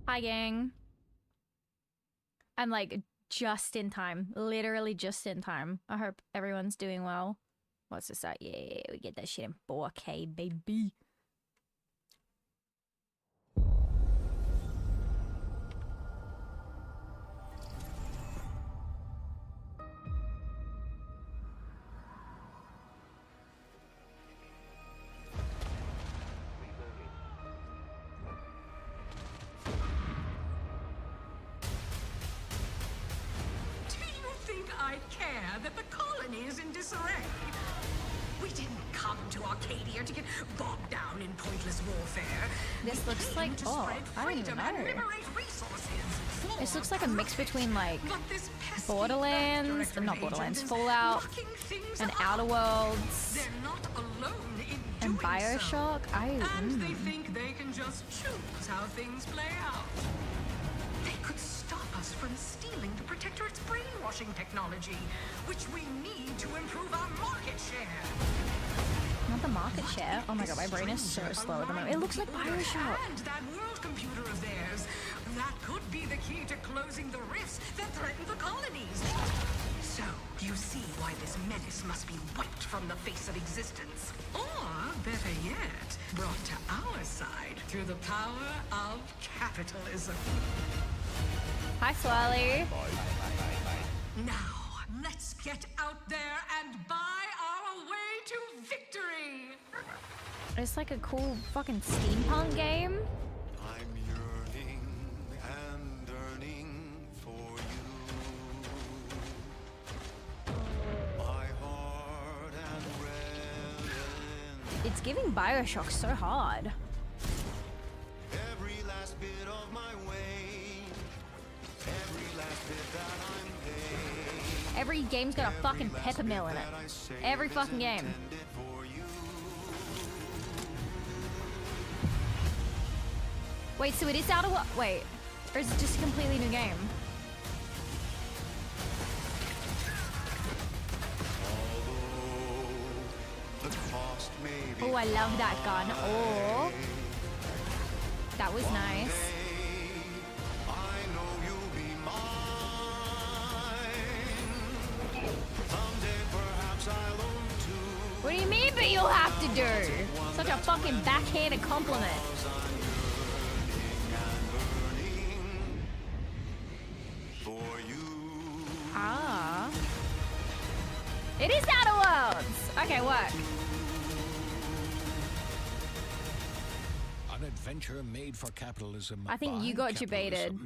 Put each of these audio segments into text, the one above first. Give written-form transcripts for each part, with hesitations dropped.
Hi, gang. I'm like just in time. Literally just in time. I hope everyone's doing well. What's this at? Yeah, we get that shit in 4K, baby. I care that the colony is in disarray. We didn't come to Arcadia to get bogged down in pointless warfare. This looks like, oh, I don't even know. This looks like a mix between like Borderlands, not Borderlands, Fallout, and Outer Worlds, and Bioshock. And they think they can just choose how things play out. They could stop us from stealing the Protectorate's brainwashing technology, which we need to improve our market share. Not the market share. Oh my god, my brain is so slow at the moment. It looks like Bioshock. And that world computer of theirs. That could be the key to closing the rifts that threaten the colonies. So, you see why this menace must be wiped from the face of existence. Or, better yet, brought to our side through the power of capitalism. Hi, Swally. Now, let's get out there and buy our way to victory! It's like a cool fucking steampunk game. I'm yearning and yearning for you. My heart and reverence. It's giving Bioshock so hard. Every last bit of my way. Every last bit that I'm paid. Every game's got a fucking peppermill in it. Every fucking game. Wait, so it is out of what? Wait, or is it just a completely new game? Oh, I love that gun. Oh, that was nice. What do you mean, but you'll have to do? Such a fucking backhanded compliment. Ah. It is Outer Worlds! Okay, work. An adventure made for capitalism. I think you got debated.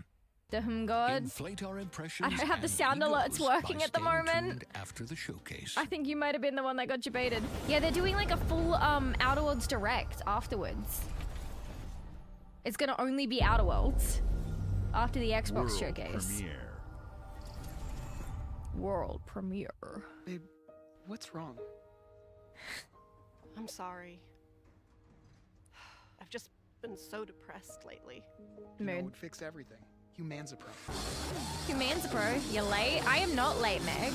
God. Inflate our I impressions don't have the and sound alerts egos working by at the staying moment. tuned after the showcase. I think you might have been the one that got debated. Yeah, they're doing like a full Outer Worlds direct afterwards. It's gonna only be Outer Worlds after the Xbox World showcase. Premiere. World premiere. Babe, what's wrong? I'm sorry. I've just been so depressed lately. You know, Mood. would fix everything. Human's a pro. Human's bro. You're late? I am not late, Meg.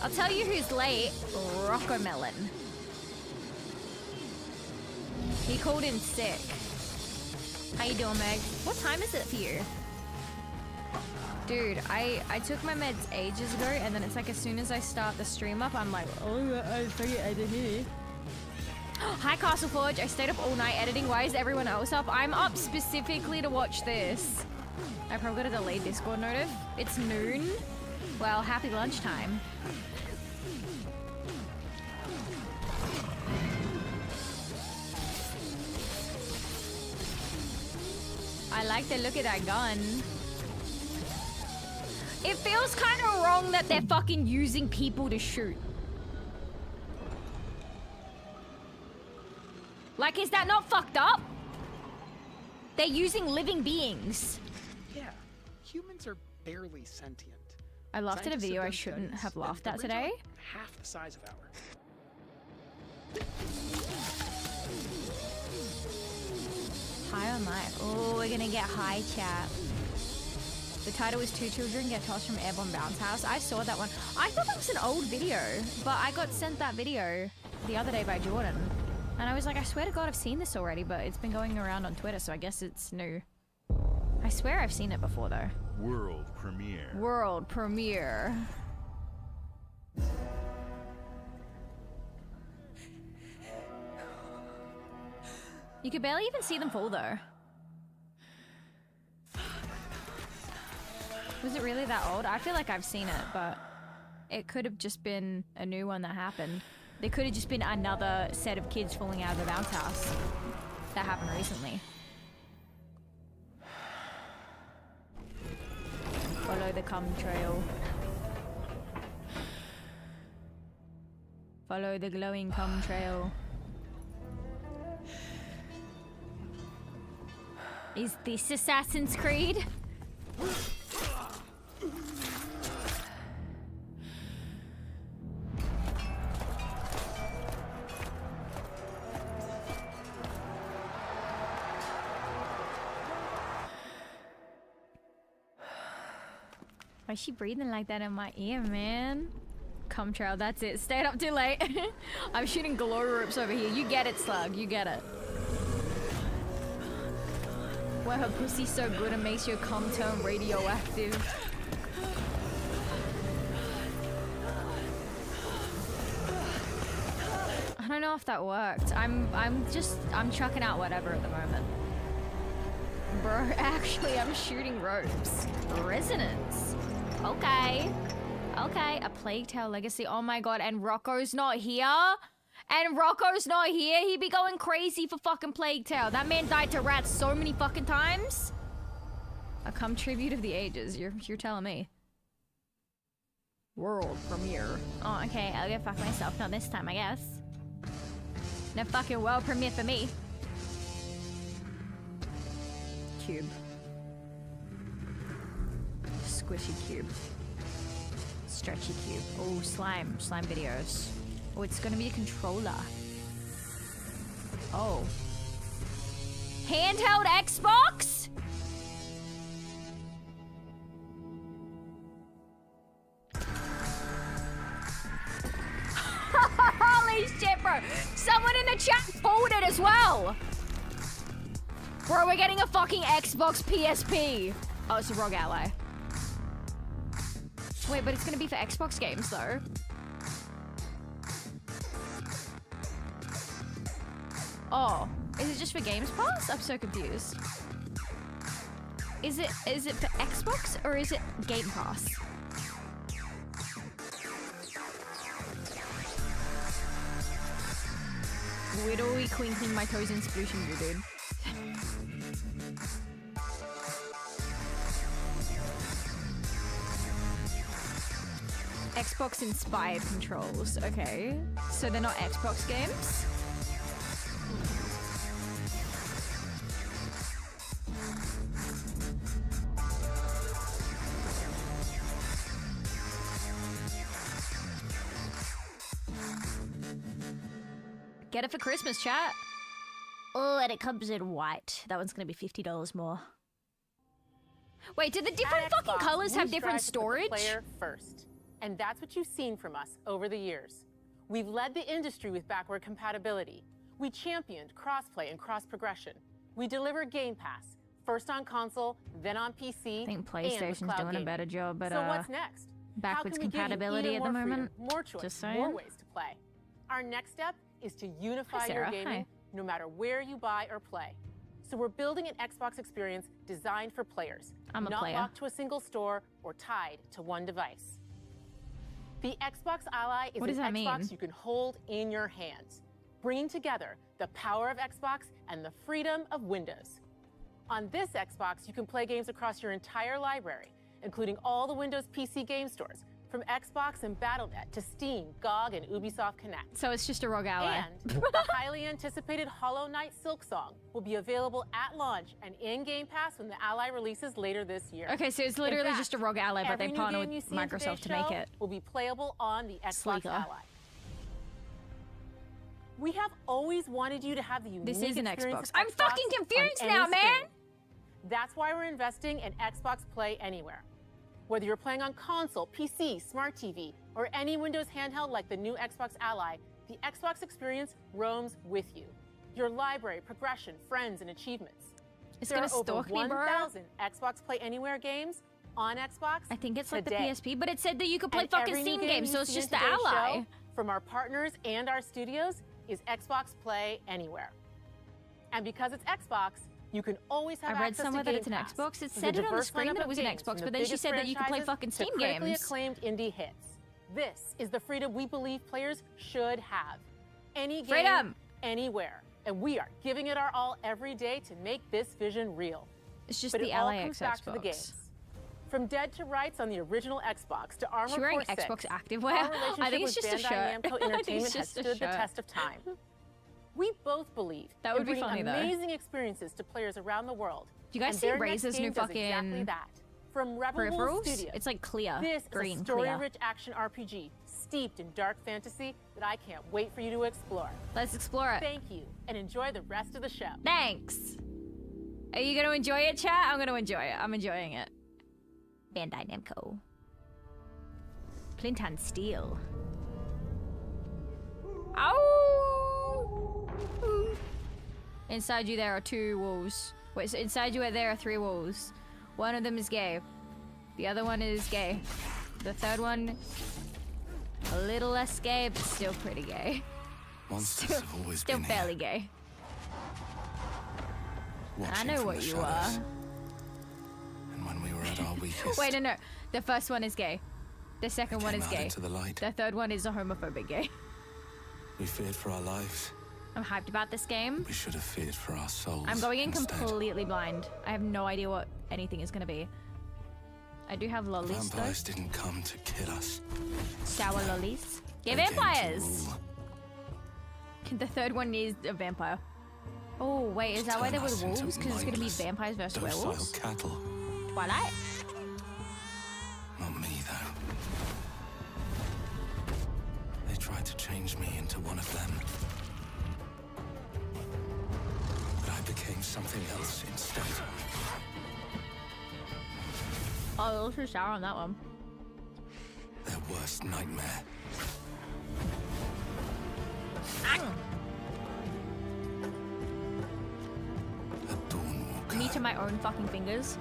I'll tell you who's late. Rockomelon. He called in sick. How you doing, Meg? What time is it for you? Dude, I took my meds ages ago, and then it's like as soon as I start the stream up, I'm like, oh, I forget I did here. Hi, Castle Forge. I stayed up all night editing. Why is everyone else up? I'm up specifically to watch this. I probably got a delayed Discord notif. It's noon. Well, happy lunchtime. I like the look of that gun. It feels kind of wrong that they're fucking using people to shoot. Like, is that not fucked up? They're using living beings. Yeah, humans are barely sentient. I laughed at a Scientists video I done shouldn't studies, have laughed and at the ridge are today. like half the size of ours. High on life. Oh, we're gonna get high, chat. The title is Two Children Get Tossed from Airborne Bounce House. I saw that one. I thought that was an old video, but I got sent that video the other day by Jordan. And I was like, I swear to God I've seen this already, but it's been going around on Twitter, so I guess it's new. I swear I've seen it before though. World premiere. World premiere. You could barely even see them fall though. Was it really that old? I feel like I've seen it, but it could have just been a new one that happened. There could have just been another set of kids falling out of the bounce house that happened recently. Follow the cum trail. Follow the glowing cum trail. Is this Assassin's Creed? Why is she breathing like that in my ear, man? Cum trail, that's it. Stayed up too late. I'm shooting glow ropes over here. You get it, Slug. You get it. Why her pussy's so good and makes your cum turn radioactive. I don't know if that worked. I'm chucking out whatever at the moment. Bro, actually I'm shooting ropes. Resonance. Okay. Okay, a Plague Tale Legacy. Oh my god, and Rocco's not here? And Rocco's not here? He'd be going crazy for fucking Plague Tale. That man died to rats so many fucking times. A cum tribute of the ages. You're telling me. World premiere. Oh, okay, I'll go fuck myself. Not this time, I guess. No fucking world premiere for me. Cube. Squishy cube. Stretchy cube. Oh, slime. Slime videos. Oh, it's gonna be a controller. Oh. Handheld Xbox? Holy shit, bro. Someone in the chat pulled it as well. Bro, we're getting a fucking Xbox PSP. Oh, it's a ROG Ally. Wait, but it's gonna be for Xbox games though. Oh, is it just for Games Pass? I'm so confused. Is it for Xbox or is it Game Pass? Widowy clinking my toes in solution, dude. Xbox inspired controls. Okay, so they're not Xbox games. Get it for Christmas, chat. Oh, and it comes in white. That one's gonna be $50 more. Wait, did the different fucking colors have different storage? Player first. And that's what you've seen from us over the years. We've led the industry with backward compatibility. We championed crossplay and cross-progression. We delivered Game Pass, first on console, then on PC. I think PlayStation's doing a better job at so what's next? backwards How can we give you compatibility even at the more moment. freedom, more choice, Just saying. more ways to play. Our next step is to unify Hi, your Sarah. gaming Hi. no matter where you buy or play. So we're building an Xbox experience designed for players, I'm a not player. locked to a single store or tied to one device. The Xbox Ally is What does an that Xbox mean? you can hold in your hands, bringing together the power of Xbox and the freedom of Windows. On this Xbox, you can play games across your entire library, including all the Windows PC game stores, from Xbox and Battle.net to Steam, GOG, and Ubisoft Connect. So it's just a ROG Ally. And the highly anticipated Hollow Knight Silksong will be available at launch and in Game Pass when the Ally releases later this year. Okay, so it's In literally fact, just a ROG Ally, but they every new partner game with you see in Microsoft today's to make show it will be playable on the Xbox sleeker. Ally. We have always wanted you to have the unique This is an experience Xbox. of I'm fucking Xbox on confused any now, man. screen. That's why we're investing in Xbox Play Anywhere. Whether you're playing on console, PC, smart TV, or any Windows handheld like the new Xbox Ally, The Xbox experience roams with you. Your library, progression, friends, and achievements. It's There gonna are over stalk me, bro. 1,000 Xbox Play Anywhere games on Xbox. I think it's like the today. PSP, but it said that you could play And fucking every new Steam game games, you so it's see in just the today's ally. show, from our partners and our studios, is Xbox Play Anywhere. And because it's Xbox, you can always have I read access somewhere to that Game it's an Pass Xbox. It with a said it on the diverse screen lineup that it of was an games Xbox, from the but then she biggest said that you could play franchises fucking to Steam critically games. acclaimed indie hits. This is the freedom we believe players should have. Any game, Freedom! anywhere. And we are giving it our all every day to make this vision real. It's just But the it all LAX comes back to the Xbox. games. From Dead to Rights on the original Xbox to Armored She wearing Core 6, Xbox activewear? our I relationship think it's with just a Bandai shirt. Namco I think Entertainment it's has just a stood the shirt. test of time. We both believe That in would be bringing funny, though. amazing experiences to players around the world. Do you guys And see their next Razor's game new does exactly fucking that. From Rebel peripherals? Studios. It's like clear, This green, is a clear. story-rich action RPG steeped in dark fantasy that I can't wait for you to explore. Let's explore it. Thank you, and enjoy the rest of the show. Thanks. Are you gonna enjoy it, chat? I'm gonna enjoy it. I'm enjoying it. Bandai Namco. Clinton Steel. Ow! Inside you there are 2 wolves. Wait, so inside you there are 3 wolves. One of them is gay. The other one is gay. The third one, a little less gay, but still pretty gay. Monsters have always Still been fairly here, gay. I watching know from what the you shadows. are. And when we were at our weakest, Wait, no. The first one is gay. The second one came is out gay. into the light. The third one is a homophobic gay. We feared for our lives. I'm hyped about this game. We should have feared for our souls. I'm going in instead. completely blind. I have no idea what anything is gonna be. I do have lollies though. Vampires didn't come to kill us. Sour lollies. Yeah, They came to vampires! rule. The third one is a vampire. Oh, wait, is that why Turn there were us into wolves? Because it's gonna be mindless, vampires versus docile werewolves? cattle. Twilight? Not me, though. They tried to change me into one of them. But I became something else instead. Oh, a little too sour on that one. Their worst nightmare. A Dawnwalker. Me to my own fucking fingers.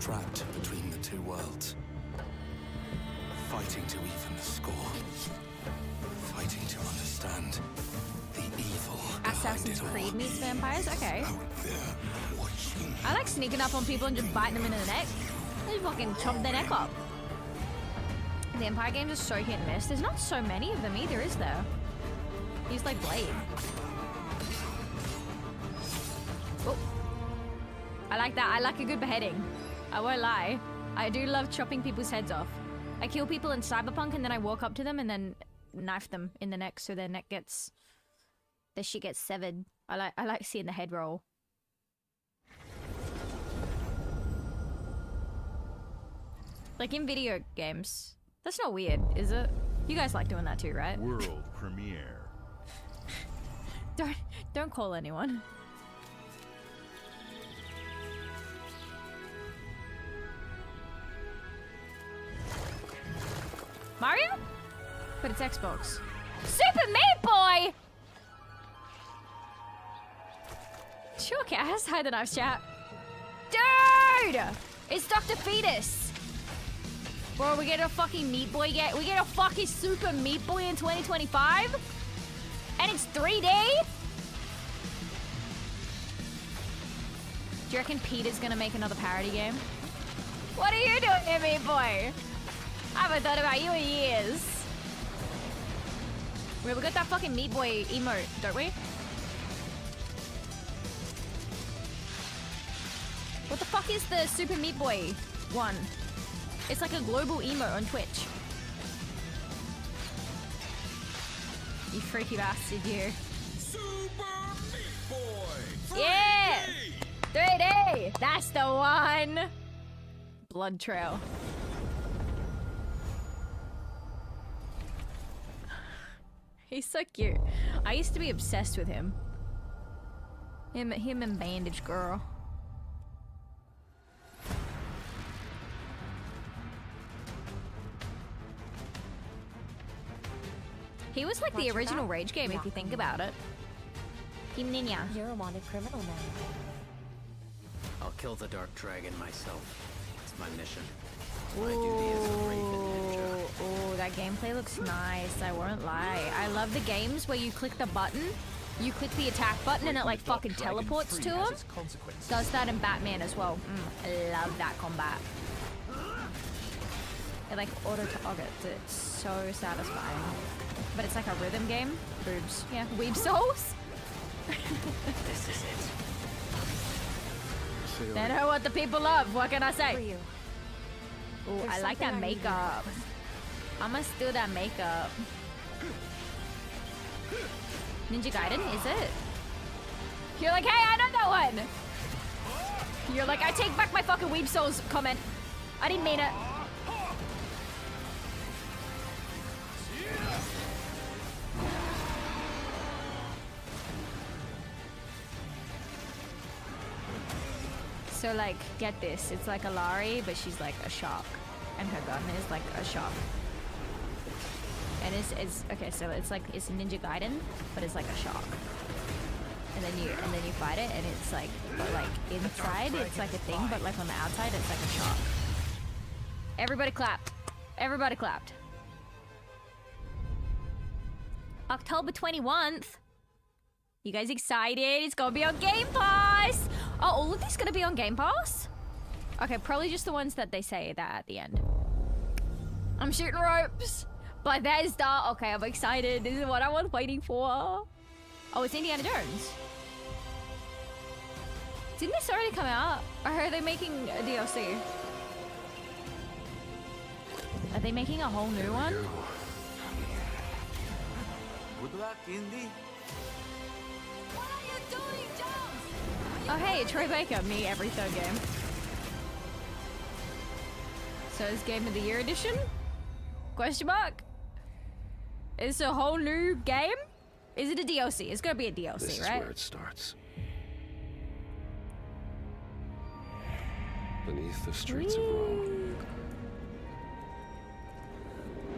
Trapped between the two worlds. Fighting to even the score. Fighting to understand the evil Assassin's behind it Creed all. meets vampires? Okay. Out there watching. I like sneaking up on people and just biting them in the neck. They fucking chop their neck up. The Empire games are so hit and miss. There's not so many of them either, is there? He's like Blade. Oh. I like that. I like a good beheading. I won't lie. I do love chopping people's heads off. I kill people in Cyberpunk and then I walk up to them and then knife them in the neck so their neck gets... their shit gets severed. I like seeing the head roll. Like in video games. That's not weird, is it? You guys like doing that too, right? World premiere. Don't call anyone. Mario? But it's Xbox. Super Meat Boy! Sure, Cass. Hi, the knives chat. Dude! It's Dr. Fetus! Bro, we get a fucking Meat Boy we get a fucking Super Meat Boy in 2025? And it's 3D? Do you reckon Peter's gonna make another parody game? What are you doing here, Meat Boy? I haven't thought about you in years. We got that fucking Meat Boy emote, don't we? What the fuck is the Super Meat Boy one? It's like a global emote on Twitch. You freaky bastard, you. Super Meat Boy! Yeah! 3D! That's the one! Blood trail. He's so cute. I used to be obsessed with him. Him and Bandage Girl. He was like Watch the your original back. Rage game if you think about it. Team Ninja. You're a wanted criminal now. I'll kill the Dark Dragon myself. It's my mission. My duty as a Raven Ninja. Oh, that gameplay looks nice. I won't lie. I love the games where you click the button, you click the attack button, and it like fucking teleports to him. Does that in Batman as well. I love that combat. It like auto targets. It's so satisfying. But it's like a rhythm game. Boobs. Yeah. Weeb souls. This is it. They know what the people love. What can I For say? you. Ooh, There's I like that something I need to makeup. I'ma steal that makeup. Ninja Gaiden, is it? You're like, hey, I know that one. You're like, I take back my fucking Weeb Souls comment. I didn't mean it. So like, get this, it's like a Lari, but she's like a shark. And her gun is like a shark. And it's okay, so it's like, it's Ninja Gaiden, but it's like a shark. And then you fight it, and it's like, but like inside it's like a thing, but like on the outside it's like a shark. Everybody clapped. Everybody clapped. October 21st. You guys excited? It's gonna be on Game Pass! Oh, all of these gonna be on Game Pass? Okay, probably just the ones that they say that at the end. I'm shooting ropes! Bethesda! Okay, I'm excited. This is what I was waiting for. Oh, it's Indiana Jones. Didn't this already come out? Or are they making a DLC? Are they making a whole new one? Good luck, Indy. Oh hey, Troy Baker, me every third game. So it's Game of the Year edition? Question mark? It's a whole new game? Is it a DLC? It's gonna be a DLC, This is right? where it starts. Beneath the streets of Rome.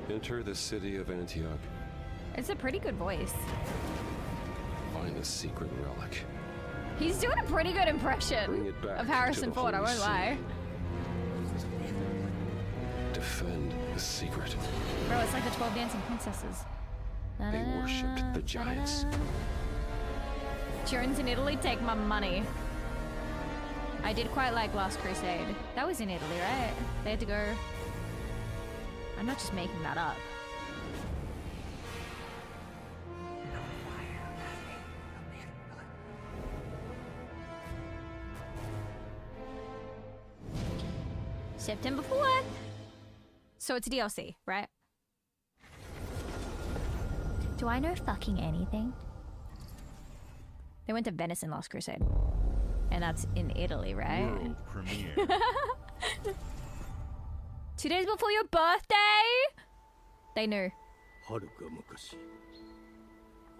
Enter the city of Antioch. It's a pretty good voice. Find a secret relic. He's doing a pretty good Bring impression it back of to Harrison the Ford, I Holy won't lie. Defend the secret. Bro, it's like the 12 Dancing Princesses. They worshipped the giants. Jones in Italy, take my money. I did quite like Last Crusade. That was in Italy, right? They had to go... I'm not just making that up. September 4th. So it's a DLC, right? Do I know fucking anything? They went to Venice in Last Crusade. And that's in Italy, right? World premiere. 2 days before your birthday? They knew. はるか昔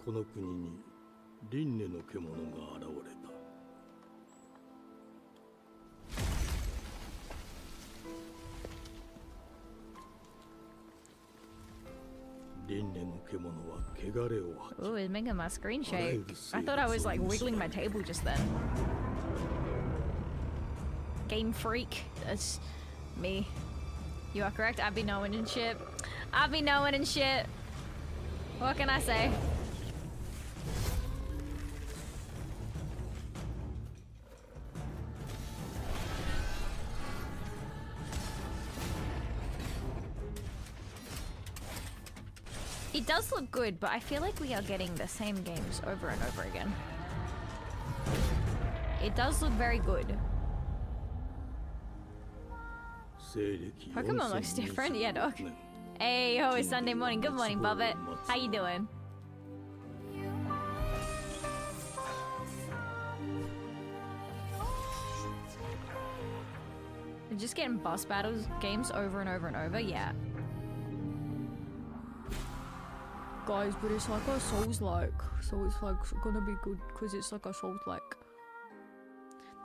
この国に輪廻の獣が現れた輪廻の獣は汚れを吐き Ooh, it's making my screen shake. I thought I was like wiggling my table just then. Game freak. That's me. You are correct. I be knowing and shit. I be knowing and shit. What can I say? It does look good, but I feel like we are getting the same games over and over again. It does look very good. 西暦 Pokemon looks different, yeah, dog. 4026年 Hey, yo, it's Sunday morning. Good morning, Buffett. How you doing? We're just getting boss battles games over and over and over, yeah. Guys, but it's like a Souls-like, so it's like gonna be good because it's like a Souls-like.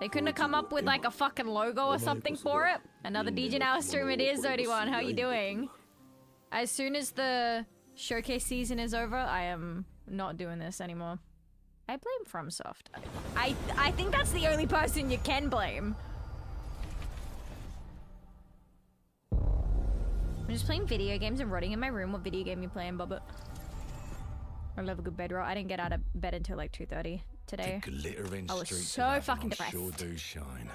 They couldn't have come up with like a fucking logo or something for it. Another DJ now stream, it is 31. How you doing? As soon as the Showcase season is over. I am not doing this anymore. I blame FromSoft. I think that's the only person you can blame. I'm just playing video games and rotting in my room. What video game you playing, Bubba? I love a good bed roll. I didn't get out of bed until like 2:30 today. The glittering I was streets so of Avalon fucking depressed. sure do shine.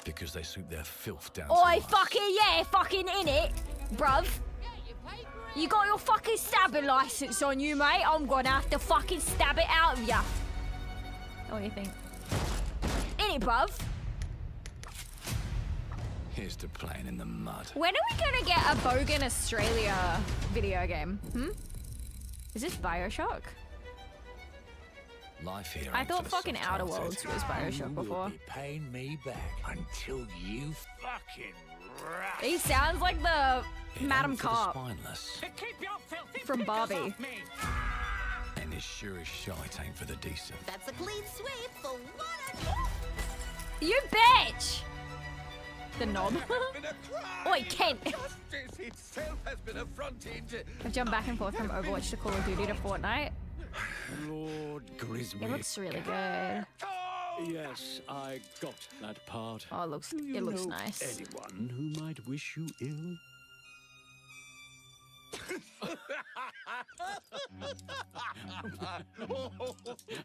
Because they swoop their filth down Oi, to us. fucking yeah, fucking in it, bruv. You got your fucking stabbing license on you, mate. I'm gonna have to fucking stab it out of ya. What do you think? In it, bruv. Here's to playing in the mud. When are we gonna get a Bogan Australia video game? Is this Bioshock? Life here. I ain't thought for the fucking Outer soft-hearted. Worlds was Bioshock before. Be paying me back until you fucking rust. He sounds like the It Madam ain't for the Cop spineless. Keep your filthy from fingers Barbie. off me. And as sure as shite ain't for the decent. That's a clean sweep for what You bitch! The knob. Been a crime. Oi, Kent. Justice itself has been affronted. I've jumped back and forth from Overwatch to Call of Duty to Fortnite. Lord Griswick. It looks really good. Yes, I got that part. Oh, it looks Do you know nice. anyone who might wish you ill?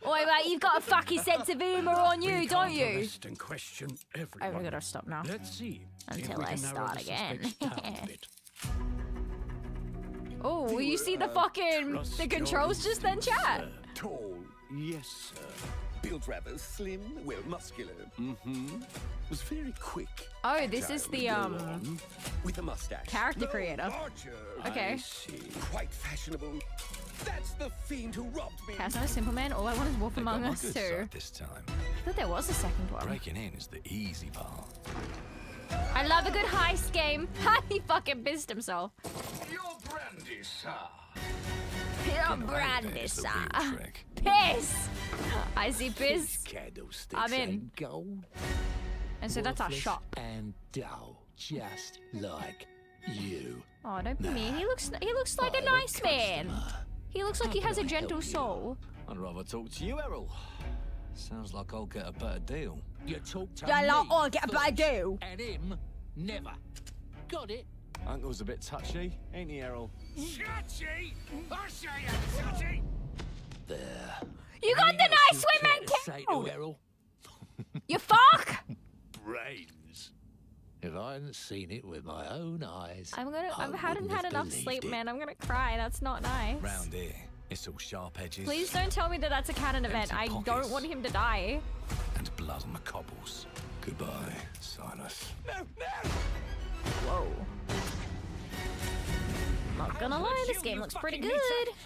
Oi, mate, you've got a fucking sense of humour on you, We don't can't you? arrest and question everyone. I'm gonna stop now. Let's see. if Until we I can narrow start the again. suspect's down a bit. Oh, will you see the fucking Trust the your controls just then instinct, chat? sir. Tall, Yes, sir. built rather slim, well muscular. Was very quick. Oh, this is the With a mustache. character creator. Larger. Okay. I see. Quite fashionable. That's the fiend who robbed me. Cast not a simple man. All I want is Wolf They got Among my Us good 2. side this time. I thought there was a second one. Breaking in is the easy part. I love a good heist game. He fucking pissed himself. Your brandy, sir. Your Getting away brandy, there is the sir. real trick. Piss! I see piss. Candlesticks I'm in. and gold. And so that's our worthless shop. And dull, just like you. Oh, don't be mean. He looks like a I'm nice man. customer. He looks like he has a gentle soul. I'd rather talk to you, Errol. Sounds like I'll get a better deal. You talk to Yeah, me like I'll get a better first, deal. And him, never. Got it? Uncle's a bit touchy, ain't he, Errol? Touchy? I say I'm touchy. There. You got the nice women Say too. to Errol, You fuck. brains. If I hadn't seen it with my own eyes, I I hadn't wouldn't had have enough believed sleep, it. man. I'm gonna cry. That's not nice. Round here, it's all sharp edges. Please don't tell me that that's a canon event. I Empty don't pockets. want him to die. And blood on the cobbles. Goodbye, Silas. No, no! Whoa. Not gonna lie, this game looks pretty good.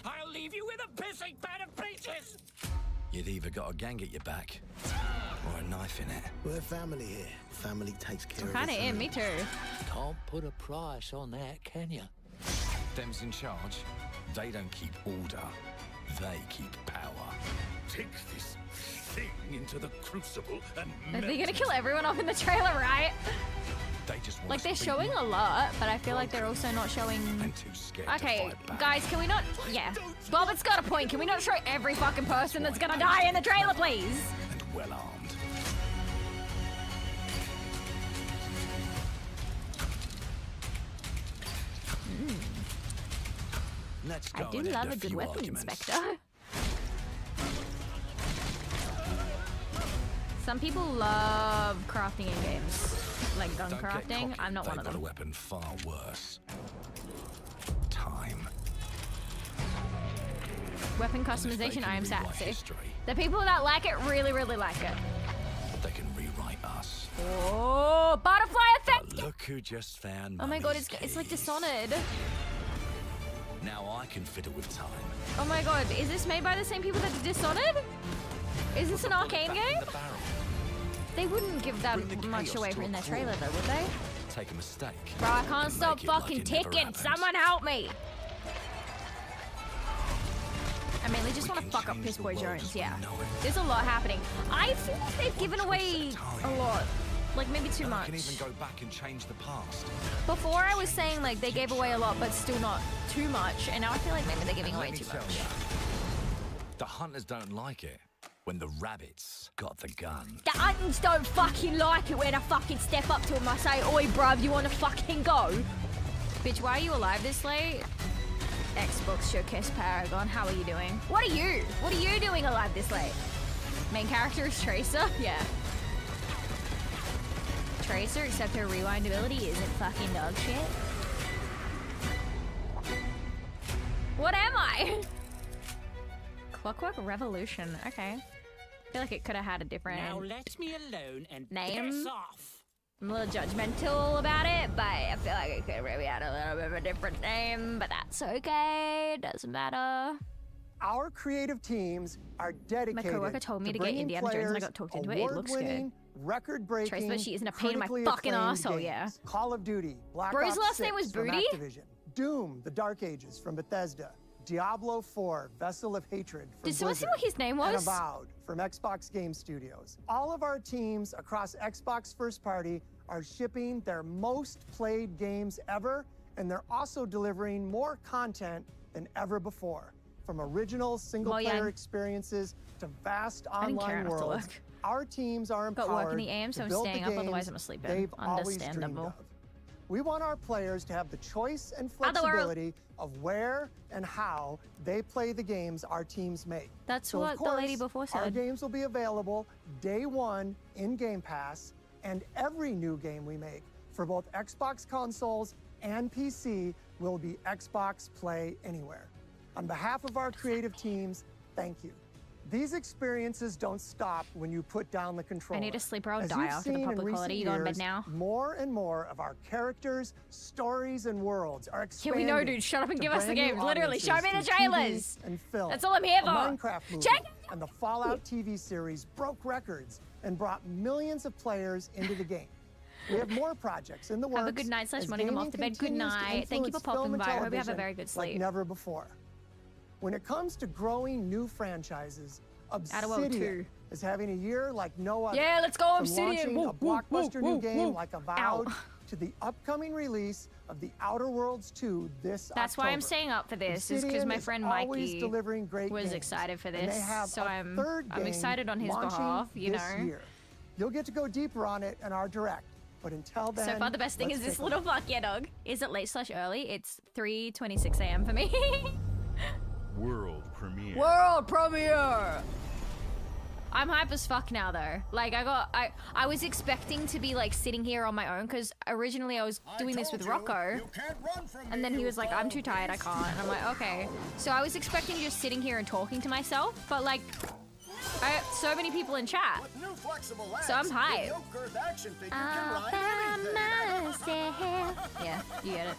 I'll leave you with a pissing pan of peaches. You'd either got a gang at your back, or a knife in it. We're family here. Family takes care I'm of kinda us. in, me too. Can't put a price on that, can you? Them's in charge. They don't keep order. They keep power. Take this thing into the crucible and Are they gonna kill everyone off in the trailer, right? They just want Like, us they're beaten showing a lot, but I feel like they're also not showing... and too scared Okay, to fight back. guys, can we not... Yeah. Bobbitt's got a point. Can we not show every fucking person that's gonna die in the trailer, please? And well armed. Let's go I do and end love a good few weapon arguments. inspector. Some people love crafting in games. Like gun Don't get crafting. cocky. I'm not one They've of got a them. weapon far worse. Time. Weapon And if they customization, can I am sad rewrite to see. history, The people that like it really, really like it. they can rewrite us. Oh, butterfly effect! But look who just found Oh my god, Mummy's it's like keys. Dishonored. Now I can fiddle with time. Oh my god, is this made by the same people that did Dishonored? Is this an arcane Back in game? the barrel. They wouldn't give that Bring the much chaos away to a in their core. trailer though, would they? Take a mistake. Bro, I can't and stop make it like fucking it never ticking. happened. Someone help me! I mainly just We want to can fuck up change Piss the Boy world Jones, as we yeah. know it. There's a lot happening. I feel like they've given Watch away what's the a time. lot. Like maybe too And I much. can even go back and change the past. Before I was saying like they gave away a lot, but still not too much, and now I feel like maybe they're giving away Let me too tell much. ya, the hunters don't like it when the rabbits got the gun. The Huntons don't fucking like it when I fucking step up to them. I say, oi, bruv, you wanna fucking go? Bitch, why are you alive this late? Xbox Showcase Paragon, how are you doing? What are you? What are you doing alive this late? Main character is Tracer? Yeah. Tracer, except her rewind ability isn't fucking dog shit. What am I? Clockwork Revolution, okay. I feel like it could have had a different let me alone and name. piss off. I'm a little judgmental about it, but I feel like it could have maybe had a little bit of a different name, but that's okay. It doesn't matter. Our creative teams are dedicated. My coworker told me to get Indiana Jones and I got talked into it. It looks good. Record-breaking, Trace, but she isn't a pain in my critically fucking acclaimed asshole, games. yeah. Call of Duty, Black Bro's Ops last name 6 was from Booty? Activision, Doom: The Dark Ages from Bethesda, Diablo 4: Vessel of Hatred from Did someone see Blizzard, what his name and was? Avowed from Xbox Game Studios. All of our teams across Xbox First Party are shipping their most played games ever, and they're also delivering more content than ever before. From original single-player experiences to vast I didn't care online enough to worlds, work. our teams are Got empowered work in the AM, so to I'm build staying the up, otherwise games I'm sleeping. they've always dreamed Understandable. of. We want our players to have the choice and Other world. flexibility of where and how they play the games our teams make. That's So, of what the lady course, before Our said. games will be available day one in Game Pass, and every new game we make for both Xbox consoles and PC will be Xbox Play Anywhere. On behalf of our creative teams, thank you. These experiences don't stop when you put down the controller. I need to sleep or I'll As die you've after the seen in public recent holiday. You go in bed years, now? More and more of our characters, stories, and worlds are Yeah, expanding. we know, dude. Shut up and to give us the brand new games. Literally, show me the audiences through TV trailers. and film. That's all I'm here A for. Minecraft movie Check it and the Fallout TV series broke records and brought millions of players into the game. We have more projects in the works. Have a good night as / morning. I'm gaming off to bed. Good continues to night. Thank you for influence film popping and by. I hope you have a television very good sleep. like never before. When it comes to growing new franchises, Outer World 2. Obsidian is having a year like no other. Yeah, let's go, From Obsidian. launching Woo, a blockbuster woo, new woo, game woo. like Avowed to the upcoming release of The Outer Worlds 2 this That's why I'm October. staying up for this, is because Obsidian my is friend always Mikey delivering great was games, excited for and they this, have so a I'm third game excited on his launching behalf, you this know. year. You'll get to go deeper on it in our direct, but until then, So far, the best thing let's is this take a little look. fuck yeah dog. Is it late / early? It's 3:26 a.m. for me. World premiere. World premiere! I'm hype as fuck now though. Like I was expecting to be like sitting here on my own because originally I was doing this with Rocco. And then he was like, I'm too tired, I can't. And I'm like, okay. So I was expecting just sitting here and talking to myself, but like I have so many people in chat. So I'm hyped. Yeah, you get it.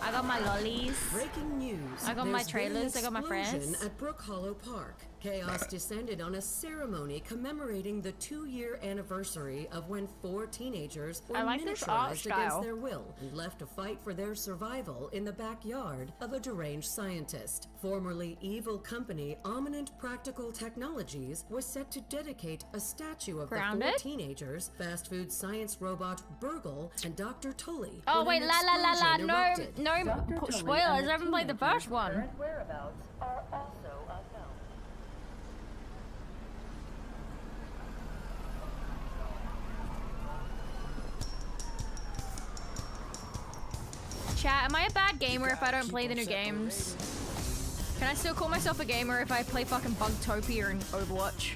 I got my lollies. Breaking news. I got my There's been an trailers. I got my explosion friends. At Brook Hollow Park. Chaos descended on a ceremony commemorating the 2-year anniversary of when 4 teenagers were I like this art miniaturized style. against their will and left to fight for their survival in the backyard of a deranged scientist. Formerly evil company Ominent Practical Technologies was set to dedicate a statue of the 4 Grounded? teenagers, fast food science robot Burgle, and Dr. Tully. Oh when wait, an la la la la! explosion No, erupted. no Dr. Tully spoilers. and the I haven't played the first one. current whereabouts are also unknown. Chat, am I a bad gamer if I don't play the new games? Can I still call myself a gamer if I play fucking Bugtopia and Overwatch?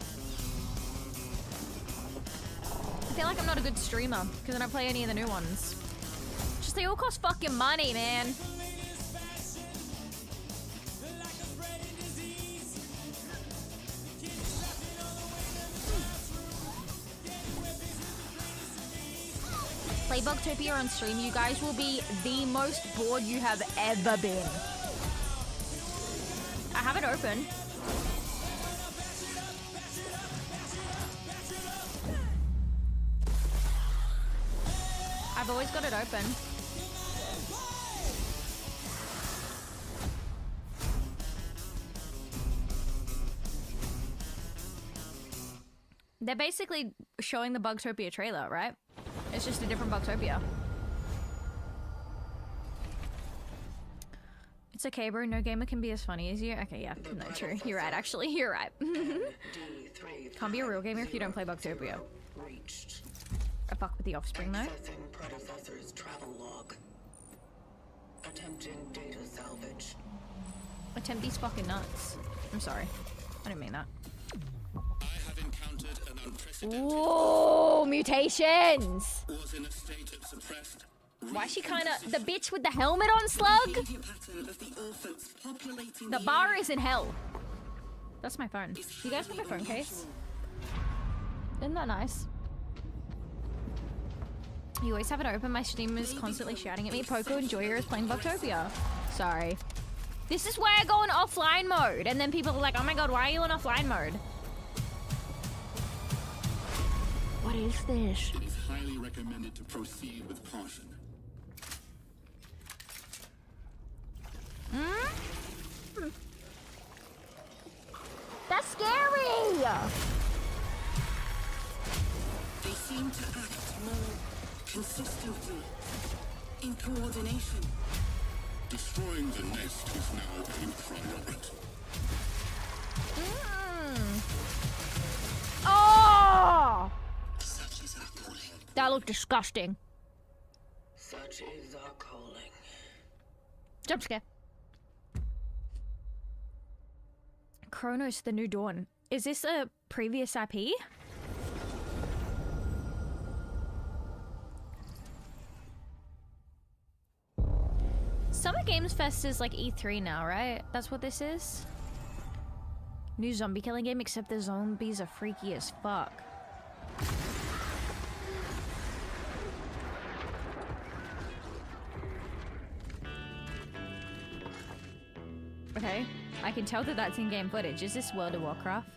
I feel like I'm not a good streamer because I don't play any of the new ones. Just they all cost fucking money, man. Play Bugtopia on stream, you guys will be the most bored you have ever been. I have it open. I've always got it open. They're basically showing the Bugtopia trailer, right? It's just a different Bugtopia. okay, bro. No gamer can be as funny as you. Okay, yeah. No, true. You're right, actually. You're right. Can't be a real gamer if you don't play Bugtopia. I fuck with the offspring, though. Predecessor's travel log. Attempting data salvage. Attempt these fucking nuts. I'm sorry. I didn't mean that. I have encountered an unprecedented... Whoa, mutations! Was in a state of suppressed... Why is she kinda... The bitch with the helmet on, Slug? The bar is in hell. That's my phone. You guys have my phone case? Isn't that nice? You always have it open. My stream is constantly shouting at me. Poco and Joya is playing Bugtopia. Sorry. This is why I go in offline mode. And then people are like, oh my god, why are you in offline mode? What is this? It is highly recommended to proceed with caution. Hmm? That's scary! They seem to act more consistently, in coordination. Destroying the nest is now a priority. Oh! Such is our calling. That looked disgusting. Such is our calling. Jump scare. Chronos, the New Dawn. Is this a previous IP? Summer Games Fest is like E3 now, right? That's what this is? New zombie killing game, except the zombies are freaky as fuck. Okay, I can tell that that's in-game footage. Is this World of Warcraft?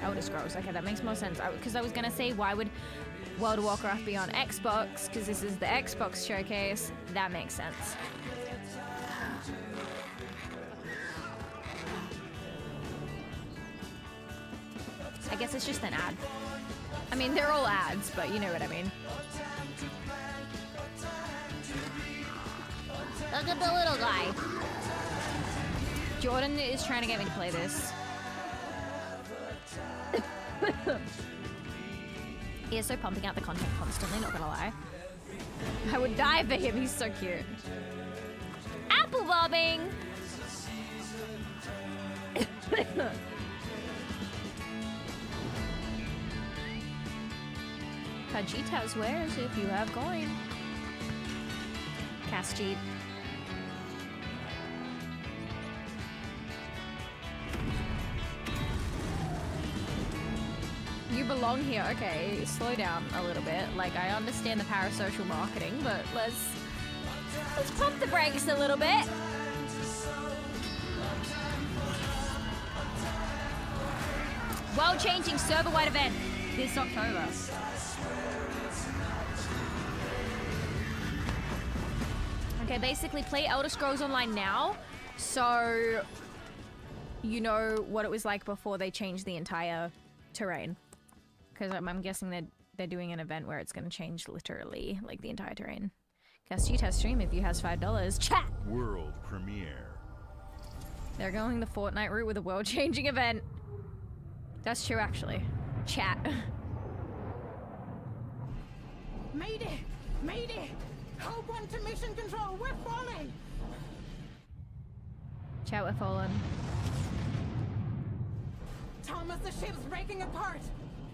Elder Scrolls. Okay, that makes more sense. Because I was gonna say, why would World of Warcraft be on Xbox? Because this is the Xbox showcase. That makes sense. I guess it's just an ad. I mean, they're all ads, but you know what I mean. Look at the little guy. Jordan is trying to get me to play this. He is so pumping out the content constantly, not gonna lie. I would die for him, he's so cute. Apple bobbing! Khajiit has wares if you have coin. Cast cheat. You belong here. Okay, slow down a little bit. Like, I understand the parasocial marketing, but let's pump the brakes a little bit. World-changing server-wide event this October. Okay, basically play Elder Scrolls Online now, so you know what it was like before they changed the entire terrain. Because I'm guessing they're doing an event where it's going to change literally, like, the entire terrain. Cast test stream if you has $5. Chat! World premiere. They're going the Fortnite route with a world-changing event. That's true, actually. Chat. Mayday! Mayday! Hold one to mission control, we're falling! Chat, we're falling. Thomas, the ship's breaking apart!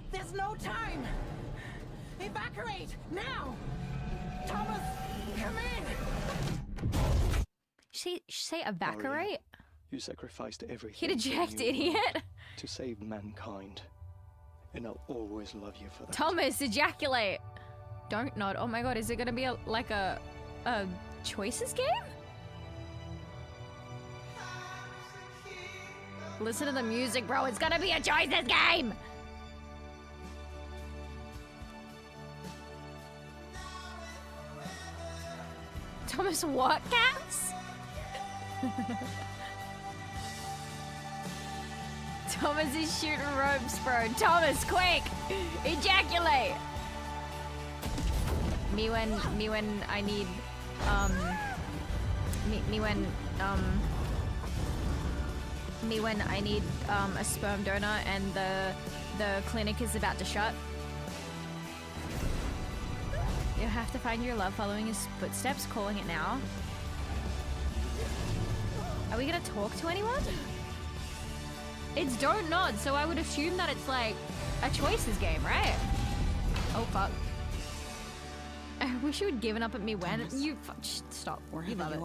There's no time! Evacuate! Now! Thomas, come in! Say evacuate? You sacrificed everything. Hit eject, idiot! To save mankind. And I'll always love you for that. Thomas, ejaculate! Don't nod. Oh my god, is it gonna be like a choices game? Listen to the music, bro. It's gonna be a choices game! Thomas, what, cats? Thomas is shooting ropes, bro. Thomas, quick! Ejaculate! Me when I need, me when I need a sperm donor and the clinic is about to shut. You have to find your love following his footsteps, calling it now. Are we gonna talk to anyone? It's don't nod, so I would assume that it's like a choices game, right? Oh fuck. I wish you had given up at me when you stop. You love it.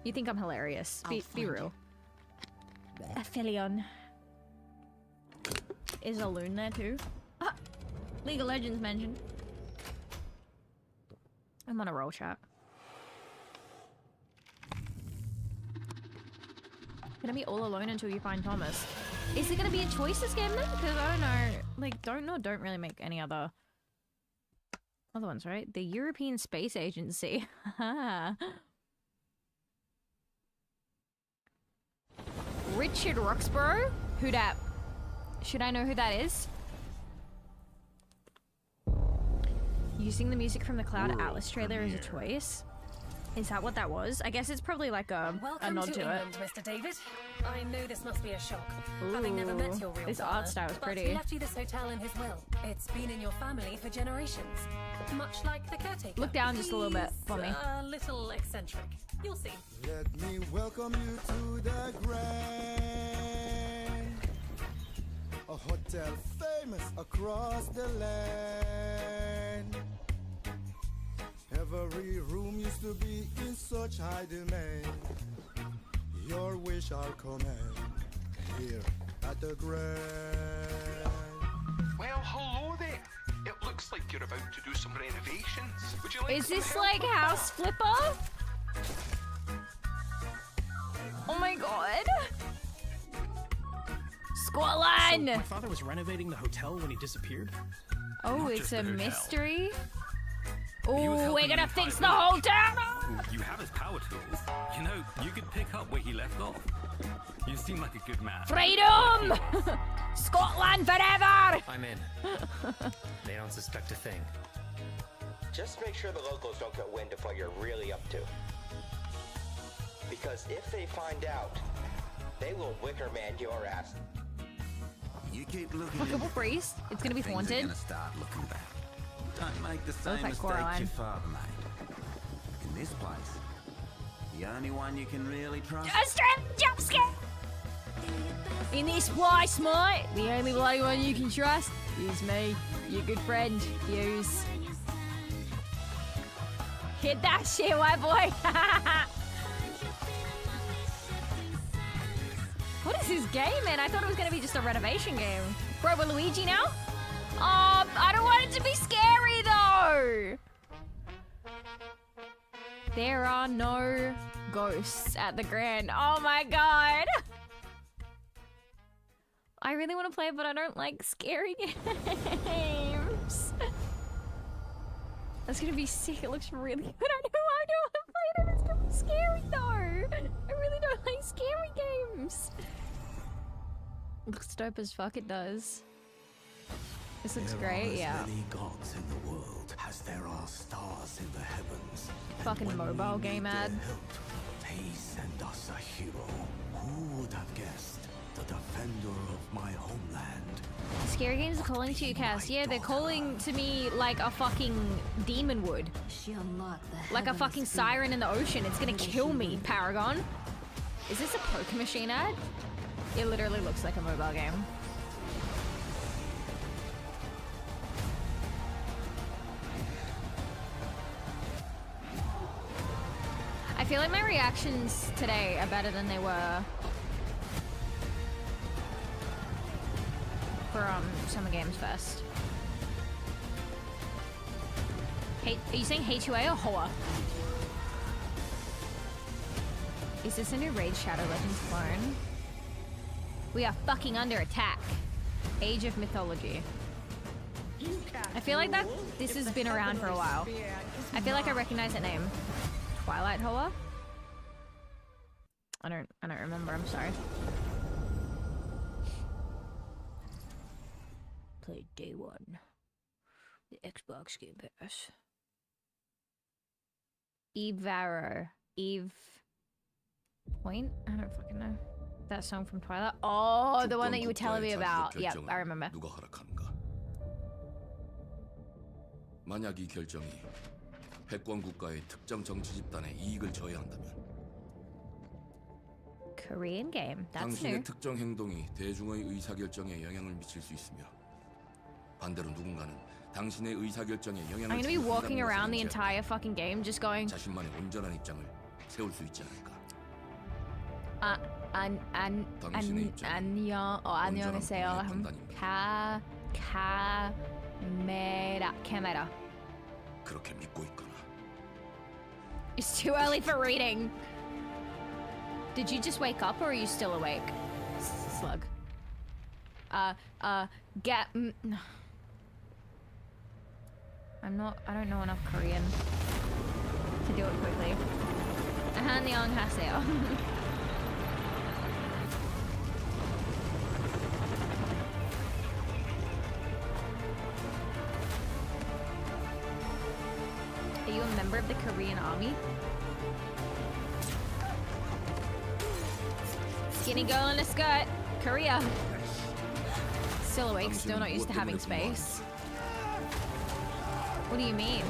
You think I'm hilarious. Be real. Aphelion. Is a loon there too? Ah, League of Legends mentioned. I'm on a roll, chat. Gonna be all alone until you find Thomas. Is it gonna be a choices game then? Because I don't know. Like, don't really make any other ones, right? The European Space Agency. Richard Roxborough? Who dat? Should I know who that is? Using the music from the Cloud Atlas trailer as a choice? Is that what that was? I guess it's probably like a nod to England, it. Mr. David. I know this must be a shock, having never met your real This father, art style is but pretty. he left you this hotel in his will. It's been in your family for generations, much like the caretaker. Look down just a little bit for me. A little eccentric. You'll see. Let me welcome you to the Grand, a hotel famous across the land. Every room used to be in such high demand. Your wish our command here at the Grand. Well, hello there. It looks like you're about to do some renovations. Would you like Is some this help? like House Flipper? Oh my god. Scotland! So my father was renovating the hotel when he disappeared? Oh, Not it's just a the hotel. mystery? He was Oh, helping we're the gonna entire fix the whole town! You have his power tools. You know, you could pick up where he left off. You seem like a good man. Freedom! Scotland forever! I'm in. They don't suspect a thing. Just make sure the locals don't get wind of what you're really up to. Because if they find out, they will wicker man your ass. You keep looking. Fuckable freeze. It's gonna be Things haunted. Are gonna start looking back. Don't make the Looks same like mistake Coraline. your father made. In this place, the only one you can really trust. A strength jump scare! In this place, mate, the only bloody one you can trust is me, your good friend, Hughes. Hit that shit, white boy! What is this game, man? I thought it was gonna be just a renovation game. Bro, we're Luigi now? I don't want it to be scary, though! There are no ghosts at the Grand. Oh my god! I really want to play it, but I don't like scary games. That's gonna be sick. It looks really good. I don't want to play it. It's gonna be scary, though. I really don't like scary games. Looks dope as fuck, it does. This looks great, yeah. There are as many gods in the world as there are stars in the heavens. Fucking mobile game ad. He sent us a hero. Who would have guessed? The defender of my homeland. Scary games are calling to you, Cass. Yeah, they're calling to me like a fucking demon would. Like a fucking siren in the ocean. It's gonna kill me, Paragon. Is this a poker machine ad? It literally looks like a mobile game. I feel like my reactions today are better than they were for Summer Games Fest. Hey, are you saying H2A or Hoa? Is this a new Raid Shadow Legends clone? We are fucking under attack. Age of Mythology. I feel like that this has been around for a while. I feel like I recognize that name. Twilight Hoa? I don't remember, I'm sorry. Played day one. The Xbox Game Pass. Eve Varro. Eve Point? I don't fucking know. That song from Twilight? Oh, the one that you were telling me about. Yep, I remember. 누가 허락하는가? 만약 이 결정이 패권 국가의 특정 정치 집단의 이익을 저해한다면 Korean game. That's 당신의 new. 특정 행동이 대중의 의사결정에 영향을 미칠 수 있으며 반대로 누군가는 당신의 의사결정에 영향을 I'm gonna be 줄 수 walking 있다는 around the 것을 entire fucking game just going. 자신만의 온전한 입장을 세울 수 있지 않을까? 안녕. 안녕하세요. 카메라. 그렇게 믿고 있거나. It's too early for reading. Did you just wake up or are you still awake? Slug. Get. I don't know enough Korean to do it quickly. 안녕하세요. Are you a member of the Korean army? Skinny girl in a skirt. Korea. Still awake, still not used to having space. What do you mean?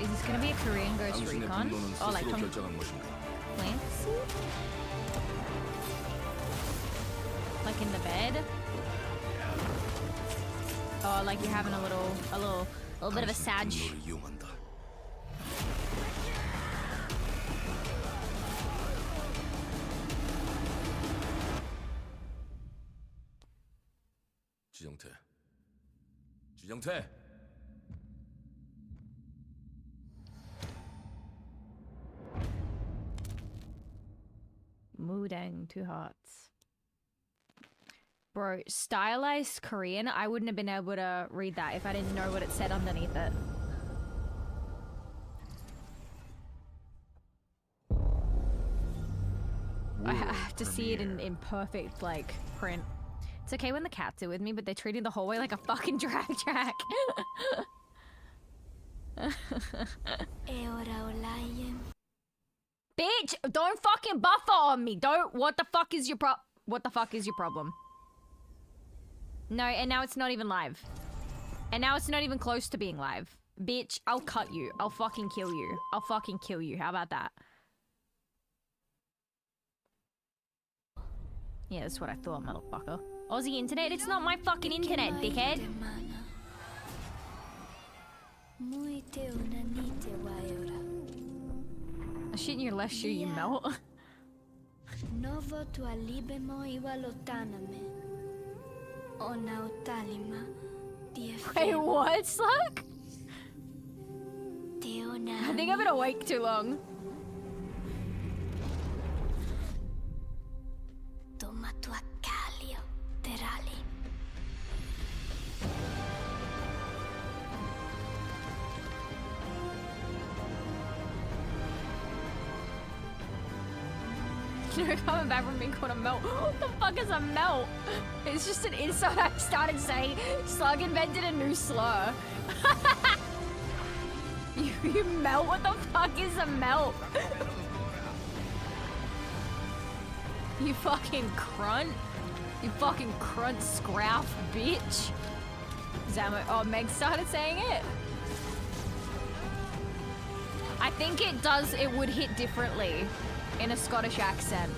Is this gonna be a Korean Ghost Recon? Oh, like Tom Clancy? Like in the bed? Oh, like you're having a little bit of a sag. 지정태. Mudang, 2 hearts. Bro, stylized Korean, I wouldn't have been able to read that if I didn't know what it said underneath it. I have to see it in perfect, like, print. It's okay when the cats are with me, but they're treating the hallway like a fucking drag track. Bitch, don't fucking buffer on me. What the fuck is your problem? No, and now it's not even live. And now it's not even close to being live. Bitch, I'll cut you. I'll fucking kill you. I'll fucking kill you. How about that? Yeah, that's what I thought, motherfucker. Aussie internet? It's not my fucking internet, dickhead. A shit in your left shoe, you melt. Wait, what, Slug? I think I've been awake too long. You're coming back from being called a melt. What the fuck is a melt? It's just an insult I started saying. Slug invented a new slur. You melt? What the fuck is a melt? You fucking crunt. You fucking crunt scrouf, bitch. Oh, Meg started saying it? I think it would hit differently in a Scottish accent.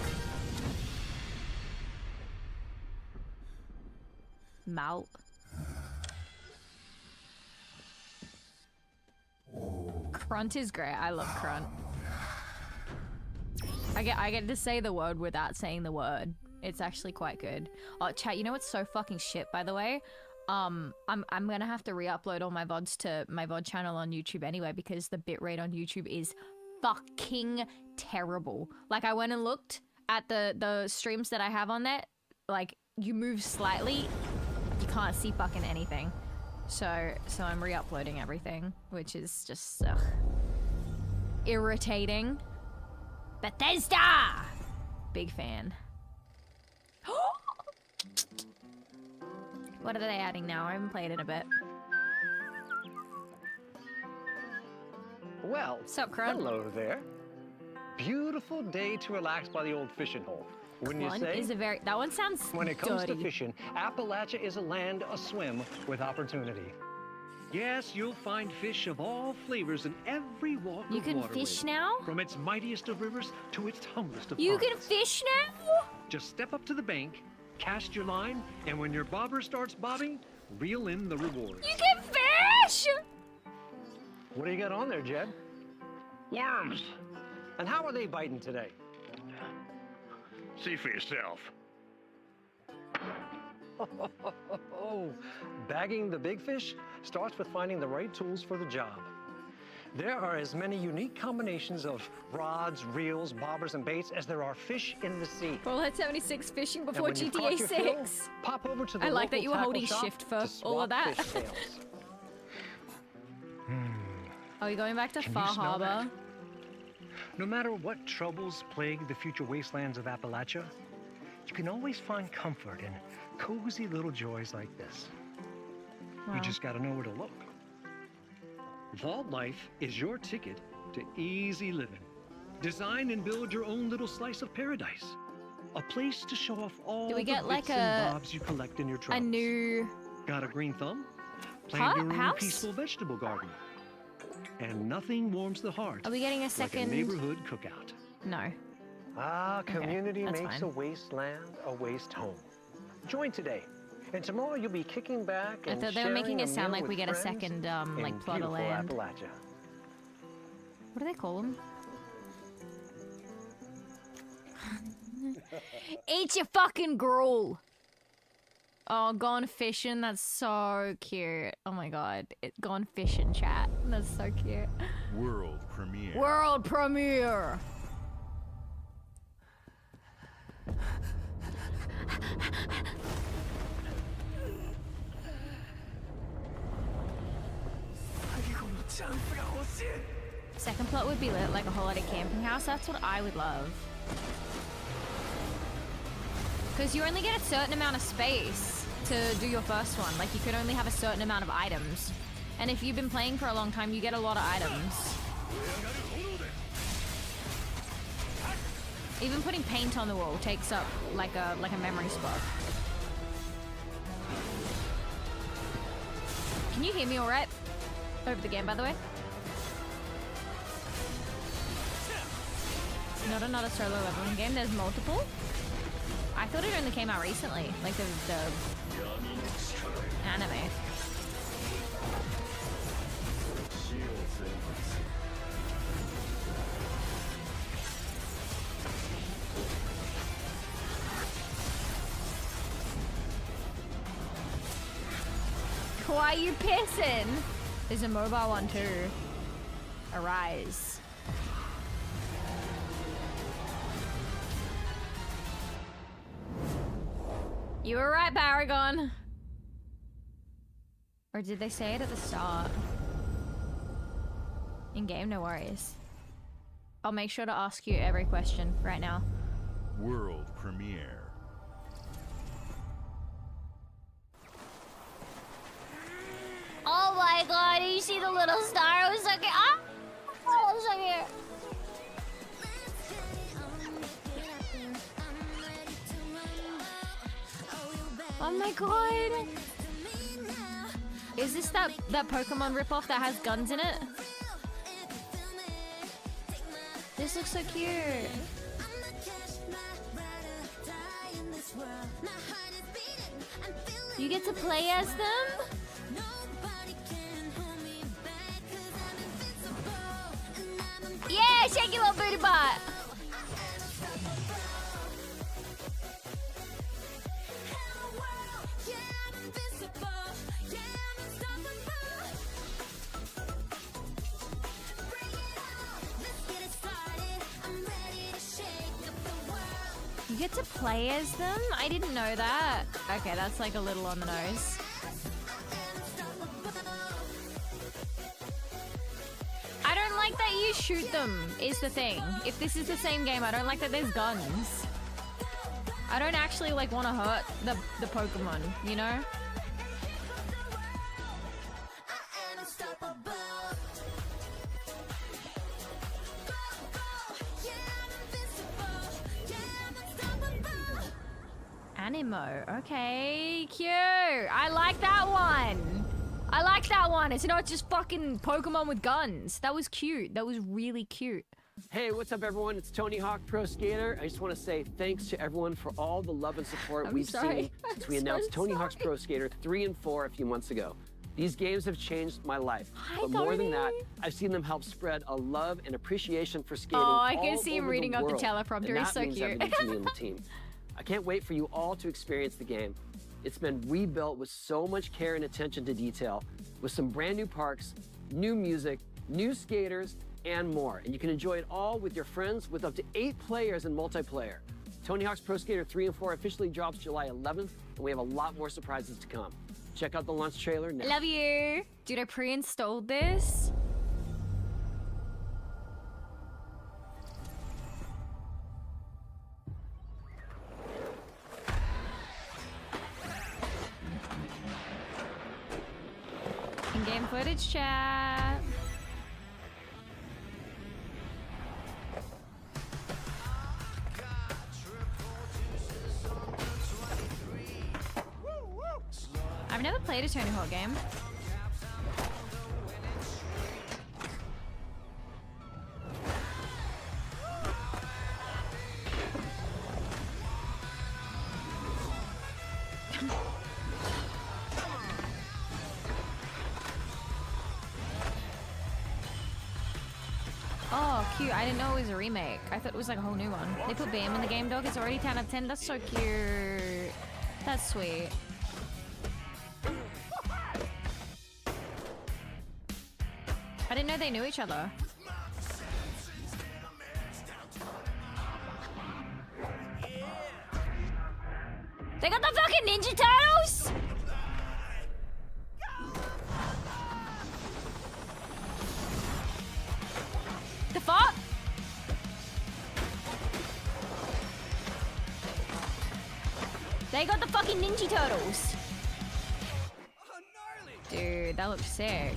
Malt. Crunt is great. I love crunt. I get to say the word without saying the word. It's actually quite good. Oh, chat, you know what's so fucking shit, by the way? I'm gonna have to re-upload all my VODs to my VOD channel on YouTube anyway, because the bitrate on YouTube is fucking terrible. Like, I went and looked at the streams that I have on there. Like, you move slightly, you can't see fucking anything. So I'm re-uploading everything, which is just irritating. Bethesda! Big fan. What are they adding now? I haven't played in a bit. Well, Sup, Crud? hello there. Beautiful day to relax by the old fishing hole. Wouldn't you One say? is a very, that one sounds When it comes dirty. to fishing, Appalachia is a land aswim with opportunity. Yes, you'll find fish of all flavors in every walk You of can waterway. fish now? From its mightiest of rivers to its humblest of You ponds. can fish now? Just step up to the bank, cast your line, and when your bobber starts bobbing, reel in the rewards. You can fish! What do you got on there, Jed? Worms. And how are they biting today? See for yourself. Bagging the big fish starts with finding the right tools for the job. There are as many unique combinations of rods, reels, bobbers, and baits as there are fish in the sea. Fallout 76 fishing And before when you've caught GTA your 6. fill, pop over to the I like that local you were tackle holding shop shift for to all swap of that. fish tails. Are we going back to Can Far you smell Harbor? that? No matter what troubles plague the future wastelands of Appalachia, you can always find comfort in cozy little joys like this. Wow. You just gotta know where to look. Vault Life is your ticket to easy living. Design and build your own little slice of paradise. A place to show off all Do we the get, like, bits and bobs you collect in your A travels. new... Got a green thumb? Plant your own house? peaceful vegetable garden. And nothing warms the heart Are we getting a like second... a neighborhood cookout. No. Ah, community that's makes fine. a wasteland a waste home. Join today, and tomorrow you'll be kicking back I and thought they were making sharing it sound meal like we with get a friends second, in like, plot of beautiful land. Appalachia. What do they call them? Eat your fucking gruel! Oh, gone fishing, that's so cute. Oh my god. Gone fishing, chat. That's so cute. World premiere. World premiere! Second plot would be lit like a whole lot of camping house. That's what I would love. Because you only get a certain amount of space to do your first one. Like, you could only have a certain amount of items. And if you've been playing for a long time, you get a lot of items. Even putting paint on the wall takes up like a memory spot. Can you hear me all right? Over the game, by the way. Not another solo leveling game. There's multiple. I thought it only came out recently, like the anime. Why are you pissing? There's a mobile one too. Arise. You were right, Paragon. Or did they say it at the start? In game, no worries. I'll make sure to ask you every question right now. World premiere. Oh my god, you see the little star? It was so cute. Ah! Oh, it was so cute. Oh my god! Is this that Pokemon ripoff that has guns in it? This looks so cute. You get to play as them? Yeah, shake your little booty butt. You get to play as them? I didn't know that. Okay, that's like a little on the nose. I don't like that you shoot them, is the thing. If this is the same game, I don't like that there's guns. I don't actually like want to hurt the Pokemon, you know? Animo. Okay, cute. I like that one. I like that one. It's not just fucking Pokemon with guns. That was cute. That was really cute. Hey, what's up, everyone? It's Tony Hawk Pro Skater. I just want to say thanks to everyone for all the love and support we've seen since we announced Tony Hawk's Pro Skater 3 and 4 a few months ago. These games have changed my life. But more than that, I've seen them help spread a love and appreciation for skating. Oh, I can all see him over reading the off the world. teleprompter. And He's that so means cute. everything to me and the team. I can't wait for you all to experience the game. It's been rebuilt with so much care and attention to detail, with some brand new parks, new music, new skaters, and more. And you can enjoy it all with your friends with up to 8 players in multiplayer. Tony Hawk's Pro Skater 3 and 4 officially drops July 11th, and we have a lot more surprises to come. Check out the launch trailer now. Love you. Dude, I pre-installed this. In-game footage chat. I've never played a Tony Hawk game. Oh, cute. I didn't know it was a remake. I thought it was like a whole new one. They put Bam in the game, dog. It's already 10 out of 10. That's so cute. That's sweet. I didn't know they knew each other. They got the fucking Ninja Turtles? The fuck? They got the fucking Ninja Turtles. Dude, that looks sick.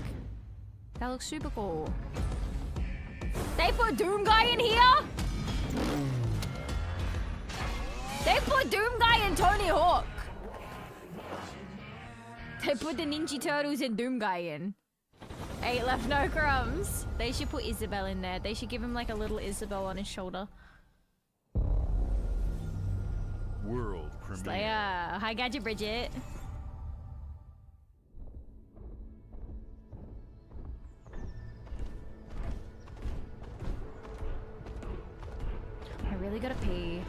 That looks super cool. They put Doom Guy in here? They put Doom Guy and Tony Hawk. They put the Ninja Turtles and Doom Guy in. 8 left, no crumbs. They should put Isabel in there. They should give him like a little Isabel on his shoulder. World premiere. Slayer. Hi, Gadget Bridget. I really gotta pee.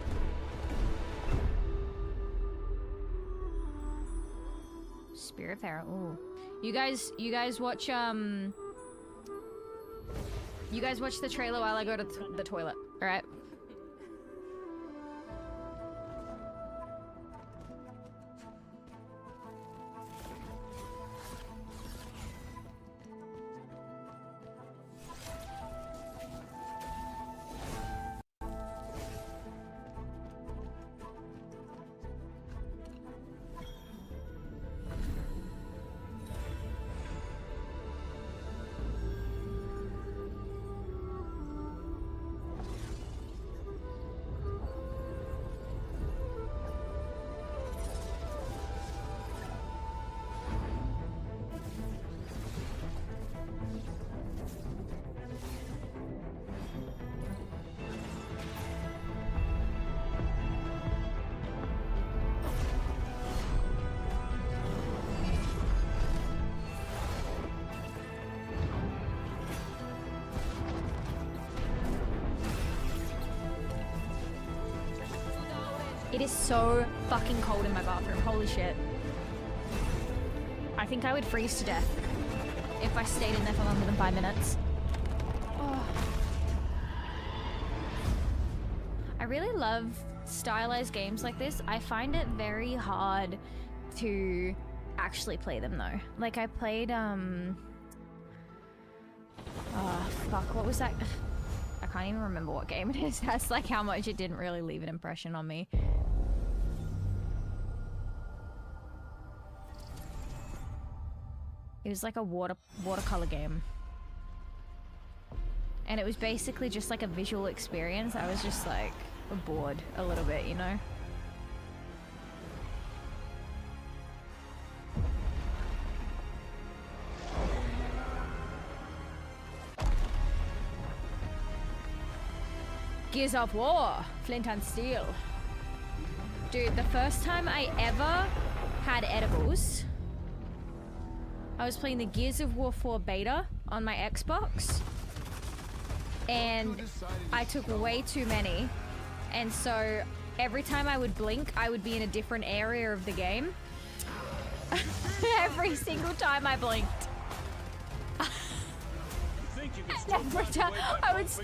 Spiritfarer. Ooh. You guys watch you guys watch the trailer while I go to the toilet, all right? It is so fucking cold in my bathroom. Holy shit. I think I would freeze to death if I stayed in there for longer than 5 minutes. Oh. I really love stylized games like this. I find it very hard to actually play them though. Like I played, oh fuck, what was that? I can't even remember what game it is. That's like how much it didn't really leave an impression on me. It was like a watercolor game. And it was basically just like a visual experience. I was just like bored a little bit, you know? Gears of War, Flint and Steel. Dude, the first time I ever had edibles, I was playing the Gears of War 4 beta on my Xbox, and I took way too many, and so every time I would blink, I would be in a different area of the game. Every single time I blinked. Every time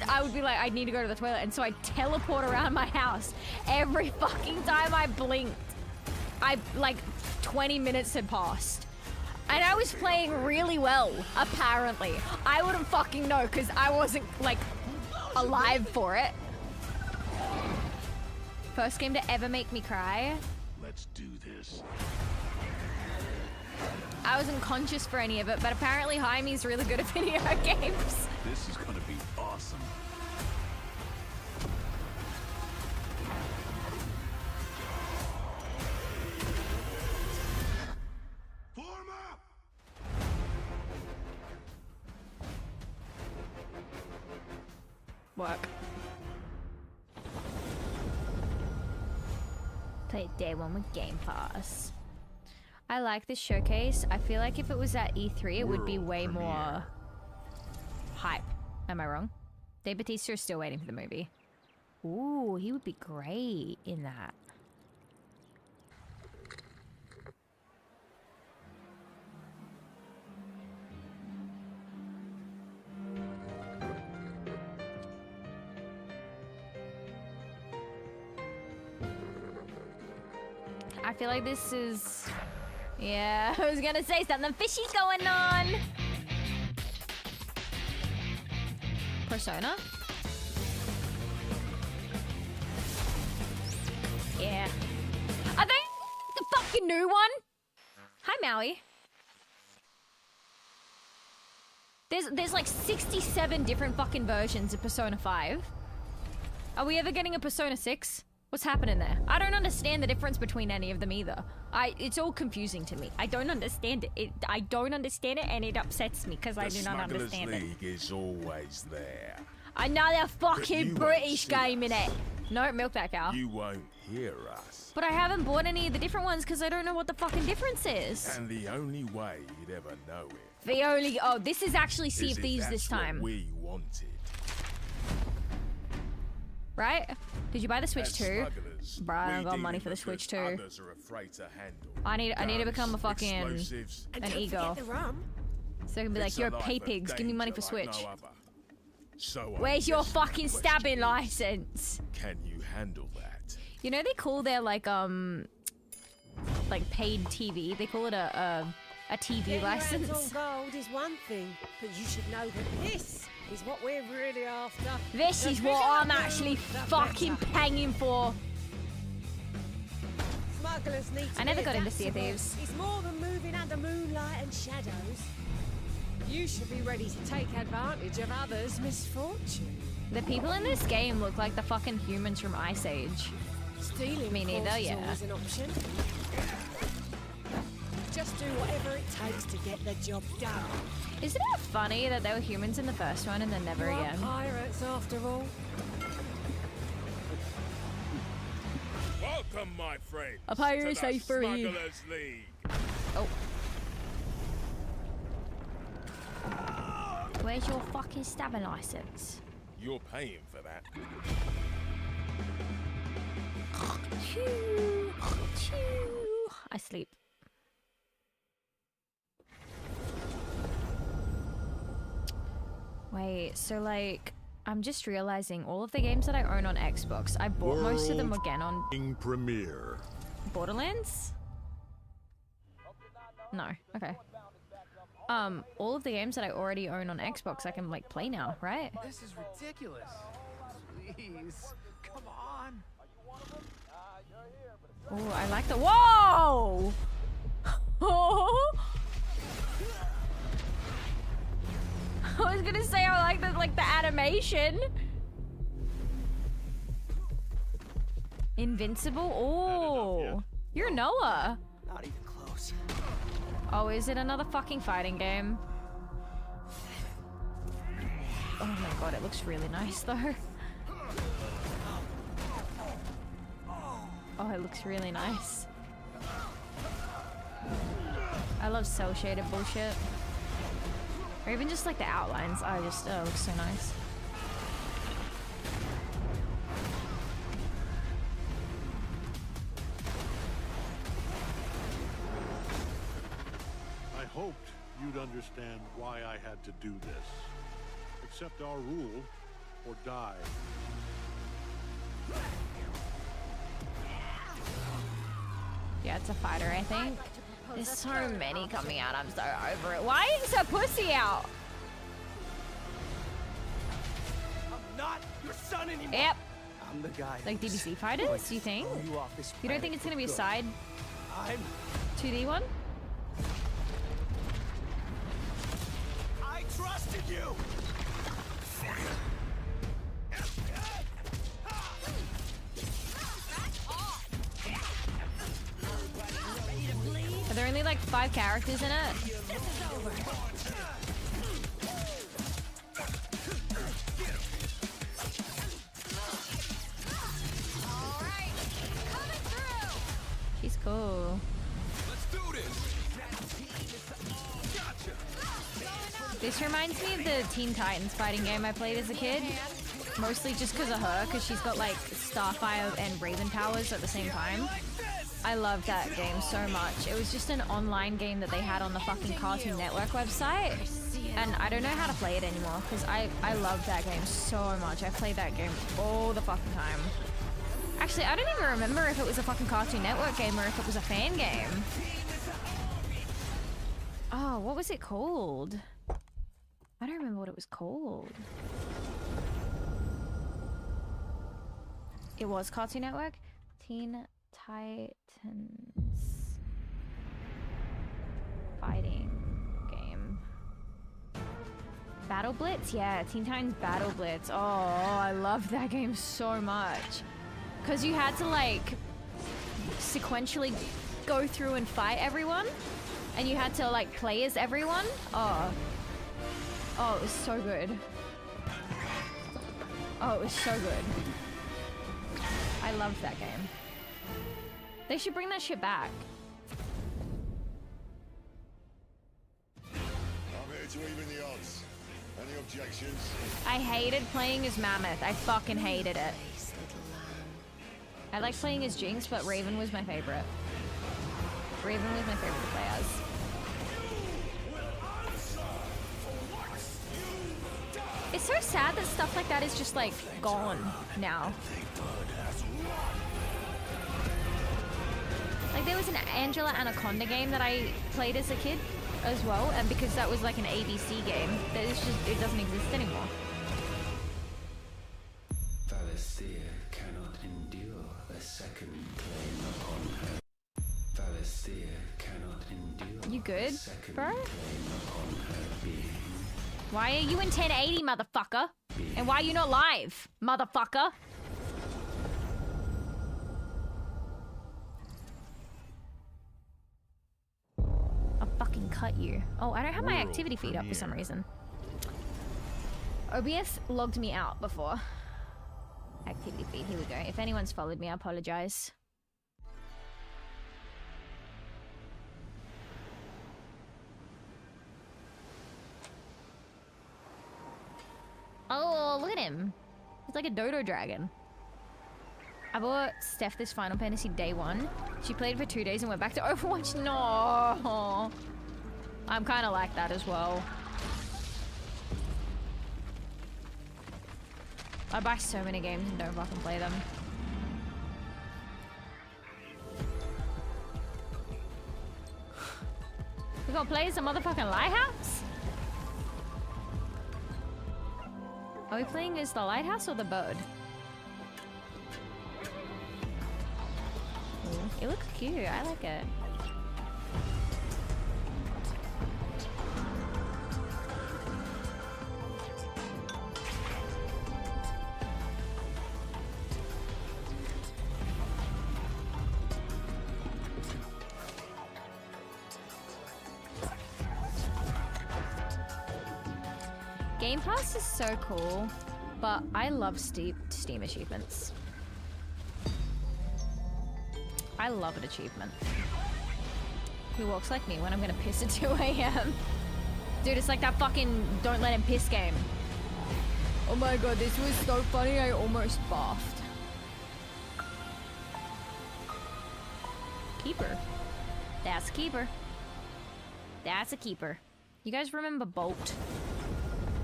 I would be like, I need to go to the toilet, and so I'd teleport around my house every fucking time I blinked. Like 20 minutes had passed. And I was playing really well, apparently. I wouldn't fucking know, because I wasn't, like, alive for it. First game to ever make me cry. Let's do this. I wasn't conscious for any of it, but apparently Jaime's really good at video games. This is gonna be awesome. Work. Play day one with Game Pass. I like this showcase. I feel like if it was at E3, it would be way more hype. Am I wrong? Dave Bautista is still waiting for the movie. Ooh, he would be great in that. I feel like this is... Yeah, I was gonna say something fishy going on. Persona? Yeah. Are they the fucking new one? Hi, Maui. There's like 67 different fucking versions of Persona 5. Are we ever getting a Persona 6? What's happening there? I don't understand the difference between any of them either. It's all confusing to me. I don't understand it. I don't understand it, and it upsets me because I do not understand it. The Smugglers League is always there. Another fucking British game in it. No, milk that cow. You won't hear us. But I haven't bought any of the different ones because I don't know what the fucking difference is. And the only way you'd ever know it. The only... Oh, this is actually Sea of Thieves this time. What we wanted. Right? Did you buy the Switch too? Bruh, I don't got money for the Switch too. I need to become a fucking... an e-girl. So I can be like, you're pay pigs, give me money for Switch. Where's your fucking stabbing license? Can you handle that? You know they call their like paid TV, they call it a TV license. On gold is one thing, but you should know that this is what we're really after. This is what I'm actually fucking paying for. Smugglers need to I never be got into Sea of adaptable. Thieves. It's more than moving under moonlight and shadows. You should be ready to take advantage of others' misfortune. The people in this game look like the fucking humans from Ice Age. Stealing, Me neither, of course, is yeah. always an option. Just do whatever it takes to get the job done. Isn't it funny that they were humans in the first one and then never We're again? pirates, after all. Welcome, my friends. A pirate to the safe for you. Smugglers League. Oh. Where's your fucking stabbing license? You're paying for that. Choo, choo. I sleep. Wait, so like, I'm just realizing all of the games that I own on Xbox, I bought most of them again on Premiere. Borderlands? No, okay. All of the games that I already own on Xbox, I can like play now, right? This is ridiculous. Please, come on. Oh, I like the whoa! Oh! I was gonna say I like the animation. Invincible. Oh, you're Noah. Not even close. Oh, is it another fucking fighting game? Oh my god, it looks really nice though. Oh, it looks really nice. I love cell shaded bullshit. Or even just like the outlines. Oh, it looks so nice. I hoped you'd understand why I had to do this. Accept our rule or die. Yeah, it's a fighter, I think. There's so many coming out. I'm so over it. Why is her pussy out? I'm not your son anymore. Yep. I'm the guy. Like DBC fighters, do you think? You don't think it's gonna be a side 2D one? I trusted you. Are there only like 5 characters in it? She's cool. Let's do this. This reminds me of the Teen Titans fighting game I played as a kid. Mostly just because of her, because she's got like Starfire and Raven powers at the same time. I loved that game so much. It was just an online game that they had on the fucking Cartoon Network website. And I don't know how to play it anymore, because I loved that game so much. I played that game all the fucking time. Actually, I don't even remember if it was a fucking Cartoon Network game or if it was a fan game. Oh, what was it called? I don't remember what it was called. It was Cartoon Network? Teen Titans fighting game. Battle Blitz? Yeah, Teen Titans Battle Blitz. Oh, I loved that game so much. Because you had to like sequentially go through and fight everyone. And you had to like play as everyone. Oh, it was so good. Oh, it was so good. I loved that game. They should bring that shit back. I'm here to even the odds. Any objections? I hated playing as Mammoth. I fucking hated it. I liked playing as Jinx, but Raven was my favorite. Raven was my favorite to play as. It's so sad that stuff like that is just like gone now. Like there was an Angela Anaconda game that I played as a kid as well, and because that was like an ABC game, that is just, it doesn't exist anymore. Valisthea cannot endure a second claim upon her. Valisthea cannot endure You good, a second bro? claim upon her being. Why are you in 1080, motherfucker? And why are you not live, motherfucker? I'll fucking cut you. Oh, I don't have my activity feed up for some reason. OBS logged me out before. Activity feed, here we go. If anyone's followed me, I apologize. Oh, look at him. He's like a dodo dragon. I bought Steph this Final Fantasy day 1. She played for 2 days and went back to Overwatch. No. I'm kind of like that as well. I buy so many games and don't fucking play them. We gonna play as a motherfucking lighthouse? Are we playing as the lighthouse or the bird? Ooh, it looks cute. I like it. Game Pass is so cool, but I love Steam achievements. I love an achievement. Who walks like me when I'm gonna piss at 2 a.m.? Dude, it's like that fucking don't let him piss game. Oh my god, this was so funny, I almost barfed. Keeper. That's a keeper. That's a keeper. You guys remember Bolt?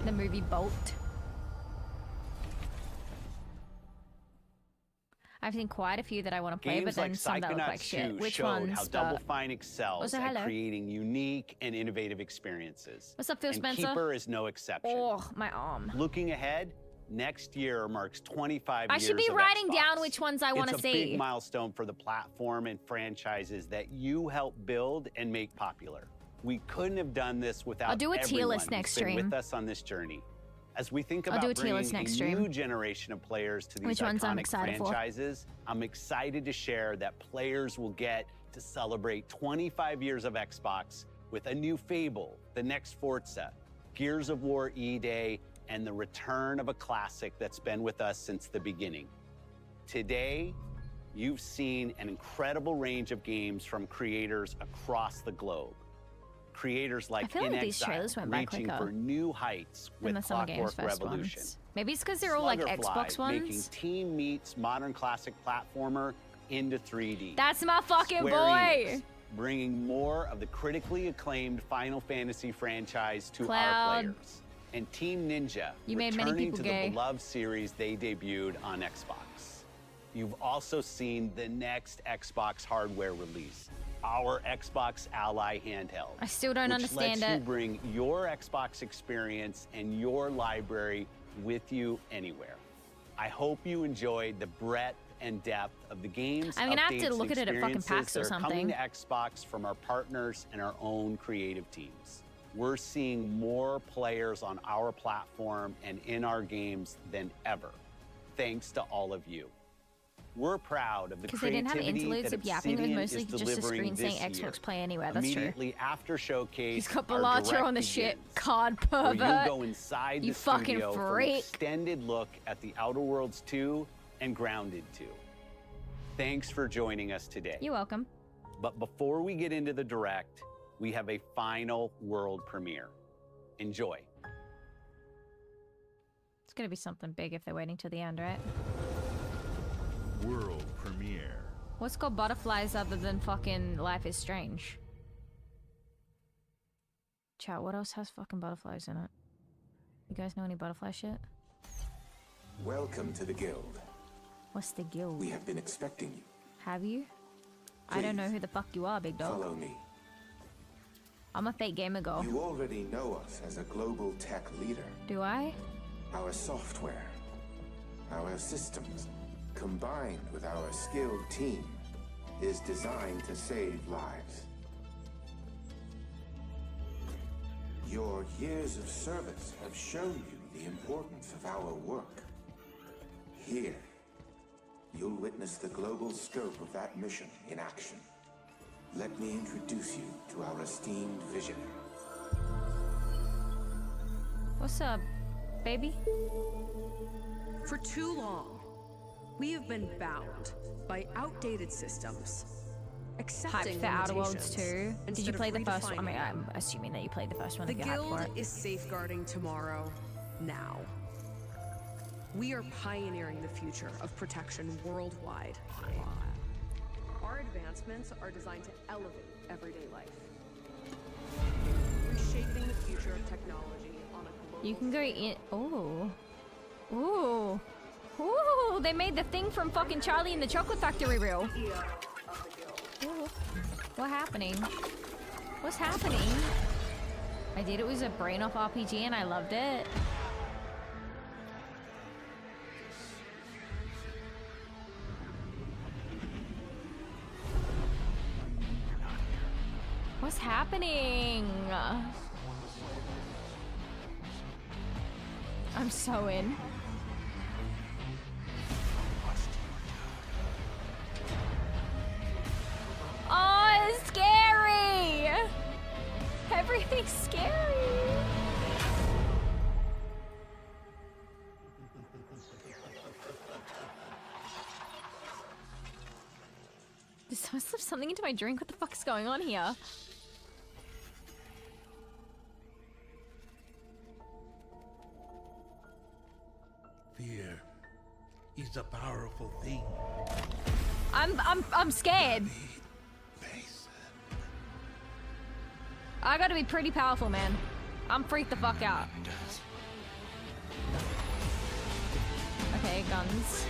The movie Bolt? I've seen quite a few that I want to play, Games but then like some that look like Psychonauts shit. 2 Which showed ones? how Double Fine excels Also, at hello. creating unique and innovative experiences. What's up, Phil and Spencer? Keeper is no exception. Oh, my arm. Looking ahead, next year marks 25 I years should be of writing Xbox. down which ones I want to It's a big see. milestone for the platform and franchises that you helped build and make popular. We couldn't have done this without I'll do a tier everyone list next who's been stream. with us on this journey. As we think I'll about do a tier bringing list next a stream. new generation of players to these Which ones I'm iconic excited for. franchises, I'm excited to share that players will get to celebrate 25 years of Xbox with a new Fable, the next Forza, Gears of War E-Day, and the return of a classic that's been with us since the beginning. Today, you've seen an incredible range of games from creators across the globe. Creators like I feel In like these Exile, trailers went by reaching quicker for new heights than with the Summer Games Clockwork Fest Revolution. ones. Maybe it's because they're all like Xbox Sluggerfly, making ones. Team Meat's modern classic platformer into 3D. That's my fucking Square boy. Enix, bringing more of the critically acclaimed Final Fantasy franchise to Cloud. our players. And Team Ninja, You made many returning people to gay. the beloved series they debuted on Xbox. You've also seen the next Xbox hardware release, our Xbox Ally handheld. I still don't which understand lets you it. bring your Xbox experience and your library with you anywhere. I hope you enjoyed the breadth and depth of the games. I'm gonna have to updates, look and at it at fucking experiences PAX or that are coming something. to Xbox from our partners and our own creative teams. We're seeing more players on our platform and in our games than ever, thanks to all of you. We're proud of the Because they didn't have creativity interludes that of yapping, it was Obsidian mostly is just a delivering screen saying this year. Xbox Play Anywhere. That's true. Immediately after Showcase, He's got our Bellagio direct on the shit. begins, Card where you pervert. go inside You the fucking studio for an freak. extended look at the Outer Worlds 2 and Grounded 2. Thanks for joining us today. You're welcome. But before we get into the direct, we have a final world premiere. Enjoy. It's gonna be something big if they're waiting till the end, right? World premiere. What's got butterflies other than fucking Life is Strange? Chat, what else has fucking butterflies in it? You guys know any butterfly shit? Welcome to the Guild. What's the guild? We have been expecting you. Have you? I don't know who the fuck you are, big dog. Follow me. I'm a fake gamer girl. You already know us as a global tech leader. Do I? Our software, our systems, combined with our skilled team, is designed to save lives. Your years of service have shown you the importance of our work. Here, you'll witness the global scope of that mission in action. Let me introduce you to our esteemed visionary. What's up, baby? For too long, we have been bound by outdated systems. Accepting Hyped for Outer Worlds limitations 2. Did you instead of play the first one? I mean, redefining I'm assuming that you played the first one The if you're hyped Guild for it. is safeguarding tomorrow, now. We are pioneering the future of protection worldwide. Our advancements are designed to elevate everyday life. Reshaping the future of technology on a global You can go in. Oh. Ooh. Ooh. They made the thing from fucking Charlie and the Chocolate Factory real. Ooh. What happening? What's happening? I did. It was a brain off RPG and I loved it. What's happening? I'm so in. Oh, it's scary! Everything's scary! This stuffed something into my drink. What the fuck is going on here? Fear is a powerful thing. I'm scared. I gotta be pretty powerful, man. I'm freaked the fuck out. Okay, guns.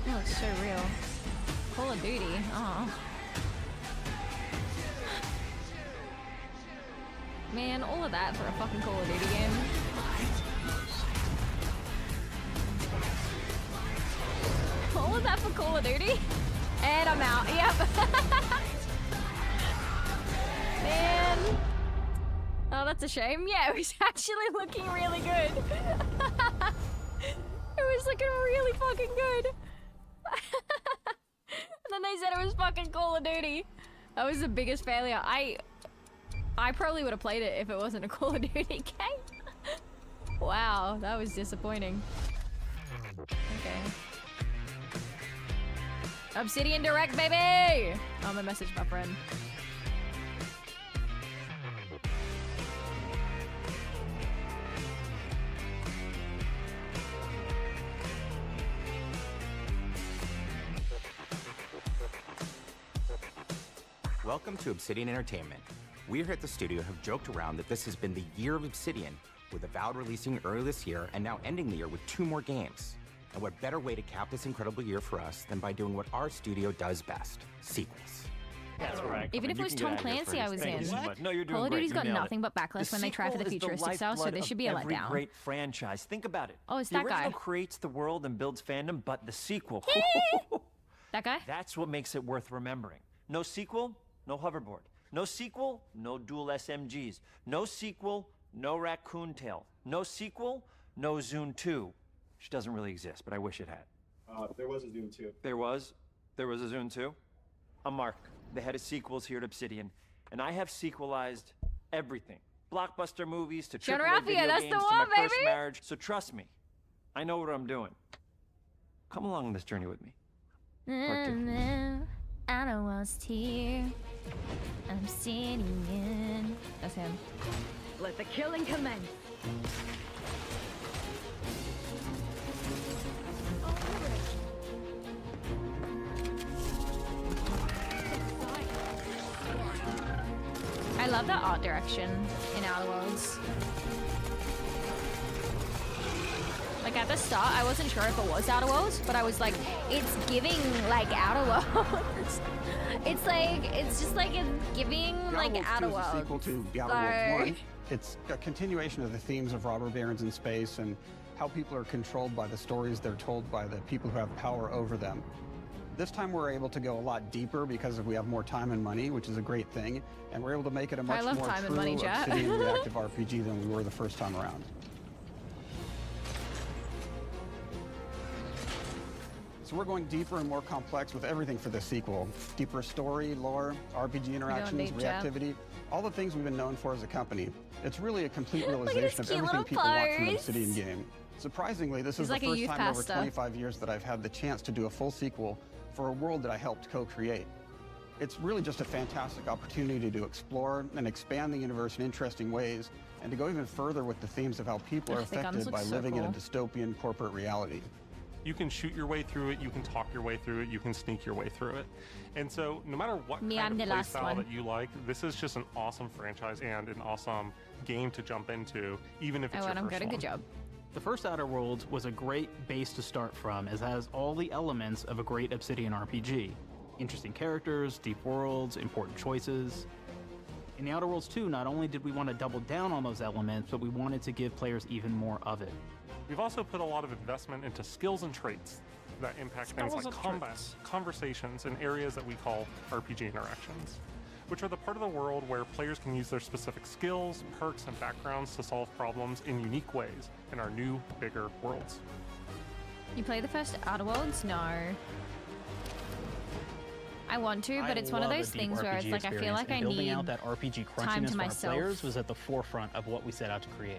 Oh, it's so real. Call of Duty. Oh. Man, all of that for a fucking Call of Duty game. All of that for Call of Duty? And I'm out. Yep. Man. Oh, that's a shame. Yeah, it was actually looking really good. It was looking really fucking good. And then they said it was fucking Call of Duty. That was the biggest failure. I probably would have played it if it wasn't a Call of Duty game. Wow, that was disappointing. Okay. Obsidian Direct, baby! Oh, I'm gonna message my friend. Welcome to Obsidian Entertainment. We here at the studio have joked around that this has been the year of Obsidian, with Avowed releasing early this year and now ending the year with 2 more games. And what better way to cap this incredible year for us than by doing what our studio does best, sequels. That's right. Even if it was Tom Clancy I was in. No, you're doing Call of great. Duty's You got nailed it. nothing but backlash when they try for the futuristic style, so this should be a every letdown. Great franchise. Think about it. Oh, it's the that guy. original creates the world and builds fandom, but the sequel. That guy? That's what makes it worth remembering. No sequel, no hoverboard. No sequel, no dual SMGs. No sequel, no raccoon tail. No sequel, no Zune 2. Which doesn't really exist, but I wish it had. There was a Zune 2. There was a Zune 2. I'm Mark, the head of sequels here at Obsidian, and I have sequelized everything. Blockbuster movies to John AAA video Raffia, that's games the to one, my first baby. marriage. So trust me, I know what I'm doing. Come along on this journey with me. Part 2. I know what's here. I'm sitting in. That's him. Let the killing commence. I love that art direction in Outer Worlds. Like at the start, I wasn't sure if it was Outer Worlds, but I was like, it's giving like Outer Worlds. It's just like it's giving like Outer Worlds 2 is a sequel Worlds. to The Outer Worlds 1. It's a continuation of the themes of robber barons in space and how people are controlled by the stories they're told by the people who have power over them. This time we're able to go a lot deeper because we have more time and money, which is a great thing, and we're able to make it a much more time and true money, chat. Obsidian reactive RPG than we were the first time around. So we're going deeper and more complex with everything for this sequel. Deeper story, lore, RPG interactions, deep, Jeff. reactivity, all the things we've been known for as a company. It's really a complete Look at realization his of cute everything little people want from an pose. Obsidian game. Surprisingly, this He's is the like a first youth time in over pastor. 25 years that I've had the chance to do a full sequel for a world that I helped co-create. It's really just a fantastic opportunity to explore and expand the universe in interesting ways, and to go even further with the themes of how people are The guns affected look by so living in a cool. dystopian corporate reality. You can shoot your way through it, you can talk your way through it, you can sneak your way through it. And so no matter what Me, kind I'm of the play last style one. that you like, this is just an awesome franchise and an awesome game to jump into, even if it's your first one. Good job. The first Outer Worlds was a great base to start from, as it has all the elements of a great Obsidian RPG. Interesting characters, deep worlds, important choices. In the Outer Worlds 2, not only did we want to double down on those elements, but we wanted to give players even more of it. We've also put a lot of investment into skills and traits that impact things Skills like and combat, traits. conversations, and areas that we call RPG interactions, which are the part of the world where players can use their specific skills, perks, and backgrounds to solve problems in unique ways in our new, bigger worlds. You play the first Outer Worlds? No. I want to, but it's one of those things where it's like I feel like I building need out that RPG time crunchiness to for our myself. players was at the forefront of what we set out to create.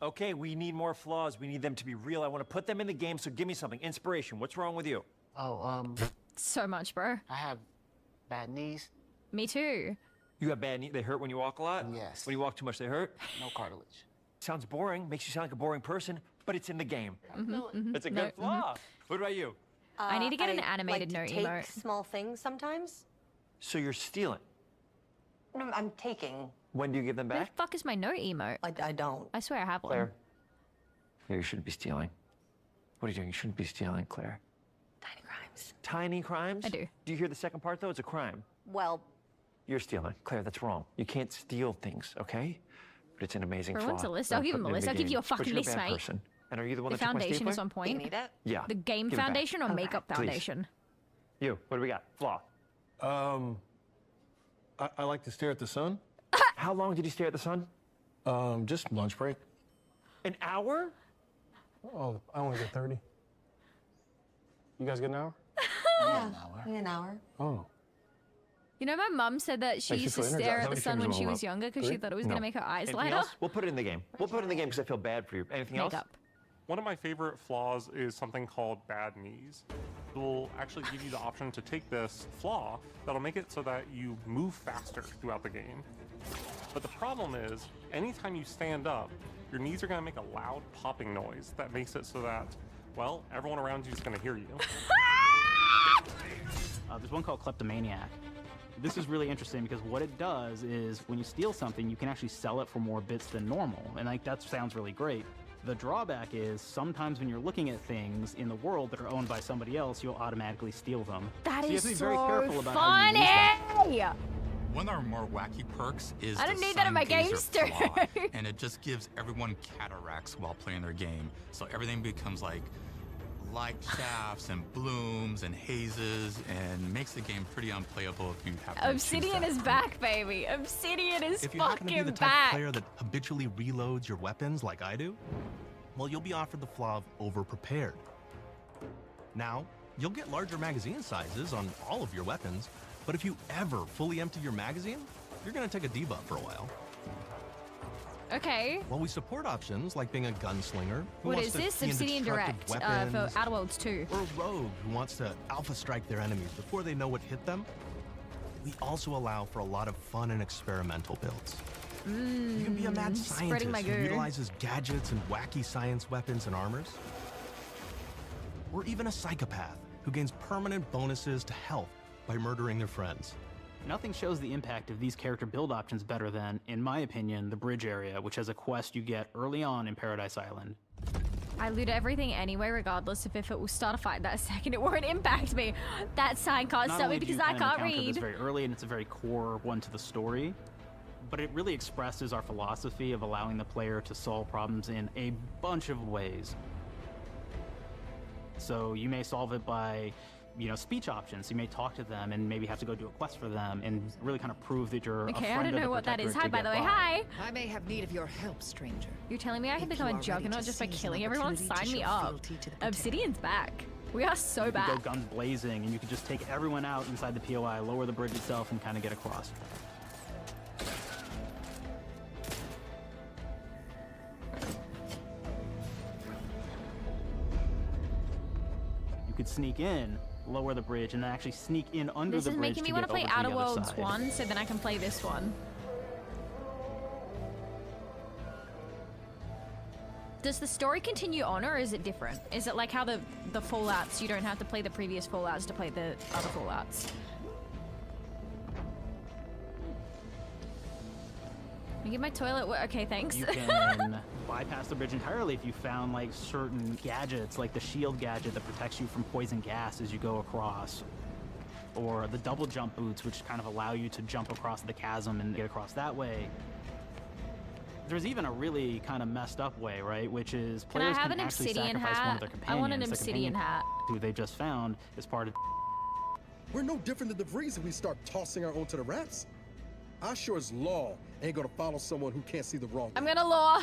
Okay, we need more flaws. We need them to be real. I want to put them in the game, so give me something. Inspiration. What's wrong with you? Oh, So much, bro. I have bad knees. Me too. You got bad knees? They hurt when you walk a lot? Yes. When you walk too much, they hurt? No cartilage. Sounds boring, makes you sound like a boring person, but it's in the game. It's a No, good flaw. What about you? I need to get an I animated like to note take emote. small things sometimes. So you're stealing. No, I'm taking. When do you give them Where back? the fuck is my note emote? I don't. I swear I have one. Claire. Yeah, you shouldn't be stealing. What are you doing? You shouldn't be stealing, Claire. Tiny crimes. Tiny crimes? I do. Do you hear the second part, though? It's a crime. Well, You're stealing. Claire, that's wrong. You can't steal things, okay? But it's an amazing Bro, flaw. wants a list? that I'll I'm give him putting a in list. the I'll give game. you a But fucking you're list, a bad mate. person. And are you the one The that took my foundation is stapler? on do you point. need it? Yeah. The game Give it back. foundation or Okay. makeup Please. foundation? You, what do we got? Flaw. I like to stare at the sun. How long did you stare at the sun? Just lunch break. An hour? Oh, I only get 30. You guys get an hour? Yeah, an hour. Oh. You know, my mum said that she Makes you used to feel stare energized. at How the many sun fingers when am I she on? was younger because she Three? thought it was No. going to make her eyes Anything lighter. else? We'll put it in the game. We'll put it in the game because I feel bad for you. Anything else? Makeup. One of my favorite flaws is something called bad knees. It will actually give you the option to take this flaw that'll make it so that you move faster throughout the game. But the problem is, anytime you stand up, your knees are going to make a loud popping noise that makes it so that, well, everyone around you is going to hear you. There's one called Kleptomaniac. This is really interesting because what it does is when you steal something, you can actually sell it for more bits than normal. And like that sounds really great. The drawback is sometimes when you're looking at things in the world that are owned by somebody else, you'll automatically steal them. That so you have is to be so very careful about how you use that. funny! One of our more wacky perks is I don't the need that in my sun gazer games too. flaw, and it just gives everyone cataracts while playing their game. So everything becomes like light shafts and blooms and hazes and makes the game pretty unplayable if you have to Obsidian is back, baby. Obsidian is If you happen to be fucking the type back. of player that habitually reloads your weapons like I do, well, you'll be offered the flaw of over-prepared. Now, you'll get larger magazine sizes on all of your weapons, but if you ever fully empty your magazine, you're gonna take a debuff for a while. Okay. While we support options like being a gunslinger, who What wants is to this? key into Obsidian destructive Direct weapons, for Outer Worlds 2. or a rogue who wants to alpha strike their enemies before they know what hit them, we also allow for a lot of fun and experimental builds. You can be a mad spreading my scientist who goo. utilizes gadgets and wacky science weapons and armors. Or even a psychopath who gains permanent bonuses to health by murdering their friends. Nothing shows the impact of these character build options better than, in my opinion, the bridge area, which has a quest you get early on in Paradise Island. I loot everything anyway, regardless if it will start a fight that second. It won't impact me. That sign can't Not stop me only do you because I kind of can't encounter this read. very early, and it's a very core one to the story, but it really expresses our philosophy of allowing the player to solve problems in a bunch of ways. So you may solve it by, speech options. You may talk to them and maybe have to go do a quest for them and really kind of prove that you're a Okay, friend I don't of know the what that is. protectorate Hi, to by the get way. Hi. I may have need of your help, stranger. You're telling me I can If become you a are ready juggernaut to just by seize an killing everyone? opportunity to Sign me show up. fealty to the protectorate. Obsidian's back. We are so You back. could go guns blazing, and you could just take everyone out inside the POI, lower the bridge itself, and kind of get across. You could sneak in, lower the bridge, and then actually sneak in under This the is bridge making me to want get to play over to Outer the other Worlds side. 1 so then I can play this one. Does the story continue on or is it different? Is it like how the Fallouts, you don't have to play the previous Fallouts to play the other Fallouts? Let me get my toilet. Okay, thanks. You can bypass the bridge entirely if you found like certain gadgets, like the shield gadget that protects you from poison gas as you go across, or the double jump boots, which kind of allow you to jump across the chasm and get across that way. There's even a really kind of messed up way, right? Which is Can I players have can an actually obsidian sacrifice one of hat? their I companions. want an the obsidian companion hat. who they just found as part of. We're no different than the Breeze if we start tossing our own to the rats. I sure as law ain't gonna follow someone who can't see the wrong. I'm gonna law.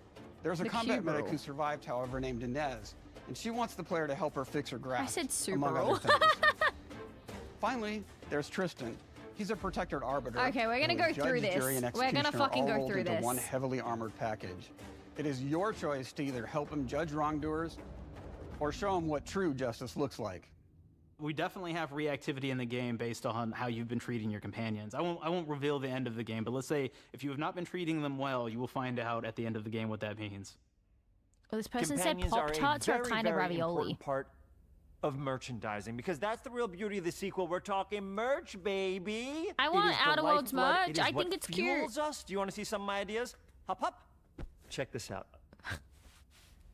There's a The combat medic Subaru. who survived, however, named Inez, and she wants the player to help her fix her grass. I said among Subaru. other things. Finally, there's Tristan. He's a protected arbiter. Okay, we're gonna who go is through judge, this. jury, and We're gonna executioner fucking all go rolled through into this. one heavily armored package. It is your choice to either help him judge wrongdoers or show him what true justice looks like. We definitely have reactivity in the game based on how you've been treating your companions. I won't reveal the end of the game, but let's say if you have not been treating them well, you will find out at the end of the game what that means. Well, this person said Companions Pop-Tarts are are a kind of very ravioli. important part of merchandising, because that's the real beauty of the sequel. We're talking merch, baby. I It want is the Outer Worlds lifeblood. merch. It is I what think it's fuels cute. us. Do you want to see some of my ideas? Hop, hop. Check this out.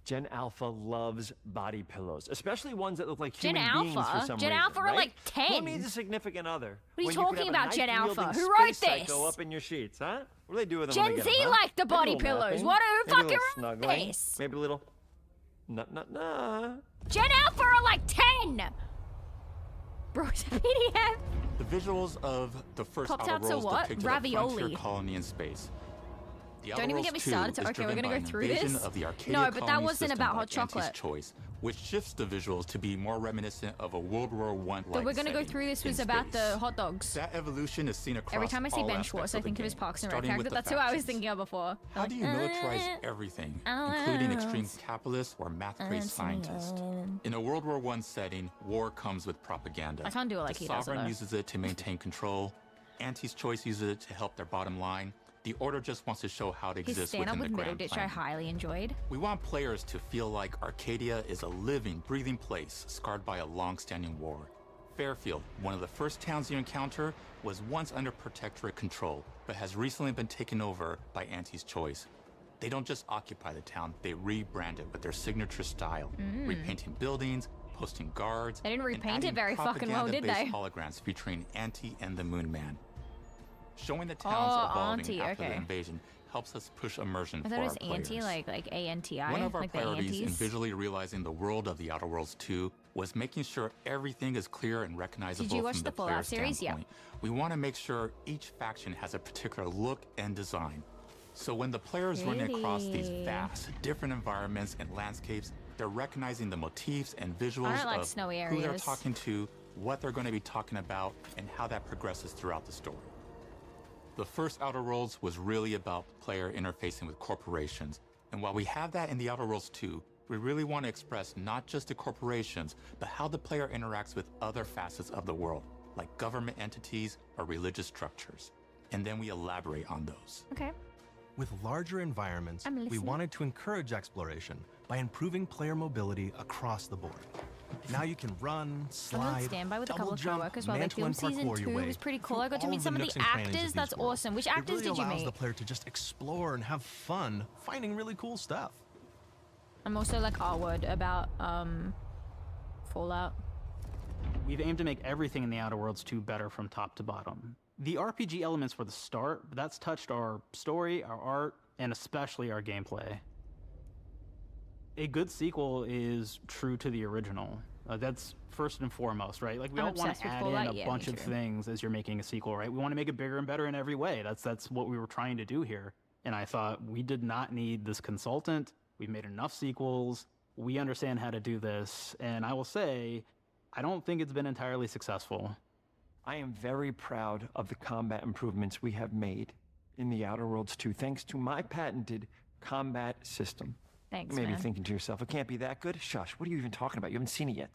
Gen Alpha loves body pillows, especially ones that look like Gen human beings Alpha? for some Gen reason, Alpha are right? like 10. Who needs a significant other? What are you when could talking have a about, Gen knife-wielding Alpha? Who wrote space this? psycho up in your sheets, huh? What do they do with them Gen when they get Z them, huh? like the Maybe a body little pillows. napping. What Maybe a fucking little wrote snuggling. this? Maybe a little nah. Gen Alpha are like 10. Bro, it's a PDF. The visuals of the first Outer Pop-Tarts are Worlds what? depicted a Ravioli. frontier colony in space. The Don't Outer even get me Worlds 2 started. is Okay, we're driven gonna by go an through invasion this. of the Arcadia No, but that colony wasn't system about by hot chocolate. Auntie's Choice, which shifts the visuals to be more reminiscent of a World War I But we're gonna go through this was about the hot dogs. That evolution is seen across Every time I see all Ben aspects Schwartz, I of the think of his game, Parks and Rec starting with character. the That's who I was factions. thinking of before. How do you militarize everything, including extreme capitalists or math-crazed scientists? In a World War I setting, war comes with propaganda. I can't do it like the he does it, Sovereign though. uses it to maintain control. Auntie's Choice uses it to help their bottom line. The Order just wants to show how to His exist stand-up within with the Middle grand Ditch I plan. highly enjoyed. We want players to feel like Arcadia is a living, breathing place scarred by a long-standing war. Fairfield, one of the first towns you encounter, was once under protectorate control, but has recently been taken over by Auntie's Choice. They don't just occupy the town, they rebrand it with their signature style, repainting buildings, posting guards. They didn't and repaint it adding very fucking well, did propaganda-based they? holograms featuring Auntie and the Moon Man. Showing the Oh, towns evolving Auntie, after the okay. invasion helps us push immersion I for thought it our was players. anti, like A-N-T-I, One of our like the priorities in antis. visually realizing the world of the Outer Worlds 2 was making sure everything is clear and recognizable Did you watch from the the Fallout player's series? Yeah. standpoint. We want to make sure each faction has a particular look and design. So when the players run across these Really? vast, different environments and landscapes, they're recognizing the motifs and visuals I don't like of snowy who they're areas. talking to, what they're going to be talking about, and how that progresses throughout the story. The first Outer Worlds was really about the player interfacing with corporations. And while we have that in the Outer Worlds 2, we really want to express not just the corporations, but how the player interacts with other facets of the world, like government entities or religious structures. And then we elaborate on those. Okay. With larger environments, I'm we listening. wanted to encourage exploration by improving player mobility across the board. Now you can run, I'm on slide, standby with a double couple of jump, coworkers while they mantle filmed and season parkour your 2. way It was pretty cool. through I got to all meet of some of nooks the and crannies of actors. these That's worlds. awesome. Which It actors really did you allows meet? the player to just explore and have fun, finding really cool stuff. I'm also like R-word about Fallout. We've aimed to make everything in the Outer Worlds 2 better from top to bottom. The RPG elements were the start, but that's touched our story, our art, and especially our gameplay. A good sequel is true to the original. That's first and foremost, right? Like we I'm don't want obsessed to with add Fallout. in a Yeah, bunch me of too. things as you're making a sequel, right? We want to make it bigger and better in every way. That's what we were trying to do here. And I thought we did not need this consultant. We've made enough sequels. We understand how to do this. And I will say, I don't think it's been entirely successful. I am very proud of the combat improvements we have made in the Outer Worlds 2, thanks to my patented combat system. Thanks, You may be man. thinking to yourself, it can't be that good. Shush, what are you even talking about? You haven't seen it yet.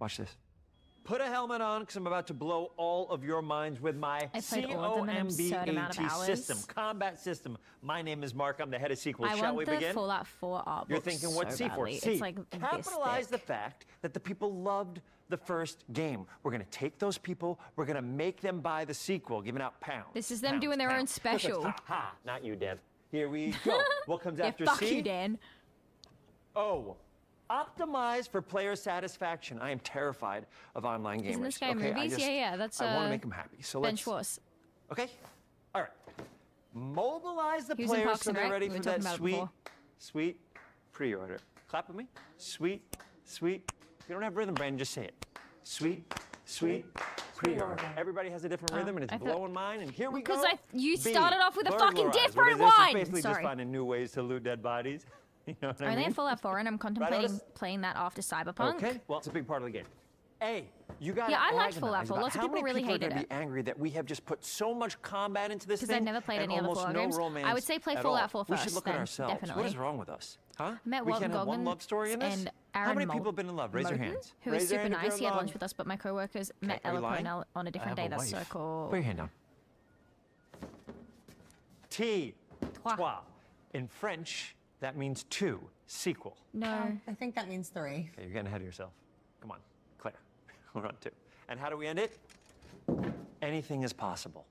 Watch this. Put a helmet on, because I'm about to blow all of your minds with my I played all of them in an absurd amount of COMBAT hours. system, combat system. My name is Mark, I'm the head of sequels. I Shall want we the begin? Fallout 4 art You're book thinking, what's so C for? badly. C. It's like this Capitalize thick. the fact that the people loved the first game. We're going to take those people, we're going to make them buy the sequel, giving out pounds. This is them pounds, doing their own pounds. special. Ha, ha. Not you, Dan. Here we go. What comes Yeah, after fuck C? you, Dan. Oh, optimize for player satisfaction. I am terrified of online gamers. Isn't this guy in okay? movies? Yeah, that's I want to make them happy. So Ben let's. Schwartz. Okay. All right. Mobilize the He was in players Parks so and they're Rec. ready We for were talking that about it sweet, before. sweet pre-order. Clap with me. Sweet, sweet. If you don't have rhythm, Brandon, just say it. Sweet, sweet pre-order. Everybody has a different rhythm, and it's I thought- blowing mine. And here we go. Because you B, started off with a fucking burglarize. What different is this? It's one. basically Sorry. just finding new ways to loot dead bodies. You know what I Are they mean? in Fallout 4 and I'm contemplating Otis? playing that after Cyberpunk? Okay, well, it's a big part of the game. Hey, you got Yeah, I liked Fallout 4. Lots of how people many really people are hated gonna it. be angry that we have just put so much combat into this thing? Because I've never played and any other almost Fallout no games. romance I would say play at Fallout all. 4 We first, should look then, at ourselves. definitely. What is wrong with us? Huh? Met We Walton can't have one Goggins love story in this? and How Aaron many people have been in love? Raise your Moten, hands. who Raise is your super hand if you're nice. in He had love. lunch with us, but my coworkers met are you Ella lying? Cornell on a different I day. have a That's so wife. cool. Put your hand down. T. Trois. In French, that means two. Sequel. No. I think that means 3. Okay, you're getting ahead of yourself. Come on, Claire. We're on 2. And how do we end it? Anything is possible.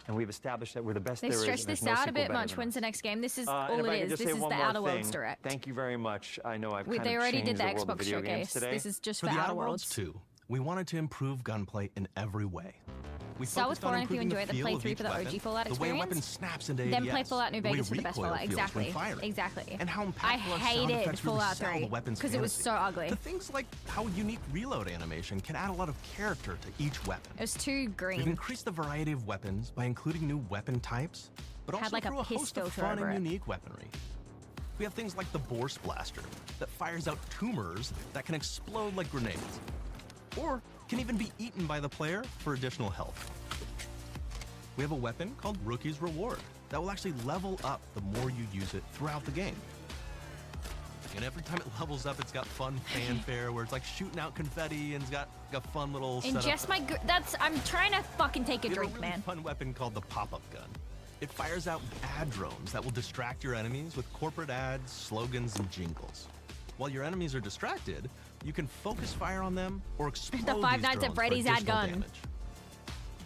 And we've established that we're the best They there is. stretched and there's this no out a sequel bit better much. than When's us. the next game? This is And all if I it can is. just This say is one the more Outer Worlds thing, Direct. Thank you very much. I know I've kind They of already changed did the the world of Xbox video games showcase. today. This is just For for the Outer Outer Worlds Worlds. 2, we wanted to improve gunplay in every way. We Start with focused on 4 and if you improving enjoy the feel of playthrough each for the weapon, OG Fallout the way a weapon experience. snaps into Then play ADS, Fallout New the way Vegas for the best recoil Fallout. feels when Exactly. firing, Exactly. and how impactful I our sound hated effects really Fallout sell 3 the weapon's because it was fantasy. so ugly. To things like how unique reload animation can add a lot of character to each weapon. It was too We've green. increased the variety of weapons by including new weapon types, but Had also like a through a piss host of filter fun over and it. unique weaponry. We have things like the Borscht Blaster that fires out tumors that can explode like grenades, or can even be eaten by the player for additional health. We have a weapon called Rookie's Reward that will actually level up the more you use it throughout the game. And every time it levels up, it's got fun fanfare where it's like shooting out confetti and it's got a fun little And setup. just my that's I'm trying to fucking take a We have drink, a really man. fun weapon called the pop-up gun. It fires out ad drones that will distract your enemies with corporate ads, slogans, and jingles. While your enemies are distracted, you can focus fire on them or explode The Five these Nights at drones for Freddy's ad additional gun. damage.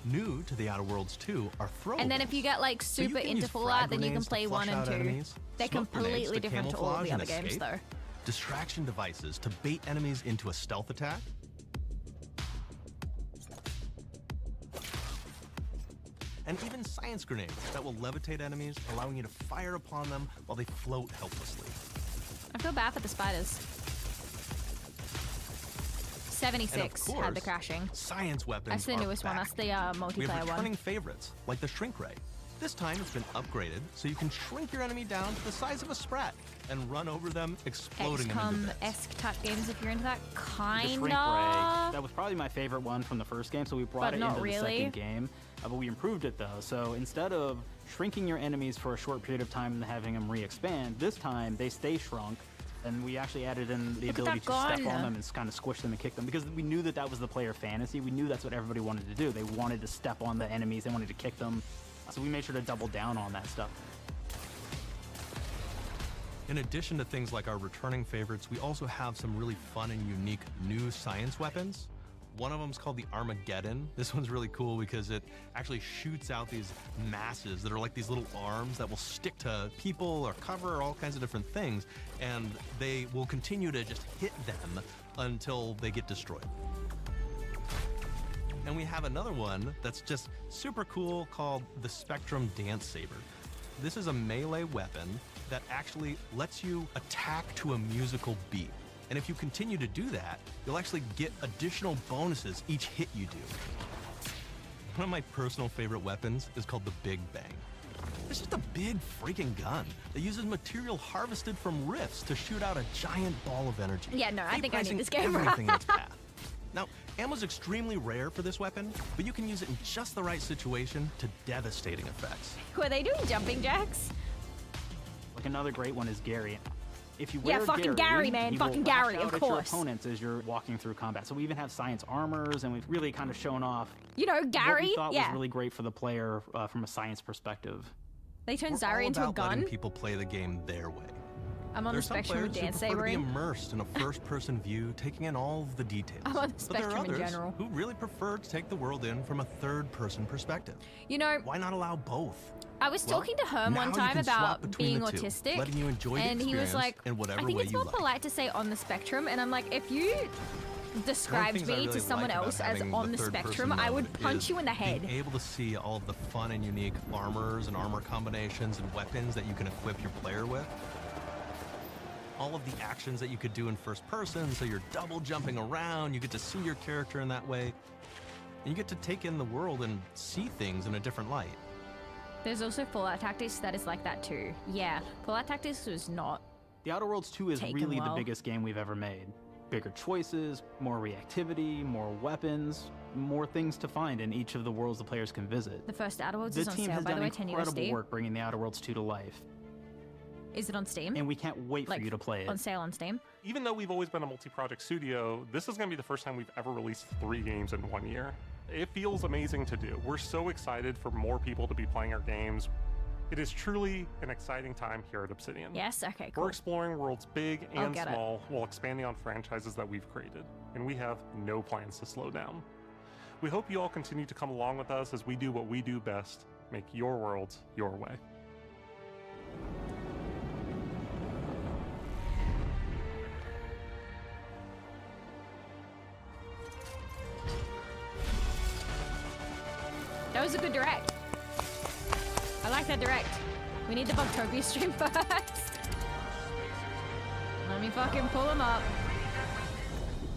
New to the Outer Worlds 2 are throwables. And then if you get like So you super can into use Fallout, frag then you can grenades to play 1 flush and out 2. enemies, They're smoke grenades completely to different to all of camouflage the and other games, escape, though. distraction devices to bait enemies into a stealth attack, and even science grenades that will levitate enemies, allowing you to fire upon them while they float helplessly. I feel bad for the spiders. 76 And of had the course, crashing. Science weapons That's the are newest one. back. That's the We have multiplayer returning one. favorites, like the Shrink Ray. This time it's been upgraded so you can shrink your enemy down to the size of a sprat and run over them, exploding them into bits. XCOM-esque type games, if you're into that. The Shrink Ray, Kinda. that was probably my favorite one from the first game, so we brought But it not into really. the second game. But we improved it though. So instead of shrinking your enemies for a short period of time and having them re-expand, this time they stay shrunk. And we actually added in the Look at ability that to step gun. on them and kind of squish them and kick them because we knew that that was the player fantasy. We knew that's what everybody wanted to do. They wanted to step on the enemies. They wanted to kick them. So we made sure to double down on that stuff. In addition to things like our returning favorites, we also have some really fun and unique new science weapons. One of them is called the Armageddon. This one's really cool because it actually shoots out these masses that are like these little arms that will stick to people or cover or all kinds of different things, and they will continue to just hit them until they get destroyed. And we have another one that's just super cool called the Spectrum Dance Saber. This is a melee weapon that actually lets you attack to a musical beat. And if you continue to do that, you'll actually get additional bonuses each hit you do. One of my personal favorite weapons is called the Big Bang. It's just a big freaking gun that uses material harvested from rifts to shoot out a giant ball of energy. Yeah, no, I think I need vaporizing this game. everything in its path. Now, ammo's extremely rare for this weapon, but you can use it in just the right situation to devastating effects. Were they doing jumping jacks? Like another great one is Gary. If you Yeah, wear fucking Gary, man. he Fucking will lash Gary, out of at course. your opponents as you're walking through combat. So we even have science armors, and we've really kind of shown off You know, what Gary? we thought Yeah. was really great for the player from a science perspective. They turned We're all Zari into a about letting gun. people play the game their way. I'm on the There's some spectrum with players dance who prefer to be sabering. immersed in a first-person view, taking in all of the details. I'm on the But there are spectrum in others general. who really prefer to take the world in from a third-person perspective. You know, Why not allow both? I was Well, talking to Herm now one you time can swap about between being the two, autistic, letting you enjoy the and he was experience like, in whatever I think way it's you more like. polite to say on the spectrum, and I'm like, if you described things I me really to someone like about else as having on the third-person spectrum, I would mode punch is you in the head. Being able to see all of the fun and unique armors and armor combinations and weapons that you can equip your player with. All of the actions that you could do in first person, so you're double jumping around, you get to see your character in that way. And you get to take in the world and see things in a different light. There's also Fallout Tactics that is like that too. Yeah, Fallout Tactics was not. The Outer Worlds 2 is Taken really well. the biggest game we've ever made. Bigger choices, more reactivity, more weapons, more things to find in each of the worlds the players can visit. The first Outer Worlds The is on team sale, has by the done way, 10 incredible USD. work bringing the Outer Worlds 2 to life. Is it on Steam? And we can't wait for you to play it. On sale on Steam? Even though we've always been a multi-project studio, this is going to be the first time we've ever released 3 games in 1 year. It feels amazing to do. We're so excited for more people to be playing our games. It is truly an exciting time here at Obsidian. Yes? Okay, cool. We're exploring worlds big and get it. small while expanding on franchises that we've created, and we have no plans to slow down. We hope you all continue to come along with us as we do what we do best, make your worlds your way. That was a good direct. I like that direct. We need the Bugtopia stream first. Let me fucking pull them up.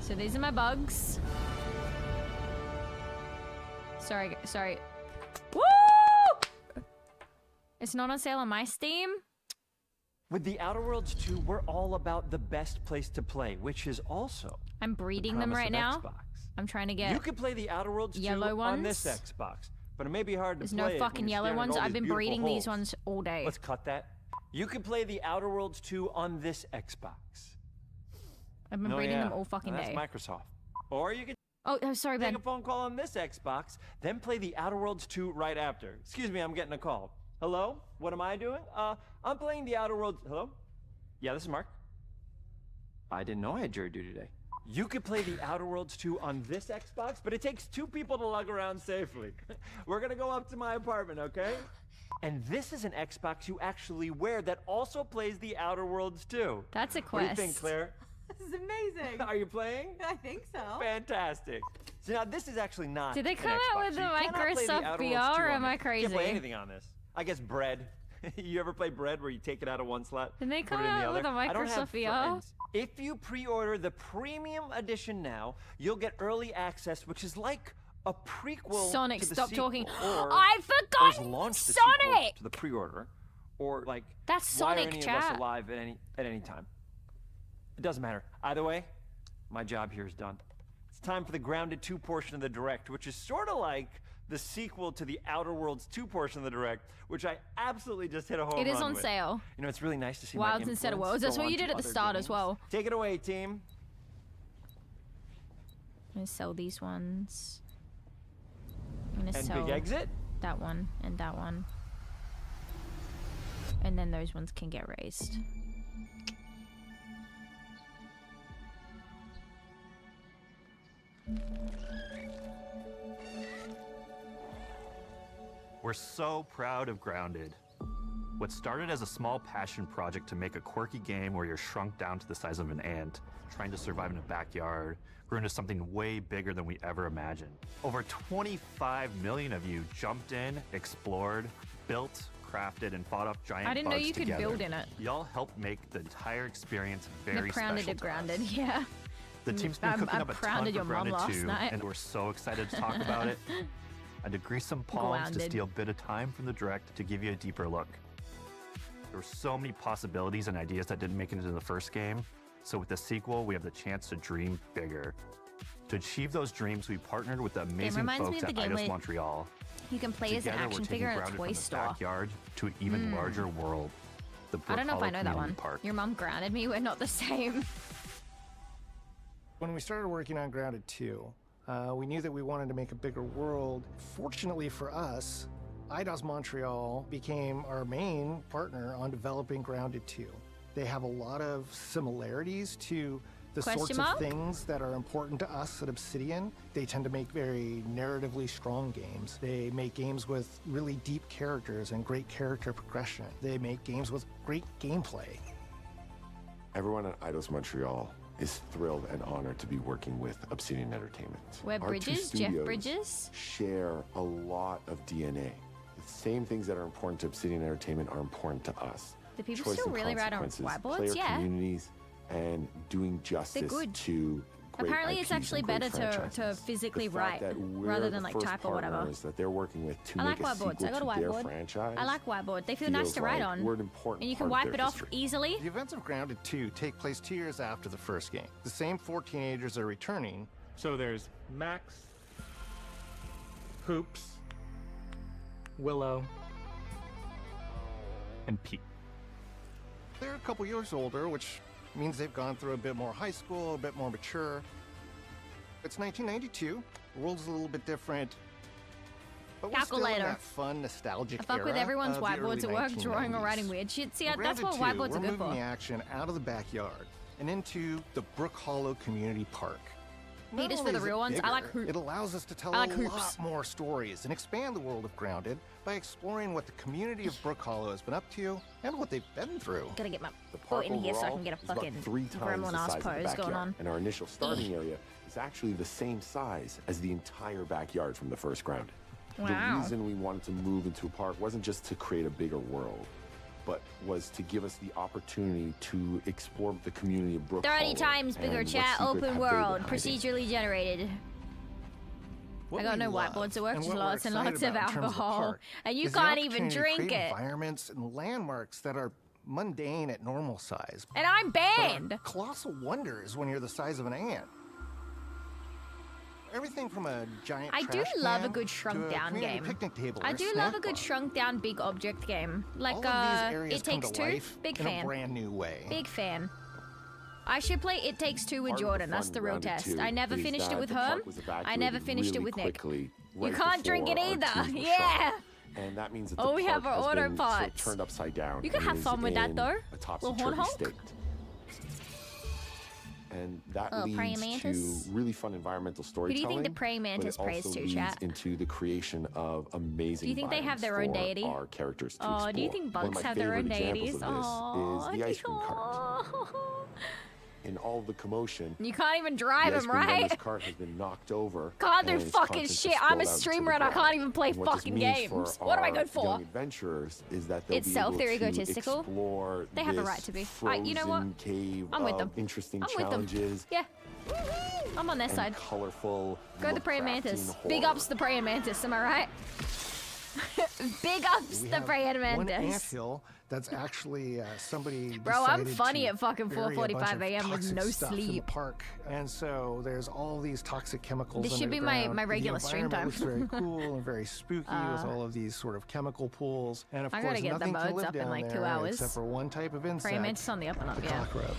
So these are my bugs. Sorry. Woo! It's not on sale on my Steam. With the Outer Worlds 2, we're all about the best place to play, which is also I'm breeding the them promise right of now. Xbox. I'm trying to get You can play the Outer Worlds 2 yellow on this ones. Xbox, but it may be hard to There's play no it when fucking you're yellow staring at ones. all I've been these breeding beautiful these holes. ones all day. Let's cut that. You can play the Outer Worlds 2 on this Xbox. I've been breeding them all fucking That's day. Microsoft. Or you can Oh, sorry, take Ben. a phone call on this Xbox, then play the Outer Worlds 2 right after. Excuse me, I'm getting a call. Hello? What am I doing? I'm playing the Outer Worlds. Hello? Yeah, this is Mark. I didn't know I had jury duty today. You could play the Outer Worlds 2 on this Xbox, but it takes 2 people to lug around safely. We're gonna go up to my apartment, okay? And this is an Xbox you actually wear that also plays the Outer Worlds 2. That's a What do you think, quest. Claire? This is amazing. Are you playing? I think so. Fantastic. So now this is actually not. Did they an come out Xbox, with so the you cannot play the Microsoft Outer Worlds VR, 2 or on am I this. You can't play crazy? anything on this. I guess bread. You ever play bread where you take it out of one slot? Did they put come it in the out with other? a I don't have Microsoft VR? friends. If you pre-order the premium edition now, you'll get early access, which is like a prequel Sonic, to the stop sequel, talking. or I there's forgot launched the sequel Sonic! to the pre-order, or like That's why are Sonic, any chat. of us alive at any time? It doesn't matter. Either way, my job here is done. It's time for the Grounded 2 portion of the Direct, which is sort of like the sequel to the Outer Worlds 2 portion of the Direct, which I absolutely just hit a home run It is on with. sale. You know, it's really nice to see my Wilds instead of influence Worlds. That's go what you on did to at the other start as games. well. Take it away, team. I'm gonna sell these ones. I'm gonna And sell big exit. that one and that one. And then those ones can get raised. We're so proud of Grounded. What started as a small passion project to make a quirky game where you're shrunk down to the size of an ant, trying to survive in a backyard, grew into something way bigger than we ever imagined. Over 25 million of you jumped in, explored, built, crafted, and fought off giant I didn't know bugs you could together. build in it. Y'all helped make the entire experience very The Grounded special to to Grounded, us. yeah. The team's been cooking I up a ton grounded for your mom Grounded last 2, night. and we're so excited to talk about it. I had to grease some palms to Grounded. steal a bit of time from the direct to give you a deeper look. There were so many possibilities and ideas that didn't make it into the first game, so with the sequel, we have the chance to dream bigger. To achieve those dreams, we partnered with the amazing reminds me folks of at the game Eidos where Montreal. You can play as an Together, we're action taking figure in a Grounded toy from the store. backyard to an even larger world. The I don't know if I know that Community one. Park. Your mom grounded me. We're not the same. When we started working on Grounded 2, we knew that we wanted to make a bigger world. Fortunately for us, Eidos Montreal became our main partner on developing Grounded 2. They have a lot of similarities to the sorts Question of mark? things that are important to us at Obsidian. They tend to make very narratively strong games. They make games with really deep characters and great character progression. They make games with great gameplay. Everyone at Eidos Montreal is thrilled and honored to be working with Obsidian Entertainment. Web Our two Bridges, Jeff studios Bridges. share a lot of DNA. The same things that are important to Obsidian Entertainment are important to us. Do people Choice still and really write on consequences, whiteboards? player Yeah. communities, and doing justice good. to great Apparently, it's IPs and actually great better franchises. to physically The fact write that we're rather the than like first type or whatever. partners that they're working with to I make like a sequel whiteboards. I got a to their whiteboard. franchise. I like whiteboard. They feel nice feels to write like on. we're an important And you can part of wipe their it off history. easily. The events of Grounded 2 take place 2 years after the first game. The same 4 teenagers are returning. So there's Max, Hoops, Willow, and Pete. They're a couple years older, which means they've gone through a bit more high school, a bit more mature. It's 1992. The world's a little bit different. But we're still in Calculator. that fun, nostalgic I fuck with era everyone's of the whiteboards at early work, drawing or 1990s. writing weird shit. See, In that's what Grounded 2, whiteboards are we're good moving for. the action out of the backyard and into the Brook Hollow Community Park. Not Peters for only the is it real ones. I like bigger, hoop. It allows us to tell I like a hoops. lot more stories and expand the world of Grounded by exploring what the community of Brook Hollow has been up to and what they've been through. Gotta get my The foot park in here so I overall can get a is about fucking 3 times the gremlin ass size of the pose going backyard, on. and our initial starting area is actually the same size as the entire backyard from the first Grounded. Wow. The reason we wanted to move into a park wasn't just to create a bigger world, but was to give us the opportunity to explore the community of Brook 30 Hollow times and bigger what chat, secret open have they world, been hiding. procedurally generated. What I got we no love whiteboards at work, and just what we're lots and excited lots of about in terms the alcohol. park And you is the can't even opportunity to drink create it. environments and landmarks that are mundane at normal size. And I'm but are banned. Colossal wonders when you're the size of an ant. Everything from a giant I do trash love a can good to shrunk down community game. picnic table I or do snack love a good bar. shrunk down big object game. Like All of these areas It come Takes to Two. life Big in fan. a brand new way. Big fan. I should play It Takes Two with Part of the Jordan. That's fun the real Grounded test. 2 I never is finished it that with the Herm. park was I never evacuated finished it really with Nick. quickly You right can't drink it before our either. teams were Yeah. shut. And that means that Oh, the we have park our has auto been sort of pots. turned upside down. You can and have is fun with that, in though. A Little topsy-turvy horn honk. state. And that Oh, praying leads to mantis. really fun environmental Who do storytelling. you think the praying mantis but it prays also to, leads chat? into the creation of amazing Do you think they have their own biomes for deity? our characters to Oh, do you explore. think One of bugs my have their own favorite deities? examples Oh, of this is the ice cream cart. In all of the commotion, You can't even the drive ice him, cream right? vendor's cart has been knocked over. Can't do and its fucking contents shit. have I'm spilled a out into streamer the and I ground. can't even play And what this fucking means games. for What am I our good for? young adventurers is that they'll be Itself, able they're to egotistical. explore They have a this right to be. Alright, you know what? frozen cave I'm with of them. interesting I'm with them. challenges. Yeah. I'm on their and side. colorful. Go the praying mantis. Lovecraftian Big horror. ups the praying mantis, am I right? Big ups We the have praying one mantis. anthill that's actually somebody. Bro, I'm decided funny to at fucking bury a bunch 4:45 of a.m. with toxic no stuff in the sleep. park, and so there's all these toxic chemicals. This should be my underground. regular The stream environment time. looks very cool and very spooky with all of these sort of chemical pools, and of I course gotta get the nothing can modes live up in, down like, 2 there hours. except for one type of insect. Praying mantis on the up and up, the yeah. cockroach.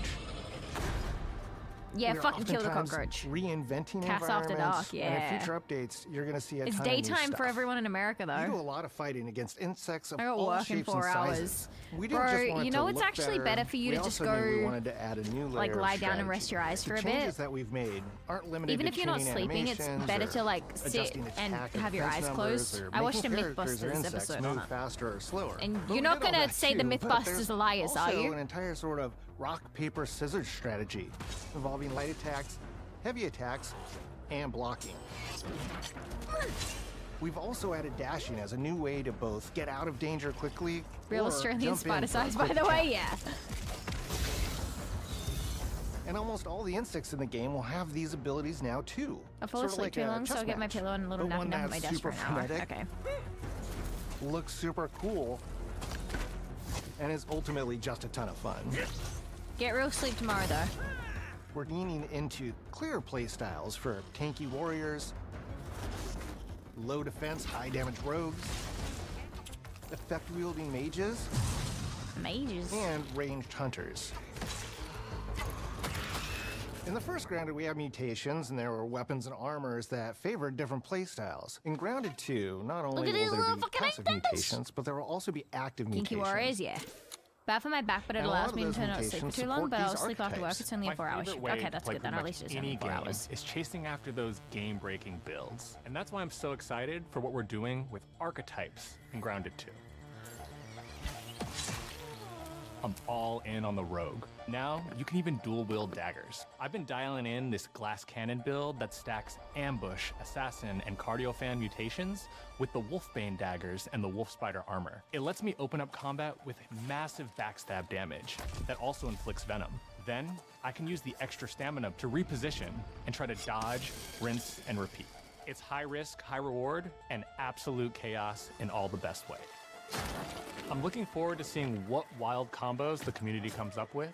Yeah, We are fucking kill the oftentimes cockroach. Reinventing Cats after environments, dark, yeah. And in future updates, you're going to see a It's ton of new daytime for stuff. everyone in America, We do though. a lot of fighting against insects of I got all work in shapes 4 and hours. sizes. We didn't Bro, just want you it know to it's look actually better for you we to just also knew we go, wanted to add a new layer like, of lie down and strategy. rest your eyes for The a bit. changes that we've made aren't limited Even to if you're not tuning sleeping, it's animations better or to, like, sit adjusting and attack have your defense eyes numbers closed. or I watched a making characters or Mythbusters insects episode move on it. faster or slower. And But you're we not did all gonna that say the too, but Mythbusters there's are liars, are also you? an entire sort of rock, paper, scissors strategy involving light attacks, heavy attacks, and blocking. We've also added dashing as a new way to both get out of danger quickly Real or Australian jump in spider for a size, by quick the way, jump. yeah. And almost all the insects in the game will have these abilities now too. I fall Sort of asleep like too a long, so chess I'll get my match, pillow and a little but nap one nap at my that's desk for super an hour. frenetic, Okay. looks super cool, and is ultimately just a ton of fun. Get real sleep tomorrow, though. We're leaning into clear play styles for tanky warriors, low defense, high damage rogues, effect wielding mages, and ranged hunters. In the first Grounded, we have mutations, and there were weapons and armors that favored different playstyles. In Grounded 2, not only at will these there little be fucking passive mutations, but there will also be active Kinky mutations. Warriors, yeah. Bad for my back, but it And a lot allows of me to those not sleep for mutations too long, support but I'll these sleep after work. archetypes. It's only a My 4 hour favorite shift. way Okay, to that's play good then. pretty At much least it's any only 4 game hours. is chasing after those game-breaking builds. And that's why I'm so excited for what we're doing with archetypes in Grounded 2. I'm all in on the rogue. Now, you can even dual-wield daggers. I've been dialing in this glass cannon build that stacks ambush, assassin, and cardiofan mutations with the wolfbane daggers and the wolf spider armor. It lets me open up combat with massive backstab damage that also inflicts venom. Then, I can use the extra stamina to reposition and try to dodge, rinse, and repeat. It's high risk, high reward, and absolute chaos in all the best way. I'm looking forward to seeing what wild combos the community comes up with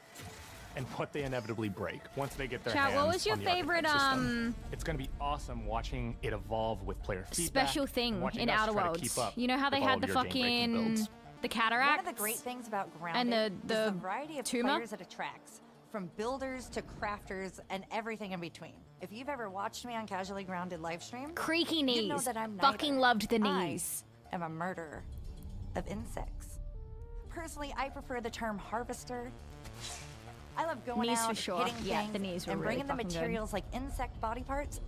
and what they inevitably break once they get their hands Chat, what was your on the favorite archetype system. It's going to be awesome watching it evolve with player feedback. special thing and watching in us Outer try to Worlds? keep up You know how they with all had of the your game-breaking fucking builds. the cataracts? One of the great things about And Grounded the is the variety of tumor? players it attracts, from builders to crafters and everything in between. If you've ever watched me on Casually Grounded livestream, Creaky you know knees. that I'm Fucking neither. loved the knees. I am a murderer of insects. Personally, I prefer the term harvester. I love going Knees out, for sure. hitting Yeah, things, the knees were and really bringing the fucking good. materials like insect body parts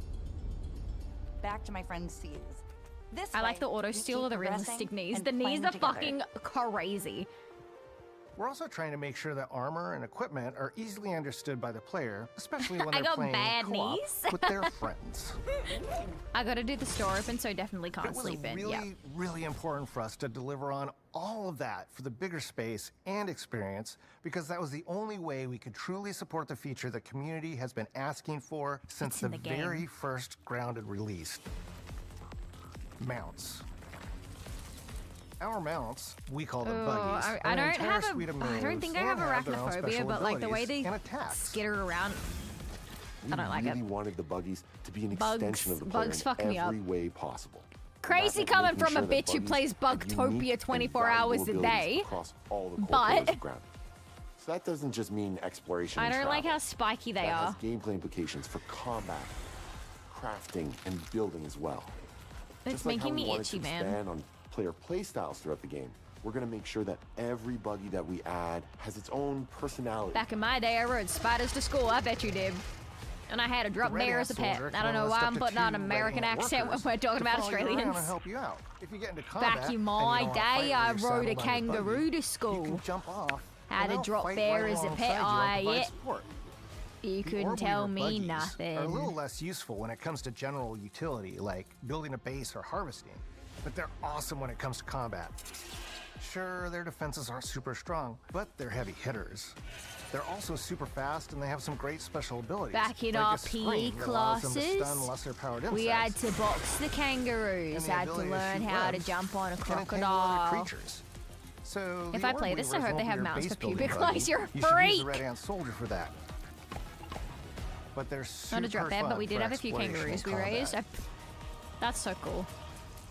back to my friends to use. This I like way, the auto we steal keep or the progressing realistic knees. and The knees playing are together. fucking crazy. We're also trying to make sure that armor and equipment are easily understood by the player, especially when I they're got playing bad co-op knees. with their friends. I gotta do the store open, so definitely can't It was sleep in. really, Yeah. really important for us to deliver on all of that for the bigger space and experience, because that was the only way we could truly support the feature the community has been asking for since It's in the the game. very first Grounded release. Mounts. Our mounts, we call them Oh, buggies. I are an don't entire have suite of I don't moves think I and have their own arachnophobia, special but like the way abilities they and attacks. skitter around. I don't like We really it. wanted the buggies to be an Bugs- extension of the player bugs in fuck me up. every way possible. Crazy meant coming making from a sure that bitch who buggies plays have Bugtopia unique and 24 valuable hours a abilities day. across all the core But- pillars of Grounded. So that doesn't just mean exploration I and don't like travel. how spiky they that are. has gameplay implications for combat, crafting, and building as well. It's Just like how making we me wanted itchy, to man. expand on player playstyles throughout the game, we're going to make sure that every buggy that we add has its own personality. Back in my day, I rode spiders to school. I bet you did. And I had a drop The Red bear Ant as a pet. Soldier I don't can know enlist why up I'm to putting on 2 an Red American Ant accent when workers we're talking to about follow you around Australians. and help you out. If you get into combat Back in and my you don't wanna fight day, when I you're rode a saddled on your kangaroo buggy, to school. You can jump off. Had and a they'll drop fight bear right as a alongside pet. you and Ah, provide yeah. support. You The couldn't Orb tell Weaver me buggies nothing. are a little less useful when it comes to general utility, like building a base or harvesting, but they're awesome when it comes to combat. Sure, their defenses aren't super strong, but they're heavy hitters. They're also super fast, and they have some great special abilities. Back in like our a screen PE that allows them to stun classes, lesser-powered insects. we had to box the kangaroos. and the Had to ability learn shoot how to webs jump on a and entangle other crocodile. creatures. So If the I Orb play this, I Weavers hope won't they be have your mounts for base-building pubic buggy. lice. You're a You should use the freak. Red Ant Soldier for that. But they're super Not a drop bear, but fun we did for have a few exploration kangaroos and we raised. combat. That's so cool.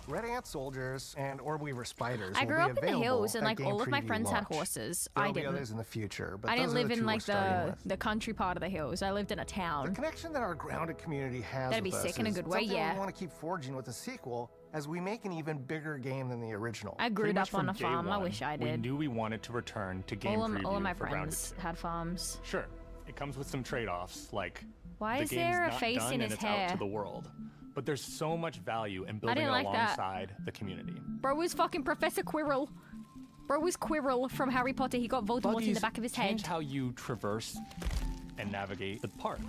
Red Ant Soldiers and Orb Weaver Spiders I will grew be up in the available hills, and at like Game all of my Preview friends had launch. horses. There'll I be didn't. others in the future, but I didn't those are live the in two we're like starting with. the country part of the hills. I lived in a The town. connection that our Grounded community has That'd be with us sick in a is good way, something yeah. we want to keep forging with the sequel as we make an even bigger game than the original. I grew Pretty much up on from a day farm. I one, wish I We did. knew we wanted to return to game All preview of my for Grounded friends 2. had farms. Sure, it comes with some trade-offs, like Why the is game's there a not face done in and his it's hair? out to the world. But there's so much value in I building didn't it like that. alongside the community. Bro was fucking Professor Quirrell. Bro was Quirrell from Harry Potter. He got Voldemort in Buggies the back of his change head. how you traverse and navigate the park.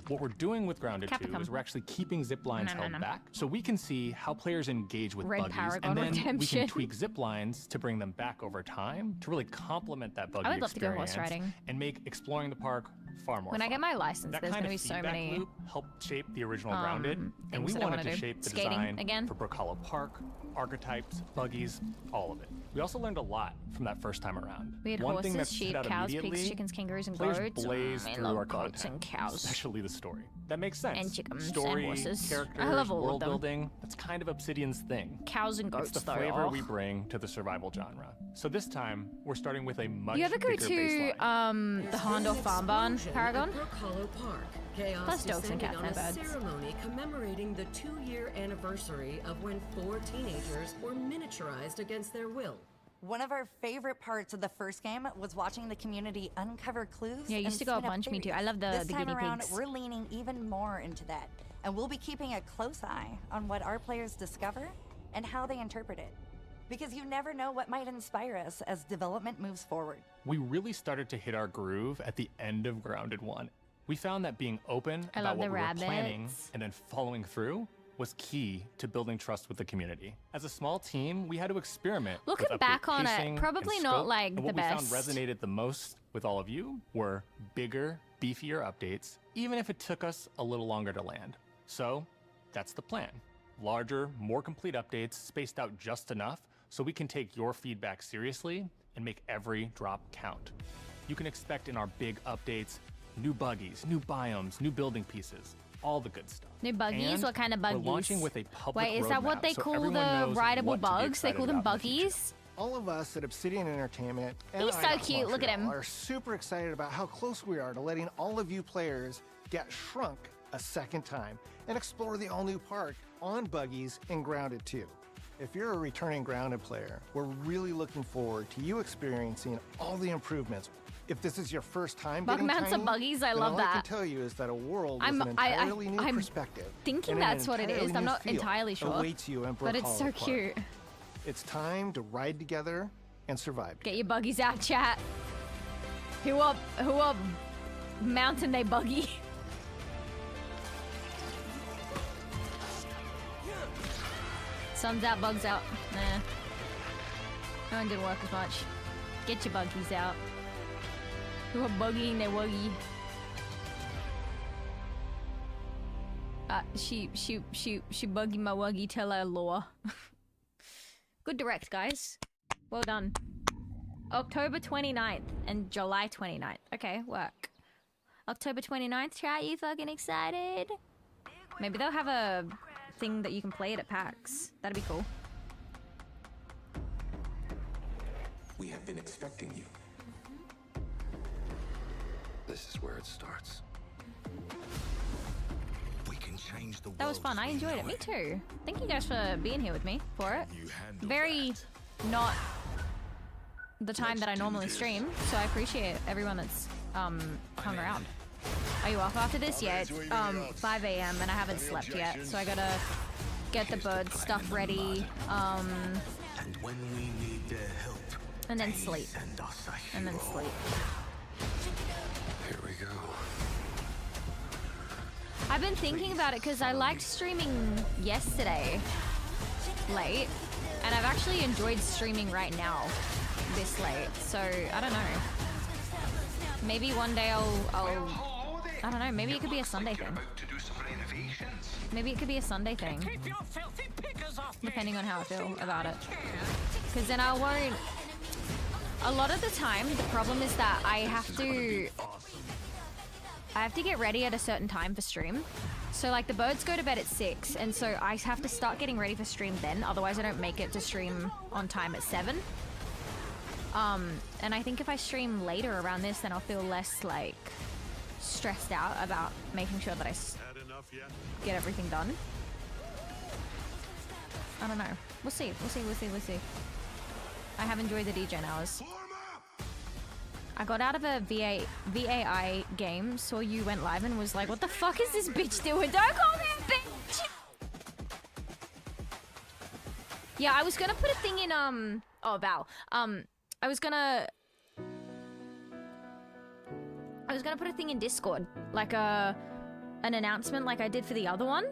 What we're doing with Grounded 2 Capcom. is we're actually keeping zip lines No, no, held no. back, so we can see how players engage with Red buggies, Paragon and then we Redemption. can tweak zip lines to bring them back over time to really complement that buggy I would love to go horse experience riding. and make exploring the park far more When I fun. get my license, That there's kind gonna of be so feedback many loop helped shape the original Grounded, and things we that I wanted wanna to do. shape the Skating design again. for Brook Hollow Park, archetypes, buggies, all of it. We also learned a lot from that first time around. We had One thing that horses, stood sheep, out cows, pigs, immediately, chickens, kangaroos, and players goats. blazed I through love our goats content, and cows. especially the story. That makes sense. And chickens and Story, horses. I characters, love all of world them. building, that's kind of Obsidian's thing. Cows and goats, It's the though. flavor oh. we bring to the survival genre. So this time, we're starting with a much You ever go bigger to baseline. the Hondorf Farm Barn, Paragon? Brook Hollow Park. Chaos Plus dogs and descended cats on and a birds. ceremony commemorating the 2-year anniversary of when 4 teenagers were miniaturized against their will. One of our favorite parts of the first game was watching the community uncover clues. Yeah, I and used to go a spin up bunch, me too. theories. I love the This time guinea around, pigs. we're leaning even more into that, and we'll be keeping a close eye on what our players discover and how they interpret it. Because you never know what might inspire us as development moves forward. We really started to hit our groove at the end of Grounded 1. We found that being open I about love what the we were planning rabbits. and then following through was key to building trust with the community. As a small team, we had to experiment. Looking with back update on it, pacing probably and not scope, like and the what best. we found resonated the most with all of you were bigger, beefier updates, even if it took us a little longer to land. So that's the plan. Larger, more complete updates spaced out just enough so we can take your feedback seriously and make every drop count. You can expect in our big updates new buggies, new biomes, new building pieces, all the good stuff. New buggies? And What kind of buggies? we're launching with a public Wait, is that what roadmap, they so call everyone the knows rideable what to be bugs? They excited call them about in the future. buggies? All of us at Obsidian Entertainment and He's so IDOS cute, look at Montreal him. are super excited about how close we are to letting all of you players get shrunk a second time and explore the all-new park on buggies in Grounded 2. If you're a returning Grounded player, we're really looking forward to you experiencing all the improvements. If this is your first time Bug getting mounts tiny, and buggies, I then love all I can that. tell you is that a world with I'm- an I- entirely new I'm perspective thinking and an that's what it entirely is. I'm new not feel entirely sure, awaits you in but it's Brook so Hollow Park. cute. It's time to ride together and survive. Get your buggies out, chat. Who up mountain they buggy? Sun's out, bugs out. Nah. That one didn't work as much. Get your buggies out. Who are buggying their wuggy? She buggy my wuggy, tell her law. Good direct, guys. Well done. October 29th and July 29th. Okay, work. October 29th, chat, you fucking excited? Maybe they'll have a thing that you can play it at PAX. That'd be cool. We have been expecting you. This is where it starts. We can change the world. That was fun. I enjoyed it. Me too. Thank you guys for being here with me for it. Very not the time that I normally stream, so I appreciate everyone that's hung around. Are you off after this? Yeah, it's 5 a.m. and I haven't slept yet, so I gotta get the bird stuff ready, And when we need their help, and then sleep, and then sleep. here we go. I've been thinking about it because I liked streaming yesterday late, and I've actually enjoyed streaming right now this late, so I don't know. Maybe one day I'll I don't know, maybe it could be a Sunday thing. Maybe it could be a Sunday thing. Depending on how I feel about it. Because then I won't... A lot of the time, the problem is that I have to get ready at a certain time for stream. So like the birds go to bed at 6, and so I have to start getting ready for stream then, otherwise I don't make it to stream on time at 7. And I think if I stream later around this, then I'll feel less like stressed out about making sure that I get everything done. I don't know. We'll see. We'll see. We'll see. We'll see. I have enjoyed the DJ hours. I got out of a VAI game, saw you went live and was like, what the fuck is this bitch doing? Don't call me a bitch! Yeah, I was gonna put a thing in, oh, Val. I was gonna put a thing in Discord, like an announcement like I did for the other one.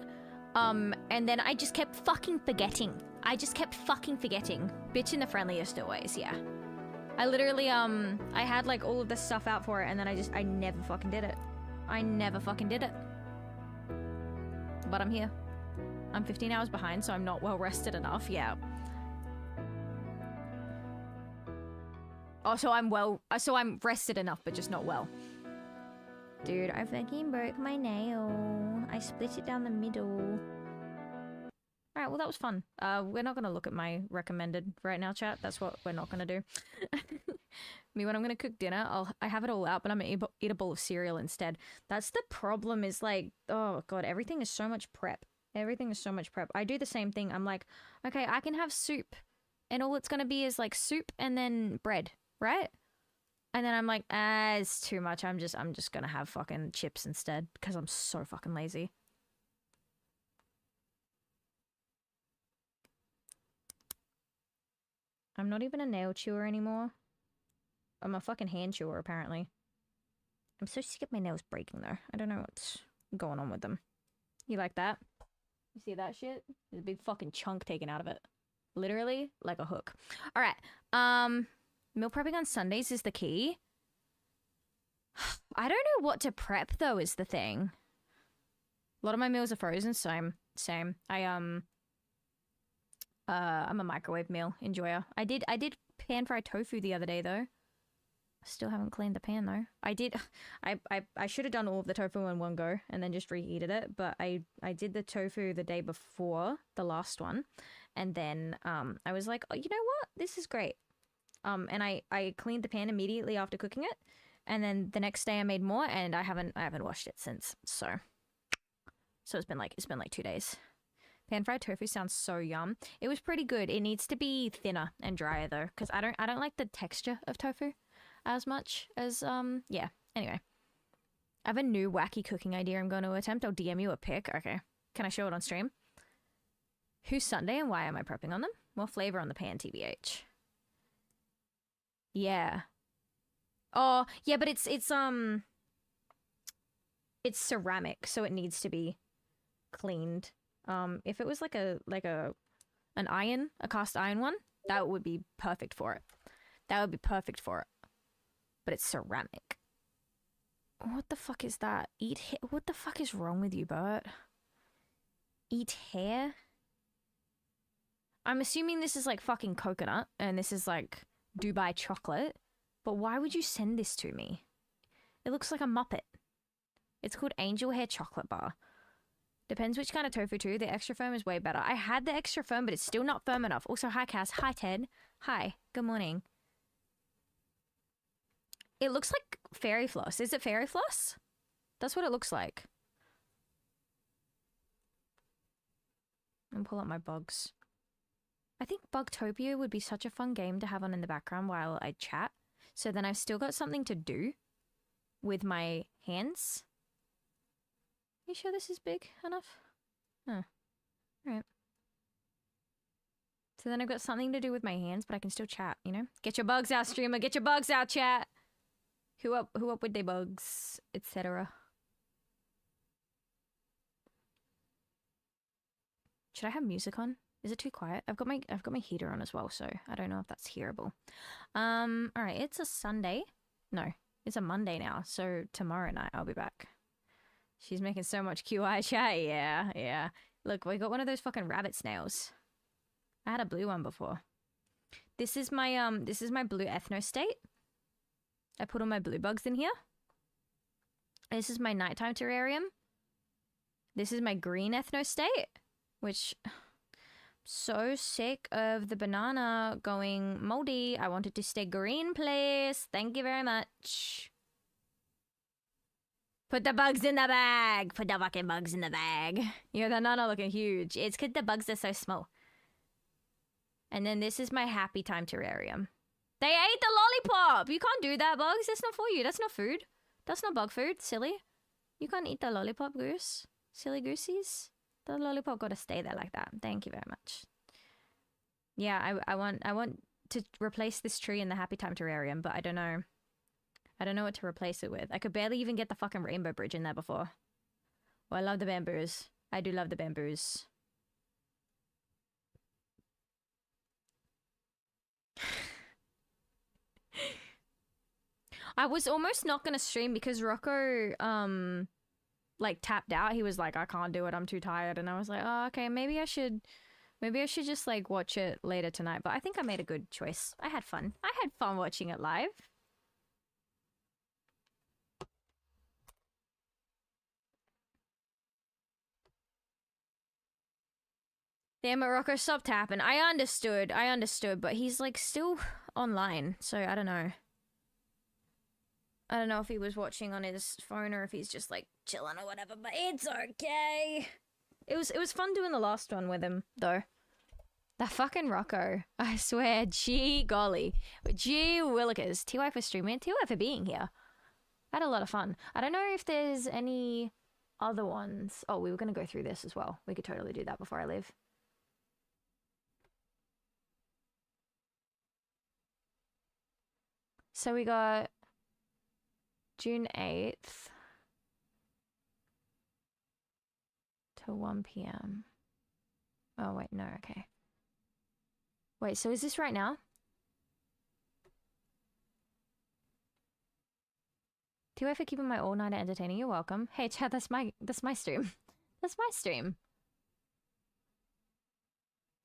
And then I just kept fucking forgetting. Bitch in the friendliest of ways, yeah. I literally, I had like all of this stuff out for it, and then I never fucking did it. But I'm here. I'm 15 hours behind, so I'm not well rested enough, yeah. Oh, so I'm rested enough, but just not well. Dude, I fucking broke my nail. I split it down the middle. Alright, well that was fun. We're not gonna look at my recommended right now, chat. That's what we're not gonna do. Me, when I'm gonna cook dinner, I have it all out, but I'm gonna eat a bowl of cereal instead. That's the problem, is like, oh god, everything is so much prep. I do the same thing. I'm like, okay, I can have soup, and all it's gonna be is like soup and then bread, right? And then I'm like, it's too much. I'm just gonna have fucking chips instead, because I'm so fucking lazy. I'm not even a nail chewer anymore. I'm a fucking hand chewer, apparently. I'm so sick of my nails breaking, though. I don't know what's going on with them. You like that? You see that shit? There's a big fucking chunk taken out of it. Literally like a hook. All right. Meal prepping on Sundays is the key. I don't know what to prep though is the thing. A lot of my meals are frozen, so same. I'm a microwave meal enjoyer. I did pan fried tofu the other day though. Still haven't cleaned the pan though. I should have done all of the tofu in one go and then just reheated it, but I did the tofu the day before the last one, and then I was like, oh, you know what? This is great. And I cleaned the pan immediately after cooking it, and then the next day I made more, and I haven't washed it since. So it's been like 2 days. Pan fried tofu sounds so yum. It was pretty good. It needs to be thinner and drier though, because I don't like the texture of tofu as much as yeah. Anyway, I have a new wacky cooking idea I'm going to attempt. I'll DM you a pic. Okay, can I show it on stream? Who's Sunday and why am I prepping on them? More flavor on the pan, TBH. Yeah. Oh yeah, but it's ceramic, so it needs to be cleaned. If it was like a cast iron one, that would be perfect for it. That would be perfect for it. But it's ceramic. What the fuck is that? What the fuck is wrong with you, Bert? Eat hair? I'm assuming this is like fucking coconut, and this is like Dubai chocolate. But why would you send this to me? It looks like a Muppet. It's called Angel Hair Chocolate Bar. Depends which kind of tofu too. The extra firm is way better. I had the extra firm, but it's still not firm enough. Also, hi Cass. Hi Ted. Hi. Good morning. It looks like fairy floss. Is it fairy floss? That's what it looks like. And pull up my bugs. I think Bugtopia would be such a fun game to have on in the background while I chat. So then I've still got something to do with my hands. You sure this is big enough? Oh. Alright. So then I've got something to do with my hands, but I can still chat, you know? Get your bugs out, streamer. Get your bugs out, chat. Who up with their bugs, etc. Should I have music on? Is it too quiet? I've got my heater on as well, so I don't know if that's hearable. Alright, it's a Sunday. No, it's a Monday now, so tomorrow night I'll be back. She's making so much QI chat. Yeah. Look, we got one of those fucking rabbit snails. I had a blue one before. This is my blue ethno state. I put all my blue bugs in here. This is my nighttime terrarium. This is my green ethno state, which I'm so sick of the banana going moldy. I want it to stay green, please. Thank you very much. Put the bugs in the bag. Put the fucking bugs in the bag. Yeah, they're not looking huge. It's because the bugs are so small. And then this is my happy time terrarium. They ate the lollipop! You can't do that, bugs. That's not for you. That's not food. That's not bug food, silly. You can't eat the lollipop, goose. Silly goosies. The lollipop gotta stay there like that. Thank you very much. Yeah, I want to replace this tree in the happy time terrarium, but I don't know. I don't know what to replace it with. I could barely even get the fucking rainbow bridge in there before. Well, I love the bamboos. I do love the bamboos. I was almost not gonna stream because Rocco like tapped out. He was like, I can't do it, I'm too tired. And I was like, oh, okay, maybe I should just like watch it later tonight. But I think I made a good choice. I had fun. I had fun watching it live. Damn it, Rocco, stop tapping. I understood, but he's like still online, so I don't know. I don't know if he was watching on his phone or if he's just like chilling or whatever, but it's okay. It was fun doing the last one with him, though. That fucking Rocco. I swear, gee golly. Gee willikers. TY for streaming, TY for being here. I had a lot of fun. I don't know if there's any other ones. Oh, we were going to go through this as well. We could totally do that before I leave. So we got June 8th to 1 p.m. Oh, wait, no, okay. Wait, so is this right now? TY for keeping my all-nighter entertaining. You're welcome. Hey, chat, that's my stream. That's my stream.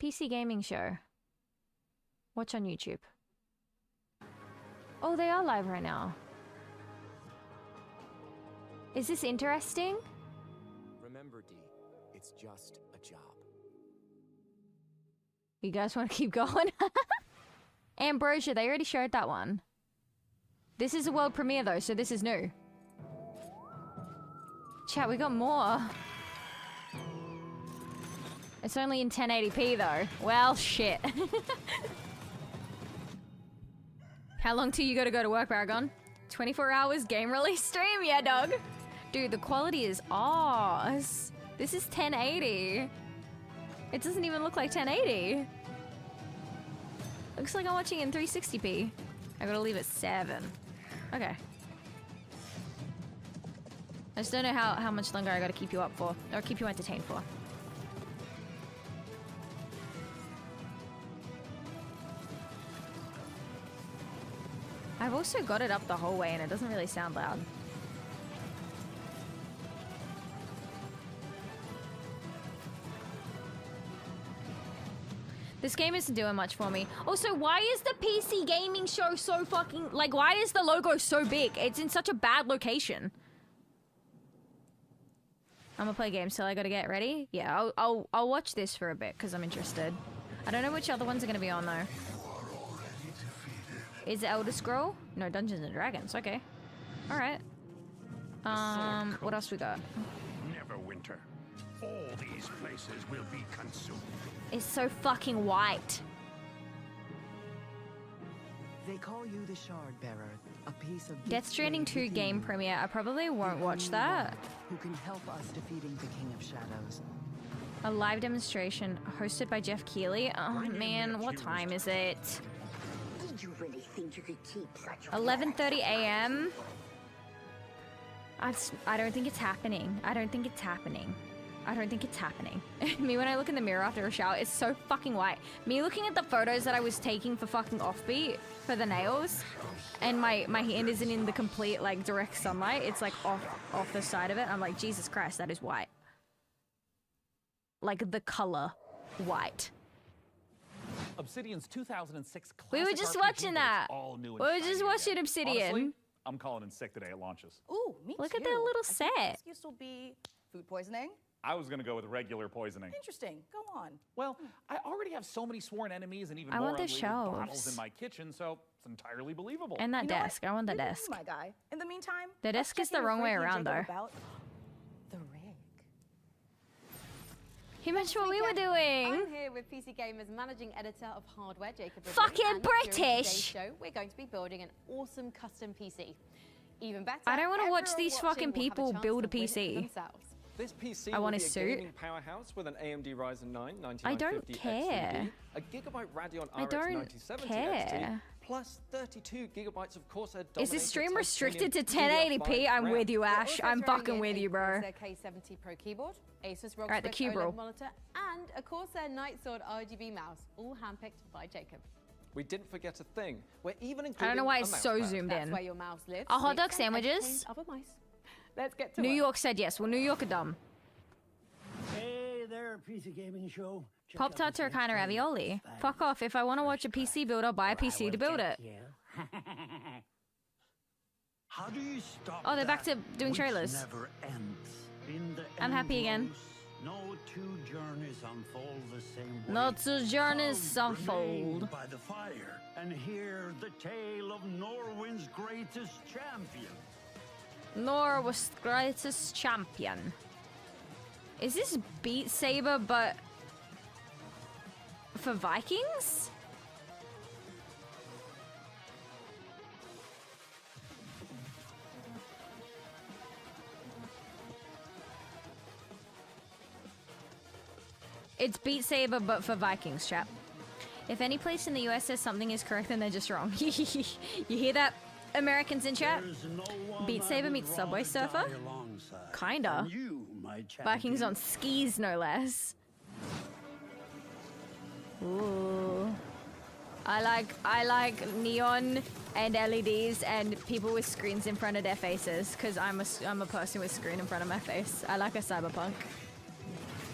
PC gaming show. Watch on YouTube. Oh, they are live right now. Is this interesting? Remember, D, it's just a job. You guys want to keep going? Ambrosia, they already showed that one. This is a world premiere though, so this is new. Chat, we got more. It's only in 1080p though. Well, shit. How long till you gotta go to work, Paragon? 24 hours game release stream? Yeah, dog. Dude, the quality is ass. This is 1080. It doesn't even look like 1080. Looks like I'm watching in 360p. I gotta leave at 7. Okay. I just don't know how much longer I gotta keep you up for, or keep you entertained for. I've also got it up the whole way and it doesn't really sound loud. This game isn't doing much for me. Also, why is the PC gaming show so fucking... Like, why is the logo so big? It's in such a bad location. I'm gonna play games till I gotta get ready. Yeah, I'll watch this for a bit because I'm interested. I don't know which other ones are gonna be on though. Is it Elder Scroll? No, Dungeons and Dragons. Okay. All right. What else we got? Neverwinter. All these places will be consumed. It's so fucking white. They call you the Shard Bearer, a piece of Death Stranding 2 game premiere. I probably won't watch that. Who can help us defeating the King of Shadows? A live demonstration hosted by Jeff Keighley. Oh man, what time is it? Did you really think you could keep such 11:30 a.m. I don't think it's happening. I don't think it's happening. I don't think it's happening. Me when I look in the mirror after a shower, it's so fucking white. Me looking at the photos that I was taking for fucking Offbeat for the nails, and my hand isn't in the complete like direct sunlight. It's like off the side of it. I'm like, Jesus Christ, that is white. Like the color white. Obsidian's 2006 classic We were just RPG watching that. all new We were just watching Obsidian. Honestly, I'm calling in sick today at launches. Ooh, me Look too. at their little I think set. the excuse will be food poisoning. I was gonna go with regular poisoning. Interesting. Go on. Well, I already have so many sworn enemies and even I more want the unlabeled bottles shelves. in my kitchen, so it's entirely believable. And that You know what? desk. I want the Leave it to desk. me, my guy. In the meantime, The let's desk is check the in with wrong way Frankie and around, Jacob though. about the rig. He mentioned what we were doing. I'm here with PC Gamer's managing editor of hardware, Jacob. Ridley, Fucking and during British. today's show, we're going to be building an awesome custom PC. Even better, I don't want to watch everyone these watching fucking will have people chance build a to win it for PC. themselves. This PC I will want be a a suit. gaming powerhouse with an AMD Ryzen 9 I don't 9950 care. XVD, a Gigabyte Radeon I RX don't 9070 care. XT, plus 32 gigabytes of Corsair Is this stream Dominator restricted to titanium 1080p? DDR5 I'm RAM. with you, We're Ash. also I'm throwing fucking in with a you, bro. Corsair K70 Pro keyboard, Asus ROG Alright, the Strix cube rule. OLED monitor, and a Corsair Nightsword RGB mouse, all handpicked by Jacob. We didn't forget a thing. We're even including I don't know why a it's mouse so pad. zoomed That's in. where your mouse lives. Are hot dog sleeps, and sandwiches? entertains other mice. Let's get to New it. York said yes. Well, New York are dumb. Hey there, PC Gaming Show. Check Pop out Tarts this are kind of next ravioli. Fuck off. If I want to watch a PC build, I'll buy a PC to build it. How do you stop Oh, they're back to that doing which trailers. never ends? In the I'm happy again. endless, no two journeys unfold the same way. Not two journeys Come unfold. remain by the fire and hear the tale of Norway's greatest champion. Norway's greatest champion. Is this Beat Saber, but for Vikings? It's Beat Saber, but for Vikings, chap. If any place in the US says something is correct, then they're just wrong. You hear that, Americans in chat? Beat Saber meets Subway Surfer? Kinda. Vikings on skis, no less. Ooh. I like neon and LEDs and people with screens in front of their faces because I'm a person with screen in front of my face. I like a cyberpunk.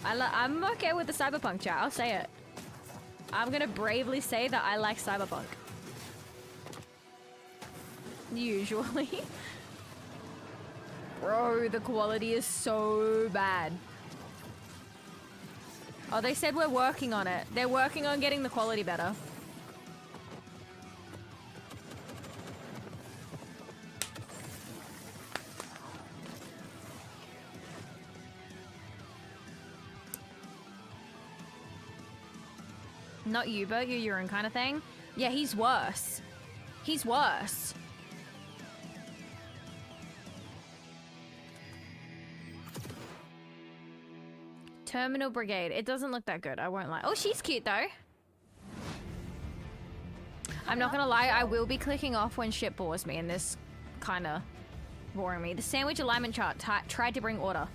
I'm okay with the cyberpunk chat. I'll say it. I'm gonna bravely say that I like cyberpunk. Usually. Bro, the quality is so bad. Oh, they said we're working on it. They're working on getting the quality better. Not you, but your urine kind of thing. Yeah, he's worse. He's worse. Terminal Brigade. It doesn't look that good. I won't lie. Oh, she's cute though. I'm not gonna lie. I will be clicking off when shit bores me, and this kind of boring me. The sandwich alignment chart tried to bring order.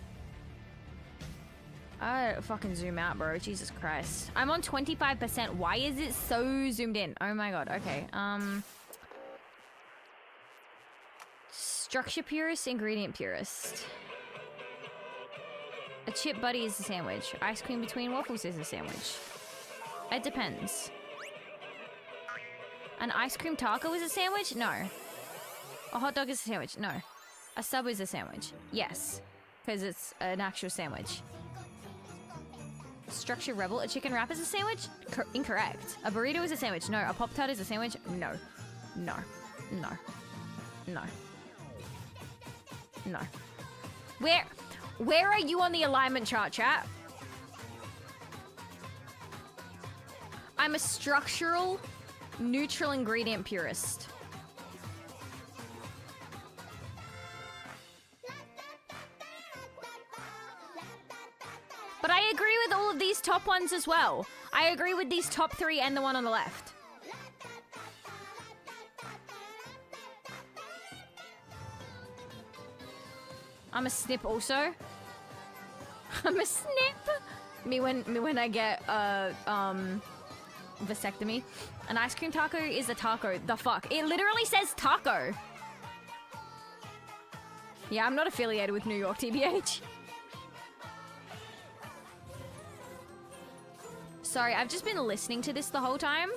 I fucking zoom out, bro. Jesus Christ. I'm on 25%. Why is it so zoomed in? Oh my god. Okay. Structure purist, ingredient purist. A chip buddy is a sandwich. Ice cream between waffles is a sandwich. It depends. An ice cream taco is a sandwich? No. A hot dog is a sandwich? No. A sub is a sandwich? Yes. Because it's an actual sandwich. Structure rebel. A chicken wrap is a sandwich? Incorrect. A burrito is a sandwich? No. A Pop-Tart is a sandwich? No. No. No. No. No. Where are you on the alignment chart, chat? I'm a structural, neutral ingredient purist. But I agree with all of these top ones as well. I agree with these top 3 and the one on the left. I'm a snip also. I'm a snip. Me when I get vasectomy. An ice cream taco is a taco. The fuck? It literally says taco. Yeah, I'm not affiliated with New York, TBH. Sorry, I've just been listening to this the whole time.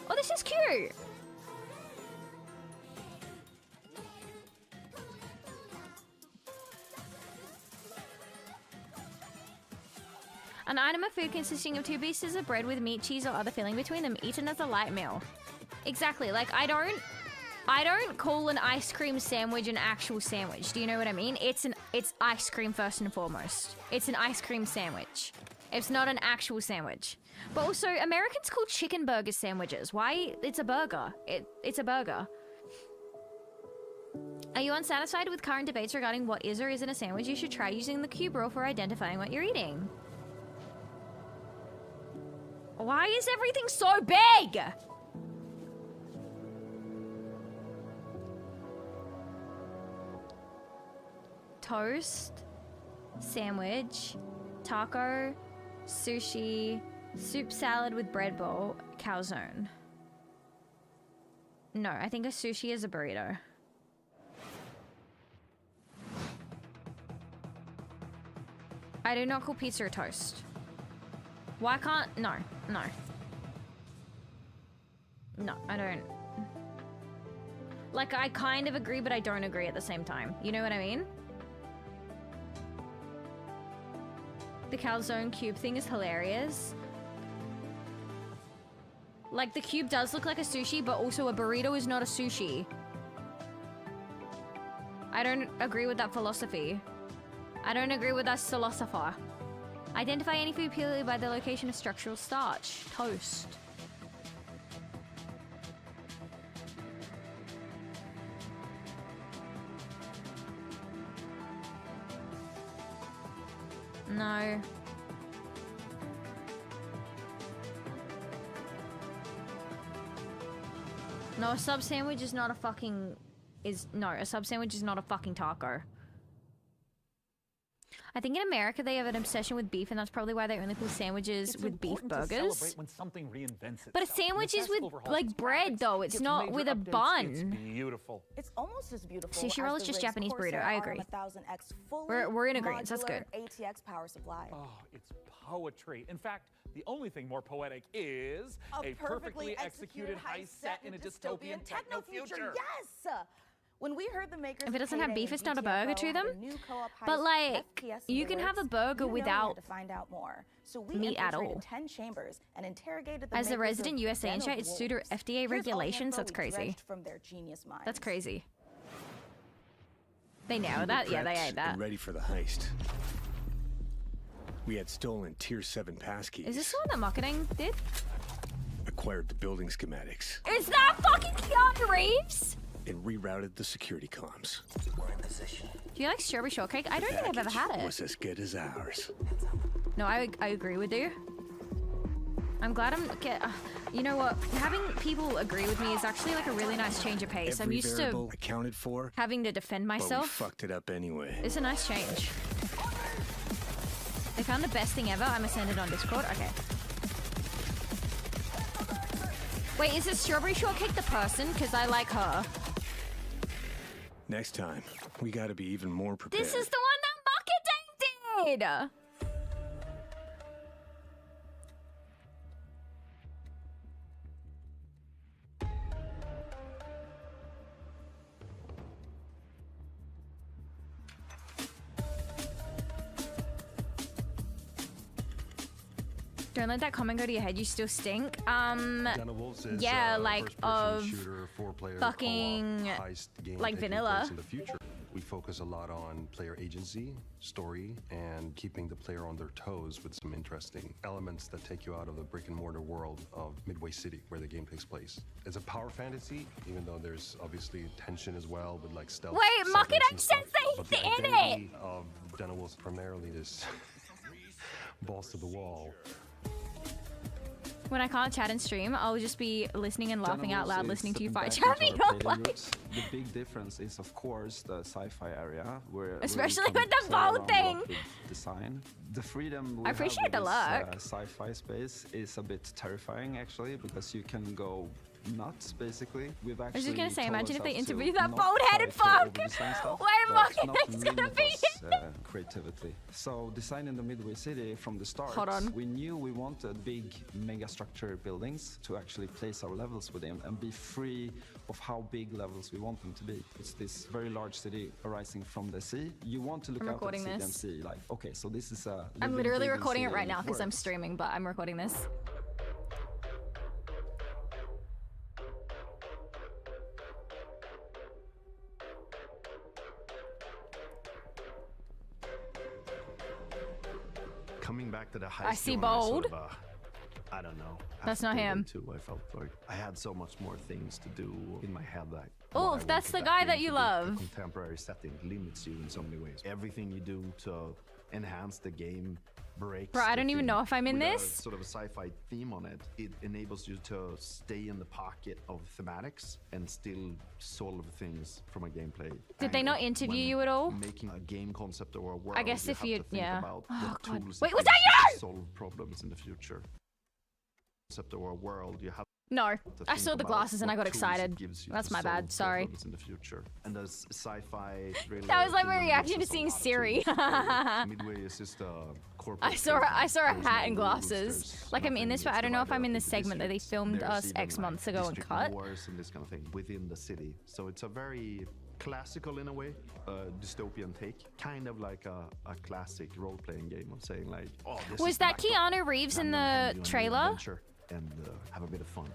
Oh, this is cute. An item of food consisting of 2 pieces of bread with meat, cheese, or other filling between them, eaten as a light meal. Exactly. Like, I don't call an ice cream sandwich an actual sandwich. Do you know what I mean? It's ice cream first and foremost. It's an ice cream sandwich. It's not an actual sandwich. But also, Americans call chicken burgers sandwiches. Why? It's a burger. It's a burger. Are you unsatisfied with current debates regarding what is or isn't a sandwich? You should try using the cube rule for identifying what you're eating. Why is everything so big? Toast, sandwich, taco, sushi, soup salad with bread bowl, calzone. No, I think a sushi is a burrito. I do not call pizza a toast. Why can't... No. No. No, I don't. Like, I kind of agree, but I don't agree at the same time. You know what I mean? The calzone cube thing is hilarious. Like, the cube does look like a sushi, but also a burrito is not a sushi. I don't agree with that philosophy. I don't agree with that philosopher. Identify any food purely by the location of structural starch. Toast. No. No, a sub sandwich is not a fucking... No, a sub sandwich is not a fucking taco. I think in America they have an obsession with beef, and that's probably why they only put sandwiches with beef burgers. Celebrate when something reinvents But a itself. sandwich is with Necessity like overhauls bread, graphics, though. It's gets not major with a updates. bun. It's beautiful. It's almost as beautiful. Sushi roll as is the just Riggs Japanese Corsair burrito. I agree. RM1000X fully We're in agreement. That's good. modular ATX power supply. Oh, it's poetry. In fact, the only thing more poetic is A perfectly executed heist set in a dystopian techno future. Yes. When we heard the makers If it doesn't of have Payday beef, and it's not a GTA burger Pro to had them. a new co-op But heist like, FPS you can have a lyrics, burger you know we without had to find out more. So we meat at infiltrated all. 10 chambers and interrogated the As the makers resident of USA Den of engineer, it's due to Wolves. FDA Here's all the regulations. info That's we crazy. dredged from their genius minds. That's crazy. They nailed that. Yeah, they ate that. And ready for the heist. We had stolen Tier 7 passkeys. Is this the one that marketing did? Acquired the building schematics. Is that fucking Keanu Reeves? And rerouted the security comms. We're in position. Do you like strawberry shortcake? I don't think I've ever had it. Was as good as ours. No, I agree with you. I'm glad you know what? Having people agree with me is actually like a really nice change of pace. I'm Every used variable to accounted for, having to defend but we myself. fucked it up anyway. It's a nice change. They found the best thing ever. I'm ascended on Discord. Okay. Wait, is it strawberry shortcake the person? Because I like her. Next time, we gotta be even more prepared. This is the one that marketing did. Don't let that comment go to your head. You still stink. Wolves is, Yeah, like of shooter, four-player fucking co-op heist game like taking vanilla. place in the future. We focus a lot on player agency, story, and keeping the player on their toes with some interesting elements that take you out of the brick-and-mortar world of Midway City, where the game takes place. It's a power fantasy, even though there's obviously tension as well with like stealth. Wait, marketing segments says and stuff. that But he's the in it. identity of Wolves primarily is balls to the wall. When I can't chat and stream, I'll just be listening and laughing out loud, listening to you fight back chat. into our Me, payday like, routes. The big difference is, of course, the sci-fi area, where Especially you can with the play around boat a thing. lot with design. The freedom we I appreciate have the with luck. this sci-fi space is a bit terrifying, actually, because you can go nuts, basically. We've actually was just gonna say, told imagine if they ourselves to interviewed that not bald-headed try to fuck. overdesign stuff, Where but marketing's not gonna limit be us, creativity. So designing the Midway City from the start, Hold on. we knew we wanted big mega structure buildings to actually place our levels within and be free of how big levels we want them to be. It's this very large city arising from the sea. You want to look I'm out at the recording city and this. see like, okay, so this is a I'm living, literally breathing recording it city right now and it because I'm works. streaming, but I'm recording this. Coming back to the heist, I see game, bold. sort of, I don't know. That's After not Payday him. 2, I felt like I had so much more things to do in my head. That Oh, that's the guy that you love. The contemporary setting limits you in so many ways. Everything you do to enhance the game breaks. Bro, I the don't even theme. know if I'm in With this. A, sort of a sci-fi theme on it. It enables you to stay in the pocket of thematics and still solve things from a gameplay. Did they not angle. interview When you at all? Making a game concept or a world, I guess if have you- to think yeah. about Oh, what God. tools Wait, and was that things you? to solve problems in the future. Concept or a world, you have No, to I think saw the about glasses and I what got tools it excited. gives you That's to my bad. solve Sorry. problems in the future. And there's sci-fi thriller. That was like my human reaction to versus a seeing lot of Siri. tools. Midway is just a corporate I saw a There's hat no and rules, glasses. there's Like I'm in nothing this, but I that's don't know if I'm divided in up the into segment that they districts. filmed There's us even, X like, months ago and district cut. wars and this kind of thing within the city. So it's a very classical in a way, dystopian take. Kind of like a classic role-playing game of saying like, oh, this Was is that the background. Keanu Reeves in I'm gonna hand the you a new trailer? adventure and have a bit of fun.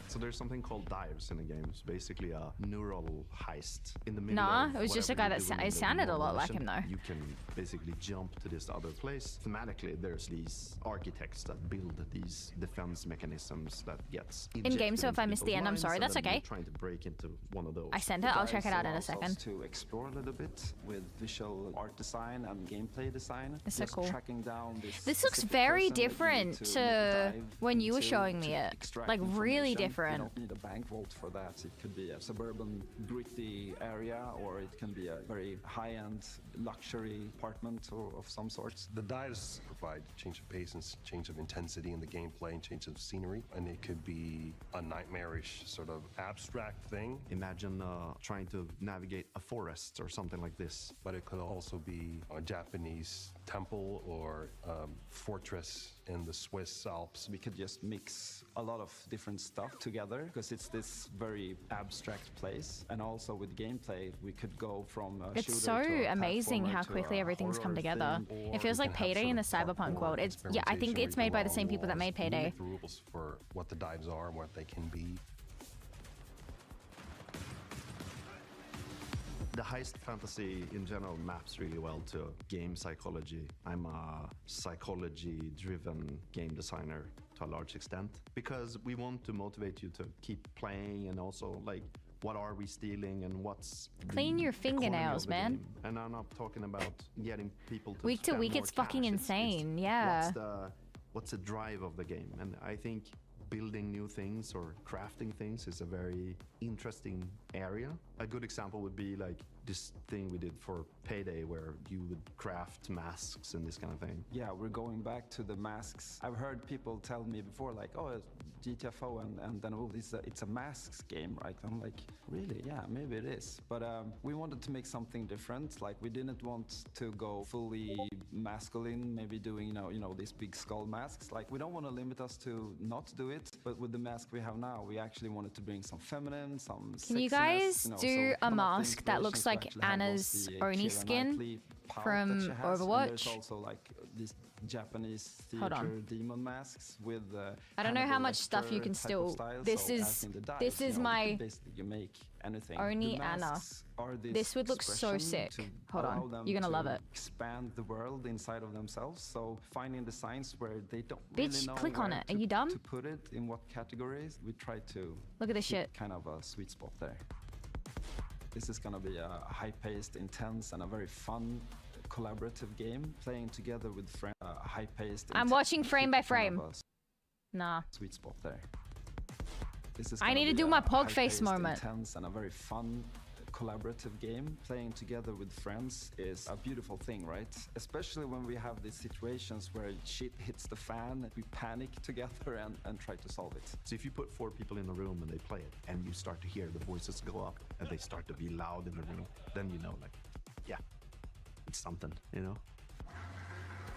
So there's something called dives in the game. It's basically a neural heist in the middle Nah, of it was just a whatever guy you're that doing it in the sounded a lot normal like him, mission. though. You can basically jump to this other place. Thematically, there's these architects that build these defense mechanisms that gets In-game, injected so if into I missed the people's end, I'm minds, sorry, and that's then you're okay. trying to break into one of those. I sent it. I'll check it out in a Dives allows second. us to explore a little bit with visual art design and gameplay design. It's so Just cool. tracking down this This looks specific very person that you need different to to dive when you were into showing me to it. extract Like really information. different. You don't need a bank vault for that. It could be a suburban, gritty area, or it can be a very high-end luxury apartment of some sort. The dice provide change of pace and change of intensity in the gameplay and change of scenery, and it could be a nightmarish sort of abstract thing. Imagine trying to navigate a forest or something like this. But it could also be a Japanese temple or fortress in the Swiss Alps. We could just mix a lot of different stuff together because it's this very abstract place. And also with gameplay, we could go from a It's shooter so to a amazing how platformer to quickly a everything's come horror together. thing, It feels you like can have Payday sort in the of cyberpunk parkour world. It's yeah, I think experimentation it's where made you by go the same people that along made walls. You Payday. make the rules for what the dives are and what they can be. The heist fantasy in general maps really well to game psychology. I'm a psychology-driven game designer to a large extent because we want to motivate you to keep playing and also like what are we stealing and what's Clean the your economy fingernails, of the man. game. And I'm not talking about getting people to Week to spend week, more it's fucking cash. insane. Yeah. What's the drive of the game? And I think building new things or crafting things is a very interesting area. A good example would be like this thing we did for Payday where you would craft masks and this kind of thing. Yeah, we're going back to the masks. I've heard people tell me before, like, oh, GTFO and then, oh, it's a masks game, right? I'm like, really? Yeah, maybe it is. But we wanted to make something different. Like, we didn't want to go fully masculine, maybe doing, you know, these big skull masks. Like, we don't want to limit us to not do it, but with the mask we have now, we actually wanted to bring some feminine, some Can you guys do a mask that looks like Anna's Oni skin from Overwatch? There's also like these Japanese Hold on. theater demon masks with I don't know how Hannibal much stuff you Lecter can type of still. style. This So is as in the dice, this is you know, my basically you make anything. Oni The Anna. masks are This would look so expression sick. to Hold allow on, them you're gonna to love it. Expand the world inside of themselves. So finding designs where they don't Bitch, really know click on where it. to, Are you dumb? to put it in what categories. We try to Look at this hit shit. kind of a sweet spot there. This is gonna be a high-paced, intense, and a very fun collaborative game playing together with friends. High-paced. I'm watching frame by frame. Kind of a Nah. sweet spot there. This is I gonna need to be do a my pog face high-paced, moment. Intense and a very fun collaborative game. Playing together with friends is a beautiful thing, right? Especially when we have these situations where shit hits the fan, we panic together and try to solve it. So if you put 4 people in a room and they play it and you start to hear the voices go up and they start to be loud in the room, then you know, like, yeah, it's something, you know?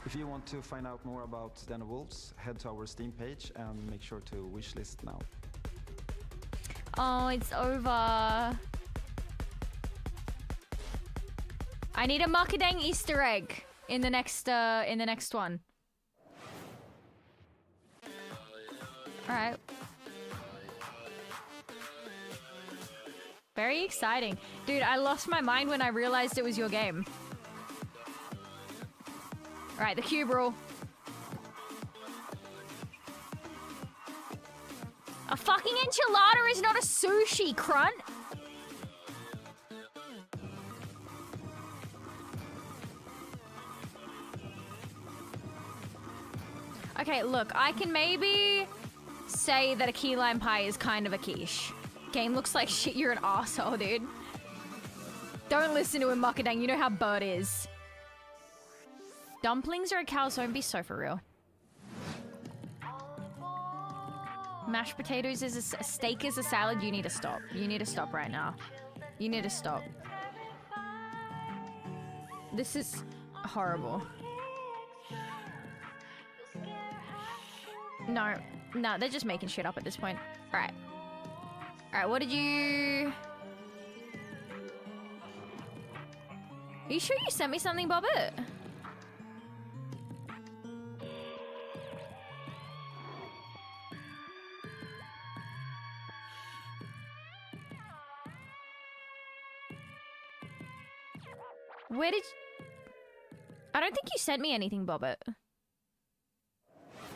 If you want to find out more about Den of Wolves, head to our Steam page and make sure to wishlist now. Oh, it's over. I need a Makadang Easter egg in the next one. All right. Very exciting. Dude, I lost my mind when I realized it was your game. All right, the cube rule. A fucking enchilada is not a sushi, Crunt. Okay, look, I can maybe say that a key lime pie is kind of a quiche. Game looks like shit, you're an asshole, dude. Don't listen to him, Muckadang, you know how Bird is. Dumplings are a calzone, be so for real. Mashed potatoes is a steak is a salad, you need to stop. You need to stop right now. You need to stop. This is horrible. No, they're just making shit up at this point. Alright. Alright, what did you... Are you sure you sent me something, Bobbit? Where did you... I don't think you sent me anything, Bobbit.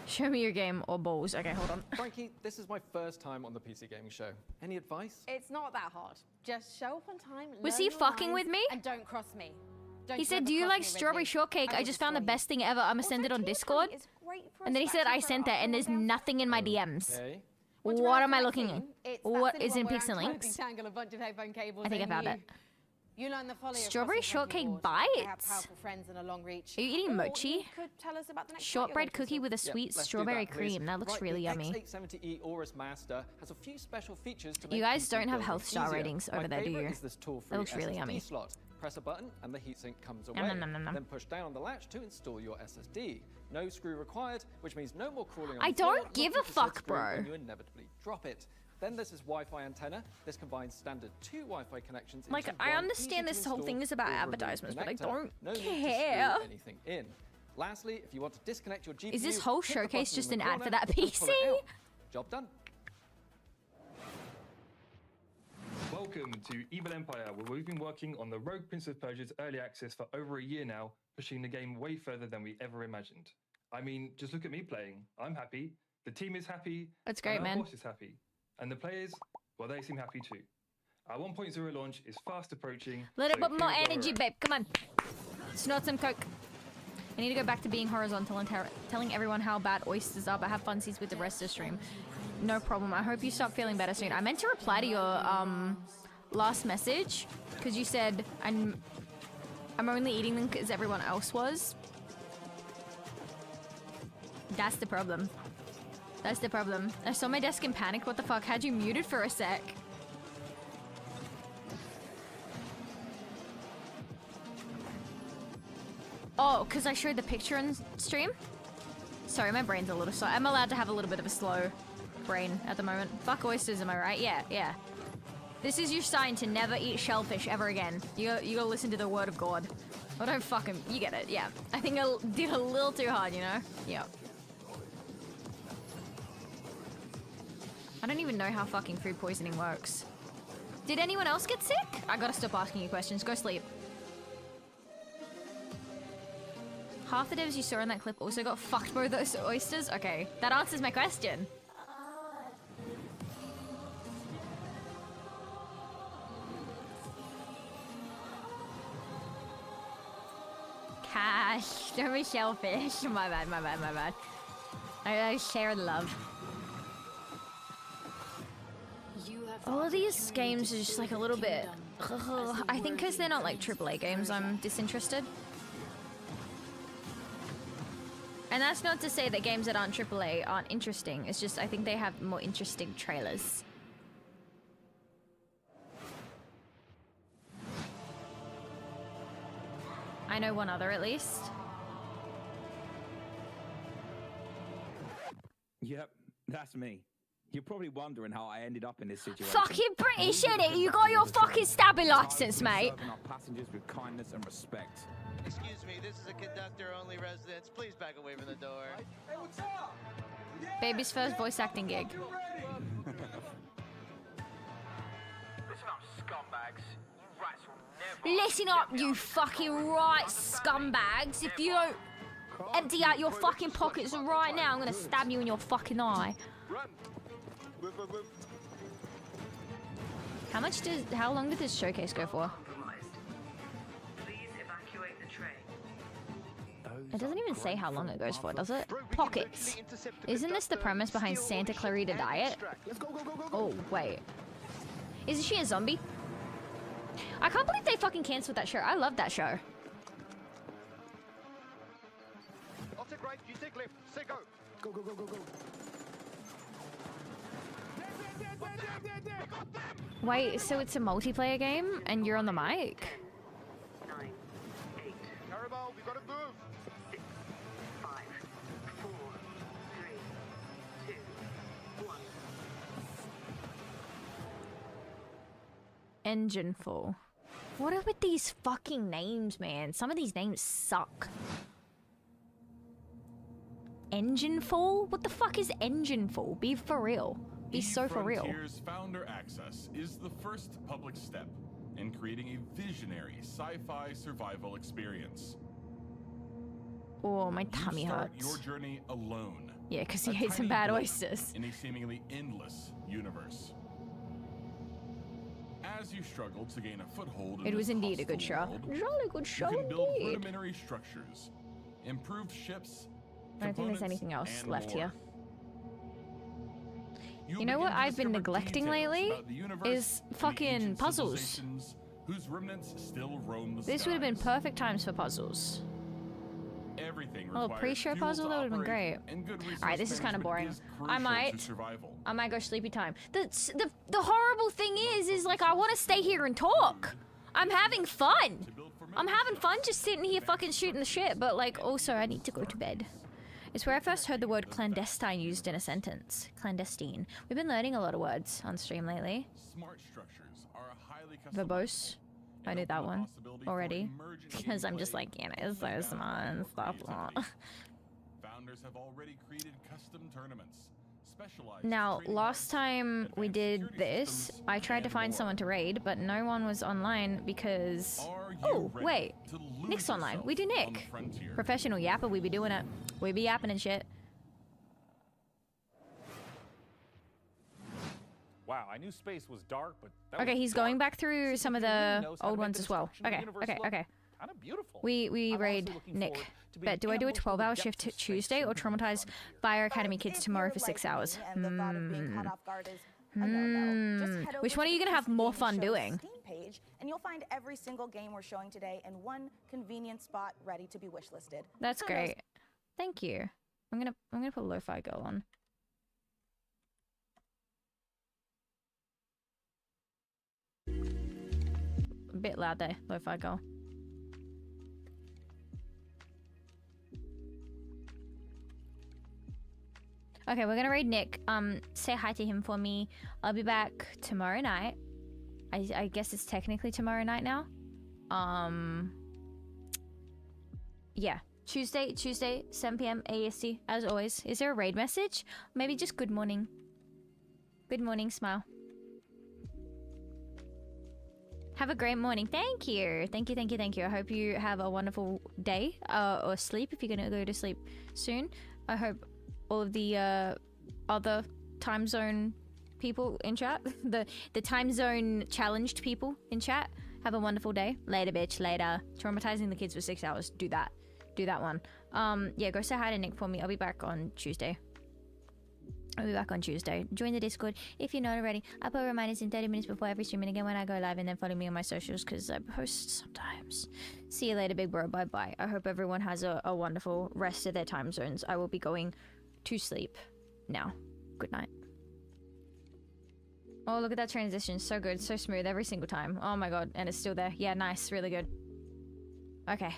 Show me your game or balls. Okay, hold on. Frankie, this is my first time on the PC Gaming Show. Any advice? It's not that hard. Just show up on time. Was learn he your fucking lines, with me? And don't cross me. Don't He you said, ever do you cross like me, strawberry Ridley. shortcake? I will just found the destroy best thing ever. I'ma send it on Discord. And then he said, I sent it and there's nothing in my DMs. Okay. What am I looking at? It's What that is in simple where Pixel I'm trying Links? to detangle a bunch of headphone cables I think I and found it. You learn the folly of Strawberry crossing shortcake wrecking balls. I have bites. powerful friends and a long reach. Are you eating Or mochi? you could tell us about the next Shortbread fight you're cookie with a Yep, sweet let's do strawberry that, please. cream. That looks Right, really the yummy. X870E Aorus Master has a few special features to You make guys PC don't have building health star easier. ratings My over there, do favorite you? is this tool-free That looks really SSD yummy. slot. Press a button and the heatsink comes away. Nom, nom, nom, nom. Then push down on the latch to install your SSD. No screw required, which means no more crawling on I the floor, don't looking give for a said fuck, screw bro. when you inevitably drop it. Then there's this Wi-Fi antenna. This combines standard 2 Wi-Fi connections Like, into I one understand this whole easy-to-install thing is about or remove advertisements, but I connector. don't No need to care. screw anything in. Lastly, if you want to disconnect your GPU, Is this whole hit the showcase button just in an the ad for corner that and pull it PC? out. Job done. Welcome to Evil Empire, where we've been working on the Rogue Prince of Persia's early access for over a year now, pushing the game way further than we ever imagined. I mean, just look at me playing. I'm happy. The team is happy. That's great, and our man. boss is happy. And the players, well, they seem happy too. Our 1.0 launch is fast approaching. Little so bit more here's where energy, we're at. babe. Come on. Snort some Coke. I need to go back to being horizontal and telling everyone how bad oysters are, but have funsies with the rest of the stream. No problem. I hope you start feeling better soon. I meant to reply to your last message because you said I'm only eating them because everyone else was. That's the problem. That's the problem. I saw my desk and panicked. What the fuck? Had you muted for a sec? Oh, because I showed the picture on stream? Sorry, my brain's a little slow. I'm allowed to have a little bit of a slow brain at the moment. Fuck oysters, am I right? Yeah, yeah. This is your sign to never eat shellfish ever again. You gotta listen to the word of God. Oh, don't fucking... You get it, yeah. I think I did a little too hard, you know? Yeah. I don't even know how fucking food poisoning works. Did anyone else get sick? I gotta stop asking you questions. Go sleep. Half the devs you saw in that clip also got fucked by those oysters? Okay, that answers my question. Cash, don't be shellfish. My bad, my bad, my bad. I share the love. All of these games are just like a little bit... I think because they're not like AAA games, I'm disinterested. And that's not to say that games that aren't AAA aren't interesting. It's just I think they have more interesting trailers. I know one other at least. Yep, that's me. You're probably wondering how I ended up in this situation. Fucking British, innit? You got your fucking stabbing license, mate. Serving our passengers with kindness and respect. Excuse me, this is a conductor-only residence. Please back away from the door. Hey, what's up? Baby's first voice acting gig. Listen up, scumbags. You rats will never... Listen up, you fucking right scumbags. If you don't empty out your fucking pockets right now, I'm gonna stab you in your fucking eye. How long did this showcase go for? It doesn't even say how long it goes for, does it? Pockets. Isn't this the premise behind Santa Clarita Diet? Oh, wait. Isn't she a zombie? I can't believe they fucking canceled that show. I love that show. I'll take right, you take left. Say go. Go, go, go, go, go. Wait, so it's a multiplayer game and you're on the mic? Carabao, we gotta move. 6, 5, 4, 3, 2, 1. Engine full. What are with these fucking names, man? Some of these names suck. Engine full? What the fuck is engine full? Be for real. Be so for real. Frontiers Founder Access is the first public step in creating a visionary sci-fi survival experience. Oh, my tummy You start hurts. your journey alone. Yeah, because he A ate some tiny bad blip oysters. in a seemingly endless universe. As you struggle to gain a foothold in It was this indeed a good hostile show. world, Jolly good show you can build indeed. rudimentary structures, improved ships, I don't think there's components, anything else and left more. here. You know what I've been neglecting lately? Is fucking puzzles. Whose remnants still roam the This would have been perfect times for puzzles. Everything Oh, pre-show puzzle? That would have been great. Alright, this is kind of boring. I might go sleepy time. The horrible thing is like I want to stay here and talk. I'm having fun. I'm having fun just sitting here fucking shooting the shit, but like also I need to go to bed. It's where I first heard the word clandestine used in a sentence. Clandestine. We've been learning a lot of words on stream lately. Smart structures are highly verbose. I knew that one already because I'm just like, you know, it's so smart and stuff. Founders have already created custom tournaments. Now, last time we did this, I tried to find someone to raid, but no one was online because... Oh, wait. Nick's online. We do Nick. Professional yapper, we be doing it. We be yapping and shit. Wow, I knew space was dark, but that Okay, was he's dark. going back through some of the old ones as well. Okay, okay, okay. Kind of beautiful. We raid Nick. But do I do a 12-hour shift Tuesday or traumatize Fire Academy kids tomorrow for 6 hours? Which one are you gonna have more fun doing? Page, and you'll find every single game we're showing today in one convenient spot ready to be wishlisted. That's great. Thank you. I'm gonna put Lo-Fi Girl on. A bit loud there, Lo-Fi Girl. Okay, we're gonna raid Nick. Say hi to him for me. I'll be back tomorrow night. I guess it's technically tomorrow night now. Yeah, Tuesday, 7 p.m. AST, as always. Is there a raid message? Maybe just good morning. Good morning, smile. Have a great morning. Thank you. Thank you, thank you, thank you. I hope you have a wonderful day, or sleep if you're gonna go to sleep soon. I hope all of the other time zone people in chat, the time zone challenged people in chat, have a wonderful day. Later, bitch, later. Traumatizing the kids for 6 hours. Do that. Do that one. Yeah, go say hi to Nick for me. I'll be back on Tuesday. Join the Discord if you're not already. I put reminders in 30 minutes before every stream and again when I go live, and then follow me on my socials because I post sometimes. See you later, big bro. Bye bye. I hope everyone has a wonderful rest of their time zones. I will be going to sleep now. Good night. Oh, look at that transition. So good. So smooth every single time. Oh my god. And it's still there. Yeah, nice. Really good. Okay.